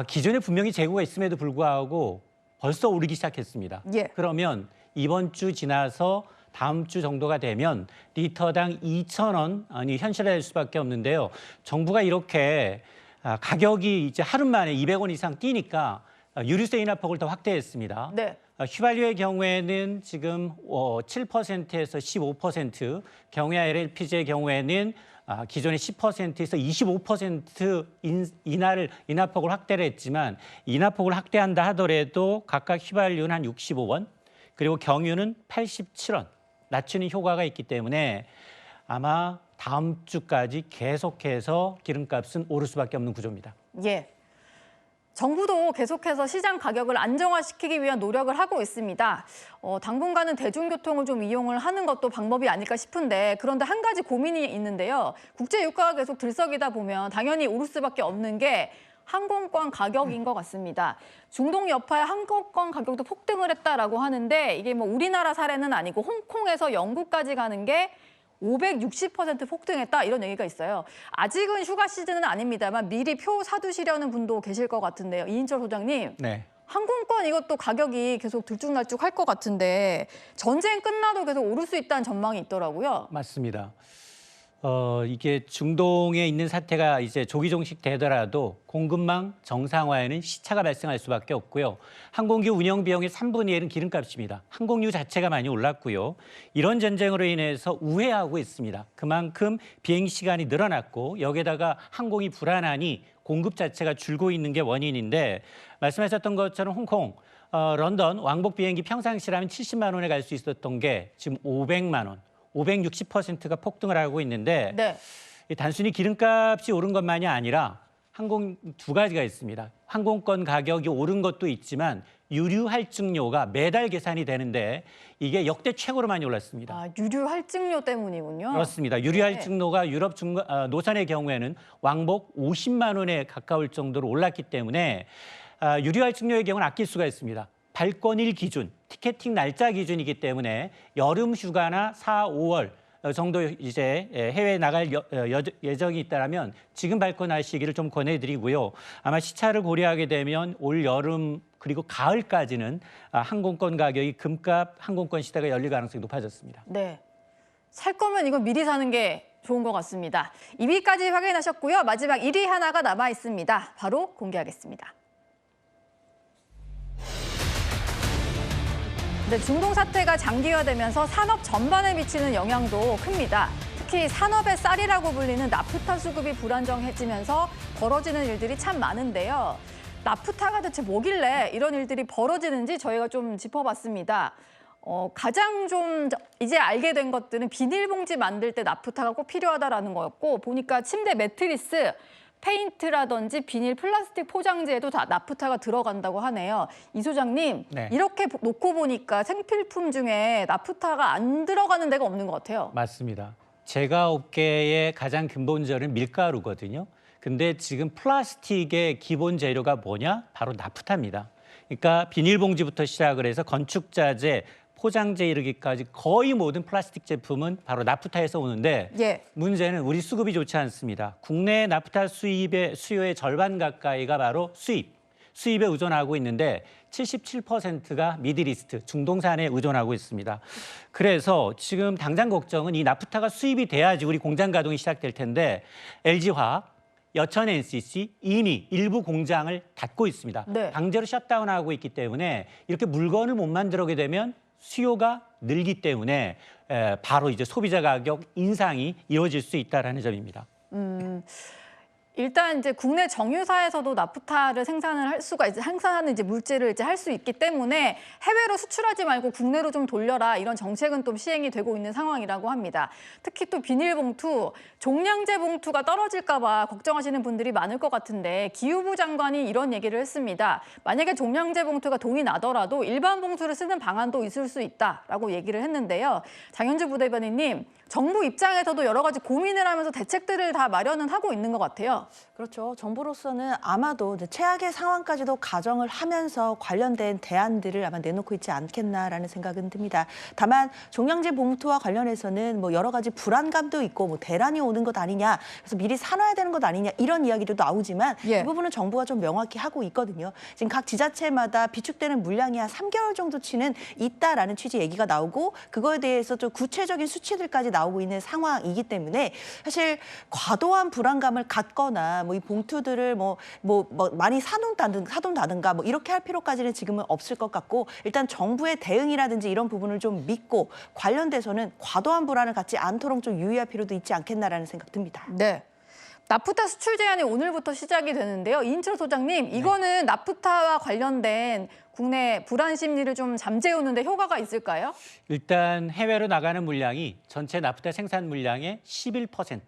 기존에 분명히 재고가 있음에도 불구하고 벌써 오르기 시작했습니다. 예. 그러면 이번 주 지나서 다음 주 정도가 되면 리터당 2,000원이 현실화될 수밖에 없는데요. 정부가 이렇게 가격이 이제 하루 만에 200원 이상 뛰니까 유류세 인하폭을 더 확대했습니다. 네. 휘발유의 경우에는 지금 7%에서 15%, 경유와 LLPG의 경우에는 기존의 10%에서 25% 인하폭을 확대를 했지만 인하폭을 확대한다 하더라도 각각 휘발유는 한 65원, 그리고 경유는 87원 낮추는 효과가 있기 때문에 아마 다음 주까지 계속해서 기름값은 오를 수밖에 없는 구조입니다. 예. 정부도 계속해서 시장 가격을 안정화시키기 위한 노력을 하고 있습니다. 당분간은 대중교통을 좀 이용을 하는 것도 방법이 아닐까 싶은데 그런데 한 가지 고민이 있는데요. 국제 유가가 계속 들썩이다 보면 당연히 오를 수밖에 없는 게 항공권 가격인 것 같습니다. 중동 여파의 항공권 가격도 폭등을 했다라고 하는데 이게 뭐 우리나라 사례는 아니고 홍콩에서 영국까지 가는 게 560% 폭등했다 이런 얘기가 있어요. 아직은 휴가 시즌은 아닙니다만 미리 표 사두시려는 분도 계실 것 같은데요. 이인철 소장님. 네. 항공권 이것도 가격이 계속 들쭉날쭉할 것 같은데 전쟁 끝나도 계속 오를 수 있다는 전망이 있더라고요. 맞습니다. 이게 중동에 있는 사태가 이제 조기 종식되더라도 공급망 정상화에는 시차가 발생할 수밖에 없고요. 항공기 운영 비용의 3분의 1은 기름값입니다. 항공유 자체가 많이 올랐고요. 이런 전쟁으로 인해서 우회하고 있습니다. 그만큼 비행 시간이 늘어났고 여기에다가 항공이 불안하니 공급 자체가 줄고 있는 게 원인인데 말씀하셨던 것처럼 홍콩, 런던 왕복 비행기 평상시라면 70만 원에 갈 수 있었던 게 지금 500만 원. 560%가 폭등을 하고 있는데 네. 단순히 기름값이 오른 것만이 아니라 항공 두 가지가 있습니다. 항공권 가격이 오른 것도 있지만 유류 할증료가 매달 계산이 되는데 이게 역대 최고로 많이 올랐습니다. 아, 유류 할증료 때문이군요. 그렇습니다. 유류 할증료가 유럽 노선의 경우에는 왕복 50만 원에 가까울 정도로 올랐기 때문에 유류 할증료의 경우는 아낄 수가 있습니다. 발권일 기준, 티켓팅 날짜 기준이기 때문에 여름 휴가나 4, 5월 정도 이제 해외에 나갈 예정이 있다면 지금 발권하시기를 좀 권해드리고요. 아마 시차를 고려하게 되면 올 여름 그리고 가을까지는 항공권 가격이 금값 항공권 시대가 열릴 가능성이 높아졌습니다. 네, 살 거면 이거 미리 사는 게 좋은 것 같습니다. 2위까지 확인하셨고요. 마지막 1위 하나가 남아 있습니다. 바로 공개하겠습니다. 네, 중동 사태가 장기화되면서 산업 전반에 미치는 영향도 큽니다. 특히 산업의 쌀이라고 불리는 나프타 수급이 불안정해지면서 벌어지는 일들이 참 많은데요. 나프타가 대체 뭐길래 이런 일들이 벌어지는지 저희가 좀 짚어봤습니다. 가장 좀 이제 알게 된 것들은 비닐봉지 만들 때 나프타가 꼭 필요하다라는 거였고 보니까 침대 매트리스, 페인트라든지 비닐, 플라스틱 포장재에도 다 나프타가 들어간다고 하네요. 이 소장님, 네. 이렇게 놓고 보니까 생필품 중에 나프타가 안 들어가는 데가 없는 것 같아요. 맞습니다. 제과업계의 가장 근본적인 밀가루거든요. 근데 지금 플라스틱의 기본 재료가 뭐냐? 바로 나프타입니다. 그러니까 비닐봉지부터 시작을 해서 건축자재, 포장재 이르기까지 거의 모든 플라스틱 제품은 바로 나프타에서 오는데 예. 문제는 우리 수급이 좋지 않습니다. 국내 나프타 수요의 절반 가까이가 바로 수입에 의존하고 있는데 77%가 미들이스트, 중동산에 의존하고 있습니다. 그래서 지금 당장 걱정은 이 나프타가 수입이 돼야지 우리 공장 가동이 시작될 텐데 LG화학, 여천 NCC 이미 일부 공장을 닫고 있습니다. 네. 강제로 셧다운하고 있기 때문에 이렇게 물건을 못 만들게 되면 수요가 늘기 때문에 바로 이제 소비자 가격 인상이 이루어질 수 있다라는 점입니다. 일단 이제 국내 정유사에서도 나프타를 생산하는 이제 물질을 이제 할 수 있기 때문에 해외로 수출하지 말고 국내로 좀 돌려라 이런 정책은 또 시행이 되고 있는 상황이라고 합니다. 특히 또 비닐봉투, 종량제 봉투가 떨어질까 봐 걱정하시는 분들이 많을 것 같은데 기후부 장관이 이런 얘기를 했습니다. 만약에 종량제 봉투가 동이 나더라도 일반 봉투를 쓰는 방안도 있을 수 있다라고 얘기를 했는데요. 장현주 부대변인님, 정부 입장에서도 여러 가지 고민을 하면서 대책들을 다 마련은 하고 있는 것 같아요. 그렇죠. 정부로서는 아마도 최악의 상황까지도 가정을 하면서 관련된 대안들을 아마 내놓고 있지 않겠나라는 생각은 듭니다. 다만 종량제 봉투와 관련해서는 뭐 여러 가지 불안감도 있고 뭐 대란이 오는 것 아니냐, 그래서 미리 사놔야 되는 것 아니냐 이런 이야기도 나오지만 이 부분은 정부가 좀 명확히 하고 있거든요. 지금 각 지자체마다 비축되는 물량이 한 3개월 정도치는 있다라는 취지 얘기가 나오고 그거에 대해서 좀 구체적인 수치들까지 나오고 있는 상황이기 때문에 사실 과도한 불안감을 갖거나 뭐 이 봉투들을 뭐 많이 사둔다든가 뭐 이렇게 할 필요까지는 지금은 없을 것 같고 일단 정부의 대응이라든지 이런 부분을 좀 믿고 관련돼서는 과도한 불안을 갖지 않도록 좀 유의할 필요도 있지 않겠나라는 생각 듭니다. 네. 나프타 수출 제한이 오늘부터 시작이 되는데요. 이인철 소장님, 이거는 나프타와 관련된 국내 불안 심리를 좀 잠재우는 데 효과가 있을까요? 일단 해외로 나가는 물량이 전체 나프타 생산 물량의 11%.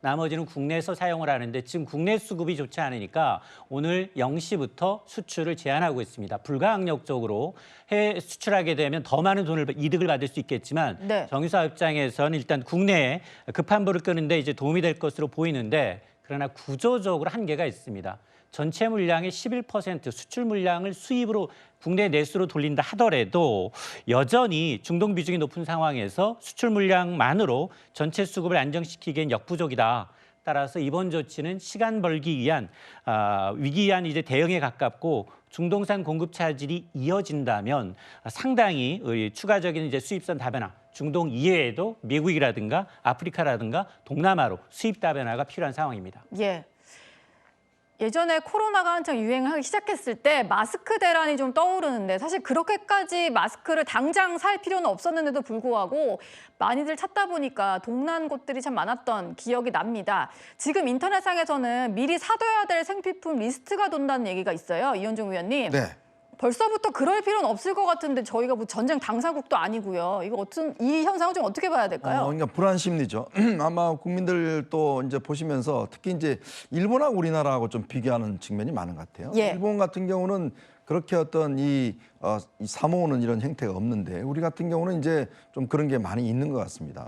나머지는 국내에서 사용을 하는데 지금 국내 수급이 좋지 않으니까 오늘 0시부터 수출을 제한하고 있습니다. 불가항력적으로 해외 수출하게 되면 더 많은 이득을 받을 수 있겠지만 네. 정유사 입장에서는 일단 국내에 급한 불을 끄는데 이제 도움이 될 것으로 보이는데 그러나 구조적으로 한계가 있습니다. 전체 물량의 11% 수출 물량을 수입으로 국내 내수로 돌린다 하더라도 여전히 중동 비중이 높은 상황에서 수출 물량만으로 전체 수급을 안정시키기엔 역부족이다. 따라서 이번 조치는 시간 벌기 위한 위기한 이제 대응에 가깝고 중동산 공급 차질이 이어진다면 상당히 추가적인 이제 수입선 다변화, 중동 이외에도 미국이라든가 아프리카라든가 동남아로 수입 다변화가 필요한 상황입니다. 예. 예전에 코로나가 한창 유행하기 시작했을 때 마스크 대란이 좀 떠오르는데 사실 그렇게까지 마스크를 당장 살 필요는 없었는데도 불구하고 많이들 찾다 보니까 동난 곳들이 참 많았던 기억이 납니다. 지금 인터넷상에서는 미리 사둬야 될 생필품 리스트가 돈다는 얘기가 있어요. 이현종 위원님. 네. 벌써부터 그럴 필요는 없을 것 같은데 저희가 뭐 전쟁 당사국도 아니고요. 이거 이 현상을 좀 어떻게 봐야 될까요? 그러니까 불안 심리죠. 아마 국민들도 이제 보시면서 특히 이제 일본하고 우리나라하고 좀 비교하는 측면이 많은 것 같아요. 예. 일본 같은 경우는 그렇게 어떤 이 사모으는 이런 형태가 없는데 우리 같은 경우는 이제 좀 그런 게 많이 있는 것 같습니다.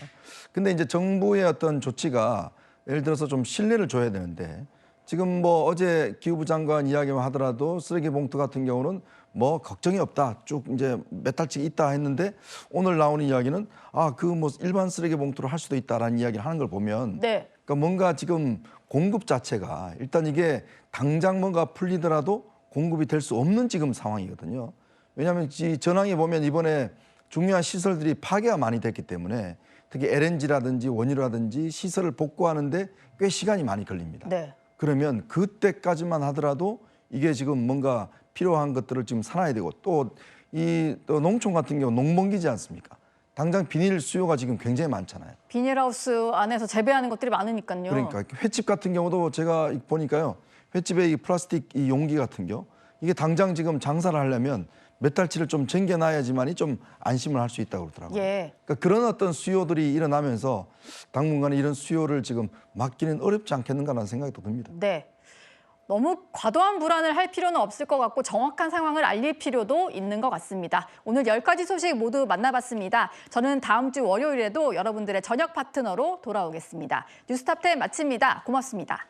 근데 이제 정부의 어떤 조치가 예를 들어서 좀 신뢰를 줘야 되는데 지금 뭐 어제 기후부 장관 이야기만 하더라도 쓰레기 봉투 같은 경우는 뭐 걱정이 없다. 쭉 이제 몇 달씩 있다 했는데 오늘 나오는 이야기는 그 뭐 일반 쓰레기 봉투로 할 수도 있다라는 이야기를 하는 걸 보면 네. 그러니까 뭔가 지금 공급 자체가 일단 이게 당장 뭔가 풀리더라도 공급이 될 수 없는 지금 상황이거든요. 왜냐하면 이 전황에 보면 이번에 중요한 시설들이 파괴가 많이 됐기 때문에 특히 LNG라든지 원유라든지 시설을 복구하는데 꽤 시간이 많이 걸립니다. 네. 그러면 그때까지만 하더라도 이게 지금 뭔가 필요한 것들을 지금 사놔야 되고 또 농촌 같은 경우 농번기지 않습니까? 당장 비닐 수요가 지금 굉장히 많잖아요. 비닐하우스 안에서 재배하는 것들이 많으니까요. 그러니까 횟집 같은 경우도 제가 보니까요. 횟집에 이 플라스틱 이 용기 같은 경우 이게 당장 지금 장사를 하려면 몇 달치를 좀 쟁겨놔야지만이 좀 안심을 할 수 있다고 그러더라고요. 예. 그러니까 그런 어떤 수요들이 일어나면서 당분간에 이런 수요를 지금 막기는 어렵지 않겠는가라는 생각이 또 듭니다. 네. 너무 과도한 불안을 할 필요는 없을 것 같고 정확한 상황을 알릴 필요도 있는 것 같습니다. 오늘 10가지 소식 모두 만나봤습니다. 저는 다음 주 월요일에도 여러분들의 저녁 파트너로 돌아오겠습니다. 뉴스탑10 마칩니다. 고맙습니다.